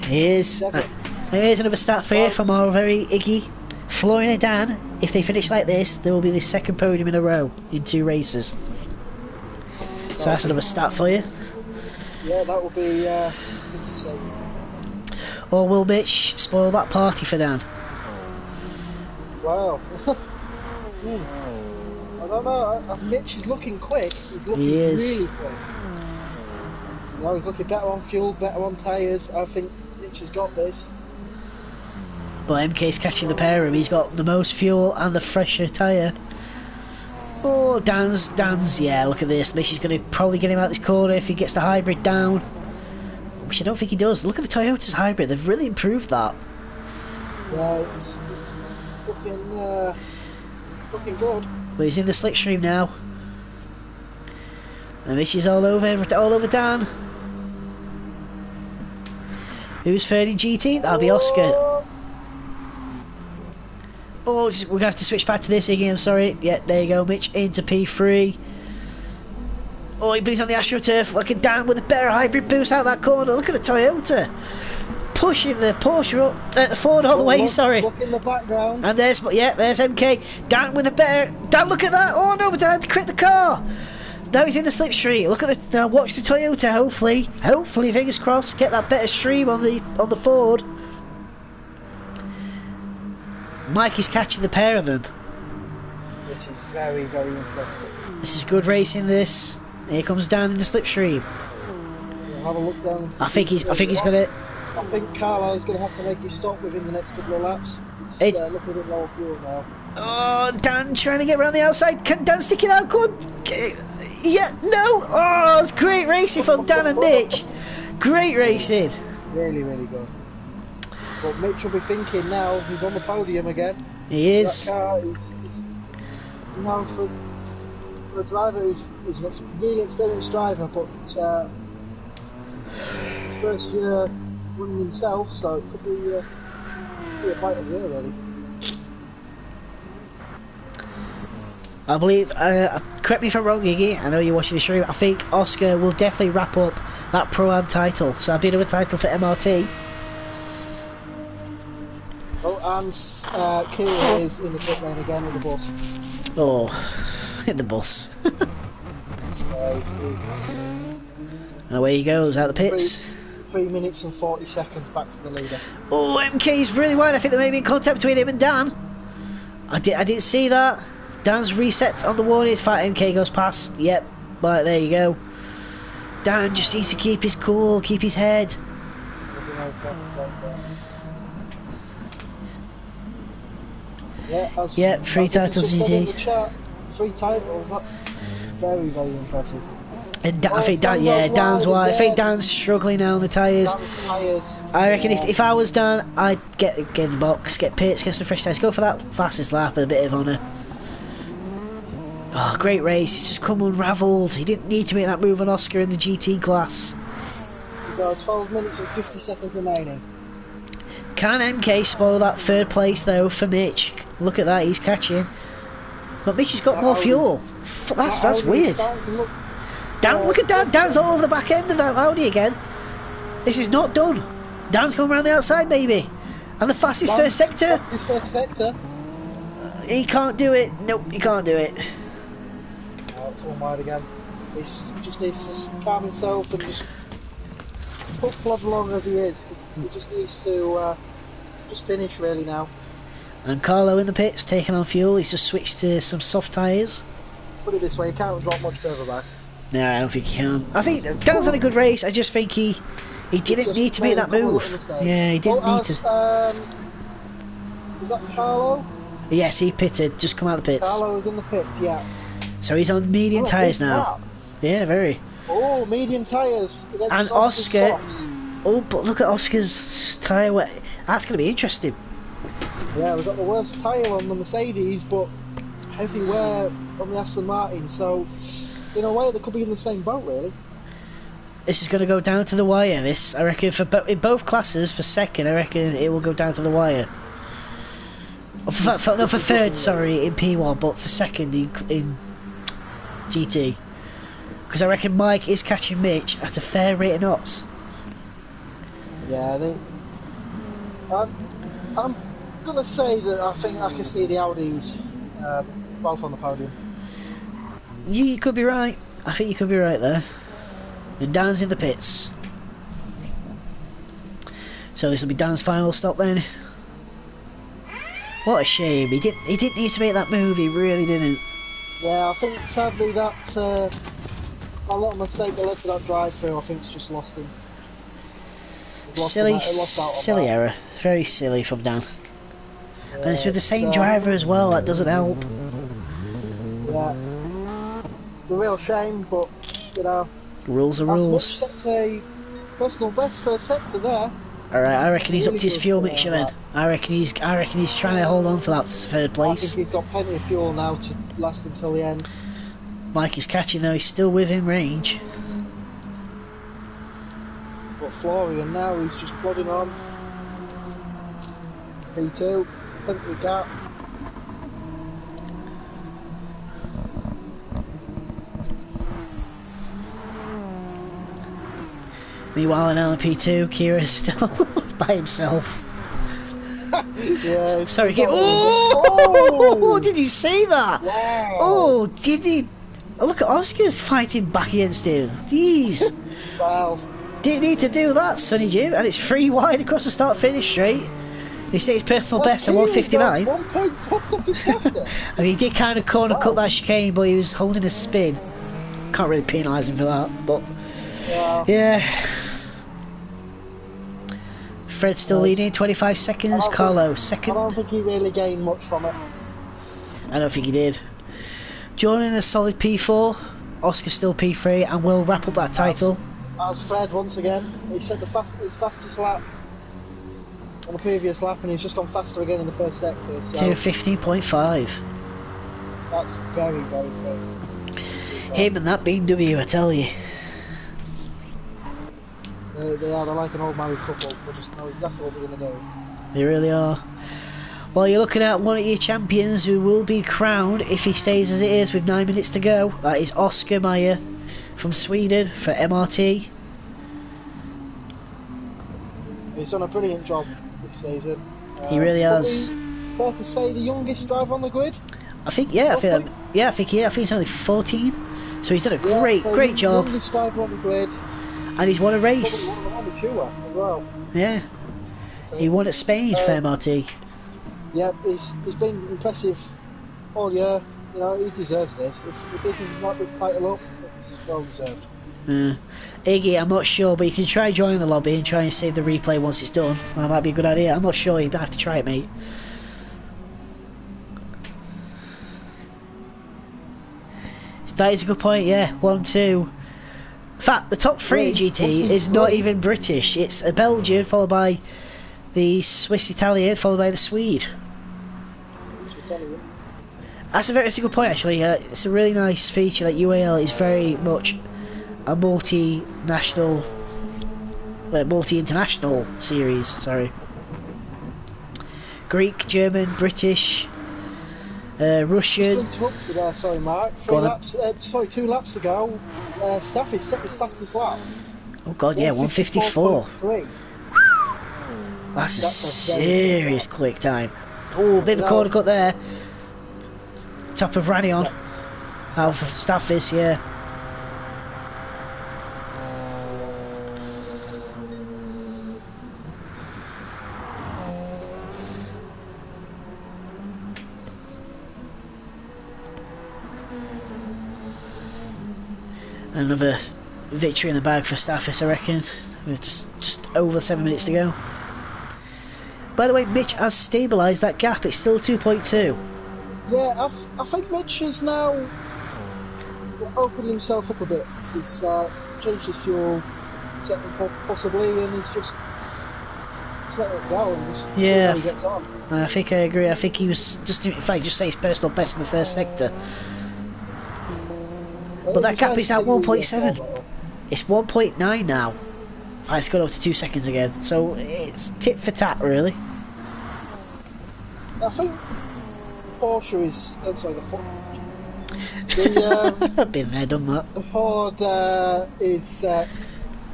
Here's another stat for you from our very Iggy. Florian and Dan, if they finish like this, there will be the second podium in a row in 2 races. So that's another stat for you. Yeah, that will be good to see. Or will Mitch spoil that party for Dan? Well, I don't know. Mitch is looking quick. He's looking really quick. You know, he's looking better on fuel, better on tyres. I think Mitch has got this. But MK's catching the pair of him. He's got the most fuel and the fresher tyre. Oh, Dan's, yeah, look at this. Mitch is going to probably get him out this corner if he gets the hybrid down. Which I don't think he does. Look at the Toyota's hybrid. They've really improved that. Yeah, it's looking good. But he's in the slipstream now. And Mitch is all over Dan. Who's third in GT? That'll be Oscar. Oh, we're going to have to switch back to this again, I'm sorry. Yeah, there you go, Mitch into P3. Oh, but he's on the AstroTurf, looking down with a better hybrid boost out that corner. Look at the Toyota. Pushing the Porsche up, the Ford all the way, sorry. Look in the background. And there's MK. Dan with a better... Dan, look at that. Oh no, but Dan had to crit the car. Now he's in the slipstream. Look at the... Now watch the Toyota, hopefully, fingers crossed, get that better stream on the Ford. Mike is catching the pair of them. This is very, very interesting. This is good racing, this. Here comes Dan in the slipstream. We'll have a look down into I think he's gonna... I think Carlisle's going to have to make his stop within the next couple of laps. He's looking a bit lower fuel now. Oh, Dan trying to get around the outside. Can Dan stick it out? Good. Yeah, no. Oh, it's great racing from Dan and Mitch. Great racing. Really, really good. But Mitch will be thinking now he's on the podium again. He is. That car is you know, for a driver he's a really experienced driver, but it's his first year running himself, so it could be a fight of the year, really. I believe, correct me if I'm wrong, Iggy, I know you're watching the stream, I think Oscar will definitely wrap up that Pro-Am title, so a bit of a title for MRT. Oh, and Key is in the pit lane again with the bus. Oh, hit the bus. He's and away he goes, out the pits. 3 minutes and 40 seconds back from the leader. Oh, MK's really wide. I think there may be in contact between him and Dan. I didn't see that. Dan's reset on the warnings. Fat MK goes past. Yep, right, there you go. Dan just needs to keep his cool, keep his head. Nothing else I can say there. Yeah, free as titles just said in GT. the chat, 3 titles, that's very, very impressive. And I think Dan's wide. I think Dan's struggling now on the tyres. Dan's tyres. I reckon if I was Dan, I'd get in the box, get pits, get some fresh tyres, go for that fastest lap with a bit of honour. Oh, great race. He's just come unravelled. He didn't need to make that move on Oscar in the GT class. We've got 12 minutes and 50 seconds remaining. Can MK spoil that third place though for Mitch? Look at that, he's catching. But Mitch has got more fuel. That's weird. Dan, look at Dan. Dan's all over the back end of that Audi again. This is not done. Dan's going around the outside maybe. And the fastest first sector. Fastest first sector. He can't do it. Nope, he can't do it. Oh, it's one wide again. He just needs to calm himself and just plod along as he is. Cause he just needs to just finish really now. And Carlo in the pits taking on fuel. He's just switched to some soft tyres. Put it this way, he can't drop much further back. No, I don't think he can. I think Dan's had a good race. I just think he didn't need to make that move. Yeah, he didn't need to. Was that Carlo? Yes, he pitted. Just come out of the pits. Carlo was in the pits, yeah. So he's on medium tyres now. Yeah, very. Oh, medium tyres. And Oscar. Oh, but look at Oscar's tyre weight. That's going to be interesting. Yeah, we've got the worst tyre on the Mercedes, but heavy wear on the Aston Martin. So, in a way, they could be in the same boat, really. This is going to go down to the wire. This, I reckon, in both classes, for second, I reckon it will go down to the wire. For third, sorry, in P1, but for second in GT. Because I reckon Mike is catching Mitch at a fair rate of knots. Yeah, I'm gonna say that I think I can see the Audis both on the podium. You could be right. I think you could be right there. And Dan's in the pits. So this will be Dan's final stop then. What a shame. He didn't need to make that move. He really didn't. Yeah, I think sadly that a lot of mistake that led to that drive-through, I think, it's just lost him. Silly error. Very silly from Dan. Yeah, and it's with the same driver as well. That doesn't help. Yeah, the real shame, but you know. Rules are rules. Mitch sets a personal best first sector there. Alright, I reckon he's up to his fuel mixture then. I reckon he's trying to hold on for that third place. I think he's got plenty of fuel now to last until the end. Mike is catching though, he's still within range. But Florian now, he's just plodding on. P2, plenty of gap. Meanwhile in LMP2, Kira's still by himself. Yeah, sorry, oh, did you see that? Wow. Oh, did he? Oh, look at Oscar's fighting back against him. Jeez. Wow. Didn't need to do that, Sonny Jim. And it's 3 wide across the start finish straight. He set his personal best at 159. 1.4 seconds faster. I mean, he did kind of corner cut that chicane, but he was holding a spin. Can't really penalise him for that, but yeah. Fred's still leading, 25 seconds. Carlo second. I don't think he really gained much from it. I don't think he did. Jordan in a solid P4. Oscar still P3, and will wrap up that title. That's Fred once again. He set his fastest lap on the previous lap, and he's just gone faster again in the first sector. So to 15.5. That's very, very quick. Him and that BMW, I tell you. They're like an old married couple. They just know exactly what they're going to do. They really are. Well, you're looking at one of your champions who will be crowned if he stays as it is with 9 minutes to go. That is Oscar Meyer from Sweden for MRT. He's done a brilliant job this season. He really has. Fair to say the youngest driver on the grid? I think, yeah. I think he's only 14. So he's done a great job. Youngest driver on the grid. And he's won a race. Probably won the Tour as well. Yeah. So, he won at Spain for MRT. Yeah, he's been impressive all year. you know, he deserves this. If he can knock this title up, it's well deserved. Iggy, I'm not sure, but you can try joining the lobby and try and save the replay once it's done. That might be a good idea. I'm not sure. You'd have to try it, mate. That is a good point. Yeah, 1, 2. In fact, the top 3 GT is not even British. It's a Belgian, followed by the Swiss Italian, followed by the Swede. That's a good point, actually. It's a really nice feature that UAL is very much a multi-international series. Sorry. Greek, German, British, Russian. Just interrupt you there, sorry, Mark. 2 laps ago, Staffy set his fastest lap. Oh God, yeah, 154. That's a serious quick time. Oh, bit of a corner cut there. Top of Radion. Out of Staffis, yeah. Another victory in the bag for Staffis, I reckon. With just over 7 minutes to go. By the way, Mitch has stabilised that gap. It's still 2.2. Yeah, I think Mitch has now opened himself up a bit. He's changed his fuel setting possibly, and he's just letting it go and just see how he gets on. I think I agree. I think he was just, in fact, just say his personal best in the first sector. But that gap is at 1.7. It's 1.9 now. It's gone up to 2 seconds again. So it's tit for tat, really. I think the Porsche is. Sorry, the Ford. I've been there, done that. The Ford is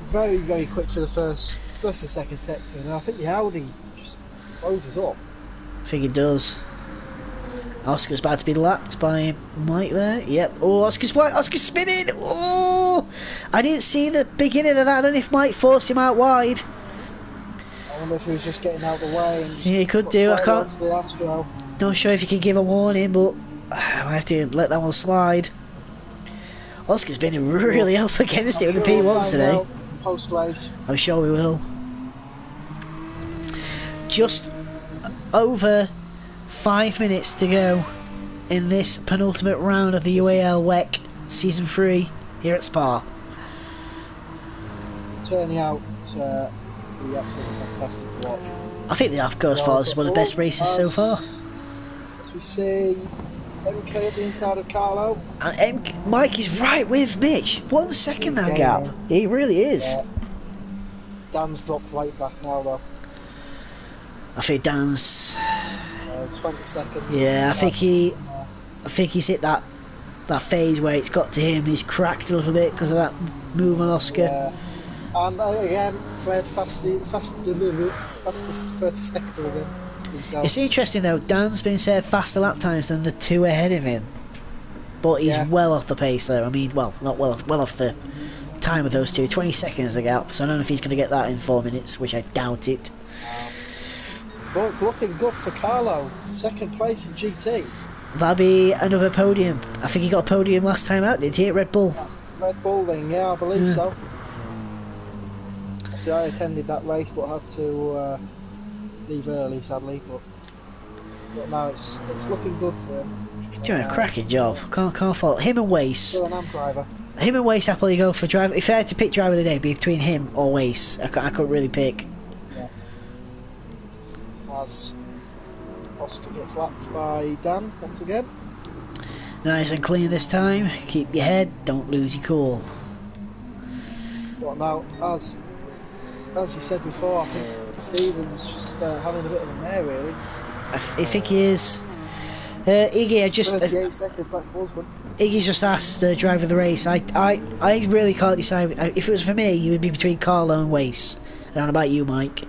very, very quick for the first and second sector, and I think the Audi just closes up. I think it does. Oscar's about to be lapped by Mike there. Yep. Oh, Oscar's spinning. Oh, I didn't see the beginning of that. I don't know if Mike forced him out wide. I wonder if he was just getting out of the way. And just he could do. I can't. The Astro. Not sure if you can give a warning, but I have to let that one slide. Oscar's been really up against it with the P1s today. Post race. I'm sure we will. Just over 5 minutes to go in this penultimate round of the UAL WEC Season 3 here at Spa. It's turning out to be absolutely fantastic to watch. I think the Afghan's Fall is one of the best races so far. As we see MK at the inside of Carlo. And Mike is right with Mitch. 1 second that gap. He really is. Dan's dropped right back now though. I think Dan's... 20 seconds. Yeah, I think he's hit that phase where it's got to him. He's cracked a little bit because of that move on Oscar. Yeah. And again, Fred fastest first sector again himself. It's interesting though, Dan's been said faster lap times than the 2 ahead of him. But he's well off the pace there. I mean, well, not well off the time of those 2. 20 seconds the gap. So I don't know if he's going to get that in 4 minutes, which I doubt it. Well, it's looking good for Carlo. 2nd place in GT. That'll be another podium. I think he got a podium last time out, did he, at Red Bull? Red Bull then, yeah, I believe so. See, I attended that race but had to leave early, sadly. But now it's looking good for him. He's doing a cracking job. Can't fault him and Wace. Still an amp driver. Him and Wace happily go for driver. If I had to pick driver of the day, it'd be between him or Wace. I couldn't really pick. As Oscar gets lapped by Dan once again. Nice and clean this time. Keep your head, don't lose your cool. Well, now, as you said before, I think Stephen's just having a bit of a mare, really. I think he is. Iggy, 38 seconds back for husband. Iggy's just asked driver of the race. I really can't decide. If it was for me, it would be between Carlo and Wace. I don't know about you, Mike.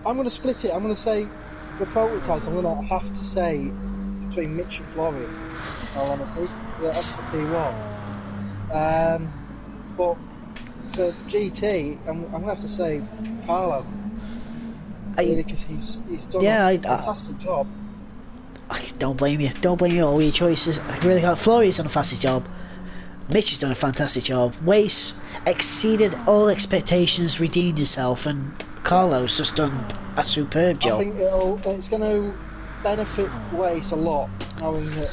I'm going to split it. I'm going to say, for prototypes, I'm going to have to say it's between Mitch and Florian. All honesty, that's the P1. But for GT, I'm going to have to say Carlo. really, because he's done Yeah, a fantastic job. I don't blame you. Don't blame you all your choices. I really can't. Florian's done a fantastic job. Mitch has done a fantastic job. Wace exceeded all expectations, redeemed himself, and Carlos just done a superb job. I think it's going to benefit Wace a lot, knowing that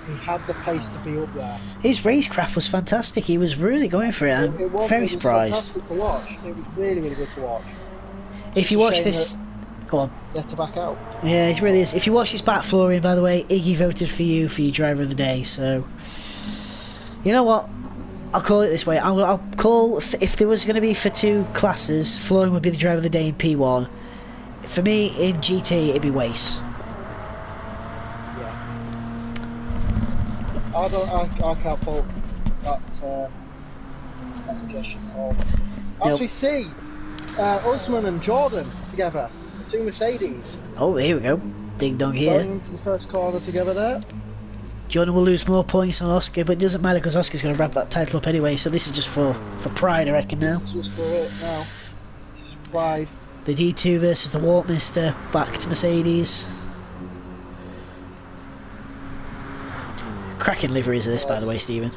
he had the pace to be up there. His racecraft was fantastic. He was really going for it. I'm very surprised. It was fantastic to watch. It was really, really good to watch. If you watch this, go on. You had to back out. Yeah, it really is. If you watch this back, Florian, by the way, Iggy voted for you for your driver of the day. So, you know what? I'll call it this way. I'll call, if there was going to be for two classes, Florian would be the driver of the day in P1. For me, in GT, it'd be Wace. I can't fault that suggestion. As we see, Usman and Jordan together, the two Mercedes. Oh, here we go. Ding dong here. Going into the first corner together there. Jordan will lose more points on Oscar, but it doesn't matter because Oscar's going to wrap that title up anyway, so this is just for pride, I reckon, now. This is just for it now. This is pride. The D2 versus the Warpmister, back to Mercedes. Cracking liveries of this, by the way, Stephen.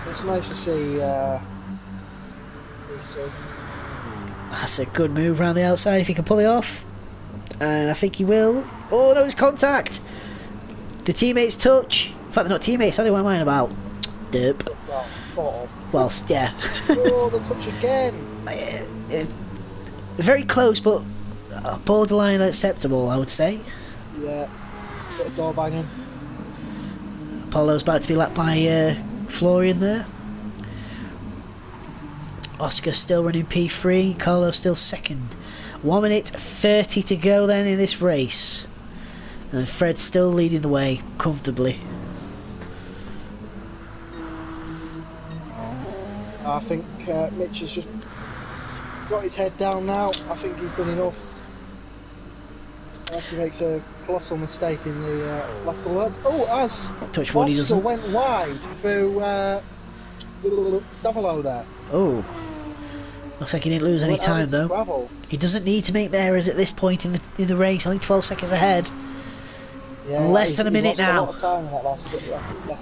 It's nice to see these two. That's a good move around the outside if he can pull it off. And I think he will. Oh, no, it's contact! The teammates touch. In fact, they're not teammates, are they? What am I about? Derp. Well, sort of. Well, yeah. Oh, the touch again! Very close, but borderline acceptable, I would say. Yeah. Bit of door banging. Apollo's about to be lapped by Florian there. Oscar still running P3, Carlos still second. 1 minute 30 to go then in this race. And Fred's still leading the way comfortably. I think Mitch has just got his head down now. I think he's done enough. Unless he makes a colossal mistake in the last couple of laps. Oh, as Oscar went wide through Stavolo there. Oh. Looks like he didn't lose any time though. Gravel. He doesn't need to make errors at this point in the race. Only 12 seconds ahead. Yeah, less than a minute now. A lot of time in that last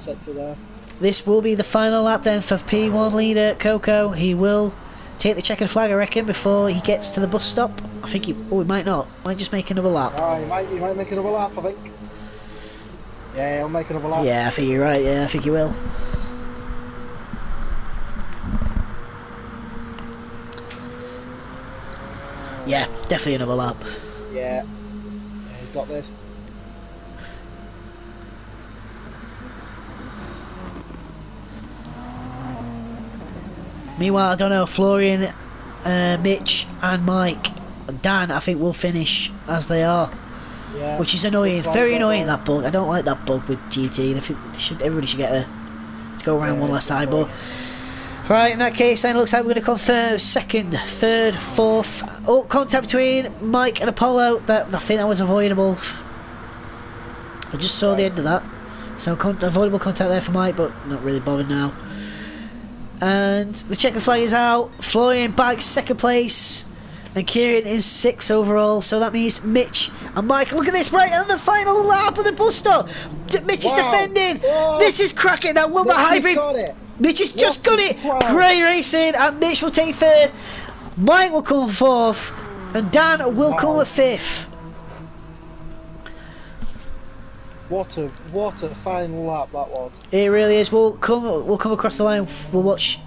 sector there. This will be the final lap then for P1 leader Coco. He will take the checkered flag, I reckon, before he gets to the bus stop. I think he might not. Might just make another lap. Oh, he might make another lap, I think. Yeah, he'll make another lap. Yeah, I think you're right. Yeah, I think he will. Yeah, definitely another lap. Yeah, he's got this. Meanwhile, I don't know, Florian, Mitch and Mike, Dan, I think will finish as they are. Yeah, which is annoying, very annoying, that bug. I don't like that bug with GT. I think everybody should get to go around one last time. But right, in that case, then it looks like we're going to confirm second, third, fourth. Oh, contact between Mike and Apollo. I think that was avoidable. I just saw the end of that. So avoidable contact there for Mike, but not really bothered now. And the checkered flag is out. Florian back second place. And Kieran is 6th overall. So that means Mitch and Mike. Look at this, right on the final lap of the bus stop. Mitch is defending. Oh, this is cracking. Now will the hybrid. Mitch has just got it. Great racing. And Mitch will take third. Mike will come fourth. And Dan will come at fifth. What a final lap that was. It really is. We'll come across the line. We'll watch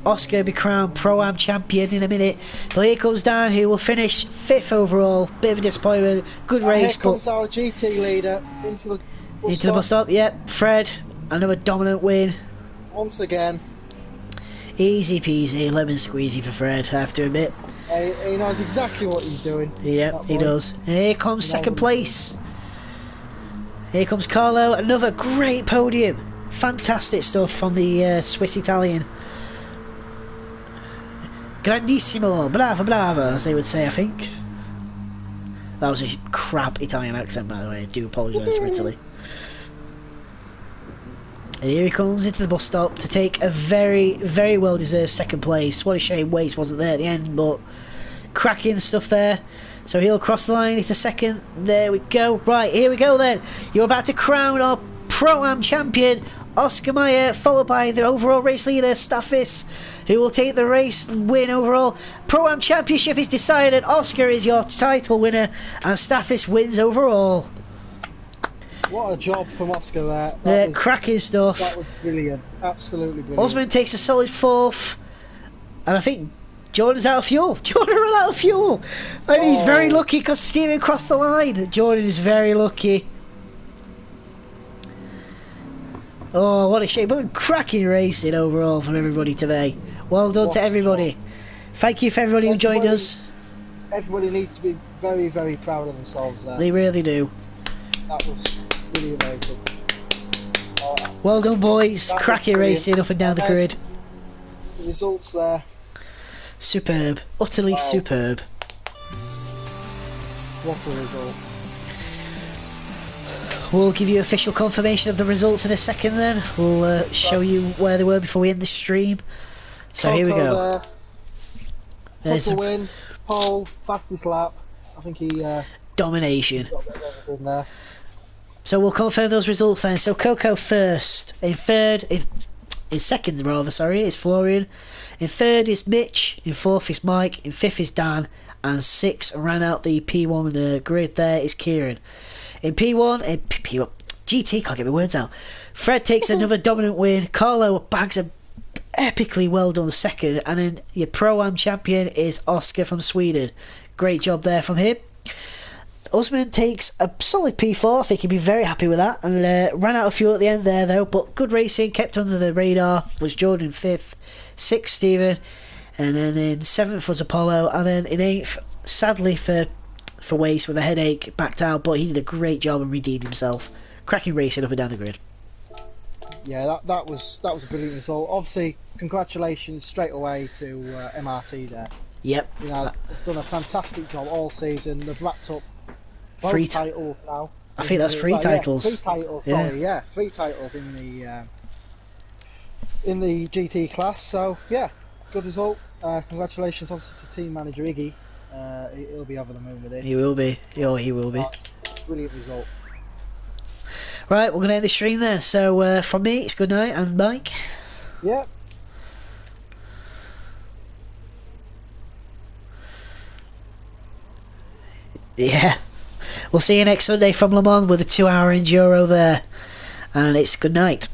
Oscar be crowned Pro-Am champion in a minute. But here comes Dan, who will finish 5th overall. Bit of a disappointment. Good race. Here comes our GT leader into the bus stop. Yep. Fred, another dominant win. Once again. Easy peasy, lemon squeezy for Fred, I have to admit. He knows exactly what he's doing. Yep, he does. And here comes second place. Here comes Carlo, another great podium. Fantastic stuff from the Swiss Italian. Grandissimo, bravo, bravo, as they would say, I think. That was a crap Italian accent, by the way. I do apologise for Italy. And here he comes into the bus stop to take a very, very well-deserved second place. What a shame Wace wasn't there at the end, but cracking stuff there. So he'll cross the line. It's a second. There we go. Right, here we go then. You're about to crown our Pro-Am champion, Oscar Mayer, followed by the overall race leader, Staffis, who will take the race win overall. Pro-Am championship is decided. Oscar is your title winner, and Staffis wins overall. What a job from Oscar there. That was cracking stuff. That was brilliant. Absolutely brilliant. Osman takes a solid 4th, and I think Jordan's out of fuel. Jordan ran out of fuel, and he's very lucky because Stephen crossed the line. Jordan is very lucky. Oh, what a shame, but cracking racing overall from everybody today. Well done to everybody. Thank you for everybody who joined us. Everybody needs to be very, very proud of themselves there. They really do. That was really amazing. Well done, boys. Cracking racing up and down the grid. The results there. Superb. Utterly superb. What a result. We'll give you official confirmation of the results in a second then. We'll show you where they were before we end the stream. So here we go. There's a win, pole, fastest lap. I think he... domination. Got a bit of everything there. So we'll confirm those results then. So Coco first. In third, in second rather, sorry, is Florian. In third is Mitch. In fourth is Mike. In fifth is Dan. And sixth, ran out the P1 grid there, is Kieran. In P1, P1, GT, can't get my words out. Fred takes another dominant win. Carlo bags a epically well done second. And then your Pro-Am champion is Oscar from Sweden. Great job there from him. Usman takes a solid P4. I think he'd be very happy with that. And ran out of fuel at the end there though. But good racing, kept under the radar. Was Jordan 5th, 6th Stephen. And then in 7th was Apollo. And then in 8th, sadly for Waste with a headache, backed out, but he did a great job and redeemed himself. Cracking racing up and down the grid. Yeah, that was a brilliant result. Obviously, congratulations straight away to MRT there. Yep. You know, they've done a fantastic job all season. They've wrapped up both titles now. I think that's 3 titles. Yeah, 3 titles. Sorry, yeah, 3 titles in the GT class. So yeah, good result. Congratulations, obviously, to team manager Iggy. He'll be over the moon with this. He will be. Oh, he will be. Brilliant result. Right, we're going to end the stream then. So from me, it's good night, and Mike. Yep. Yeah. We'll see you next Sunday from Le Mans with a 2-hour enduro there. And it's good night.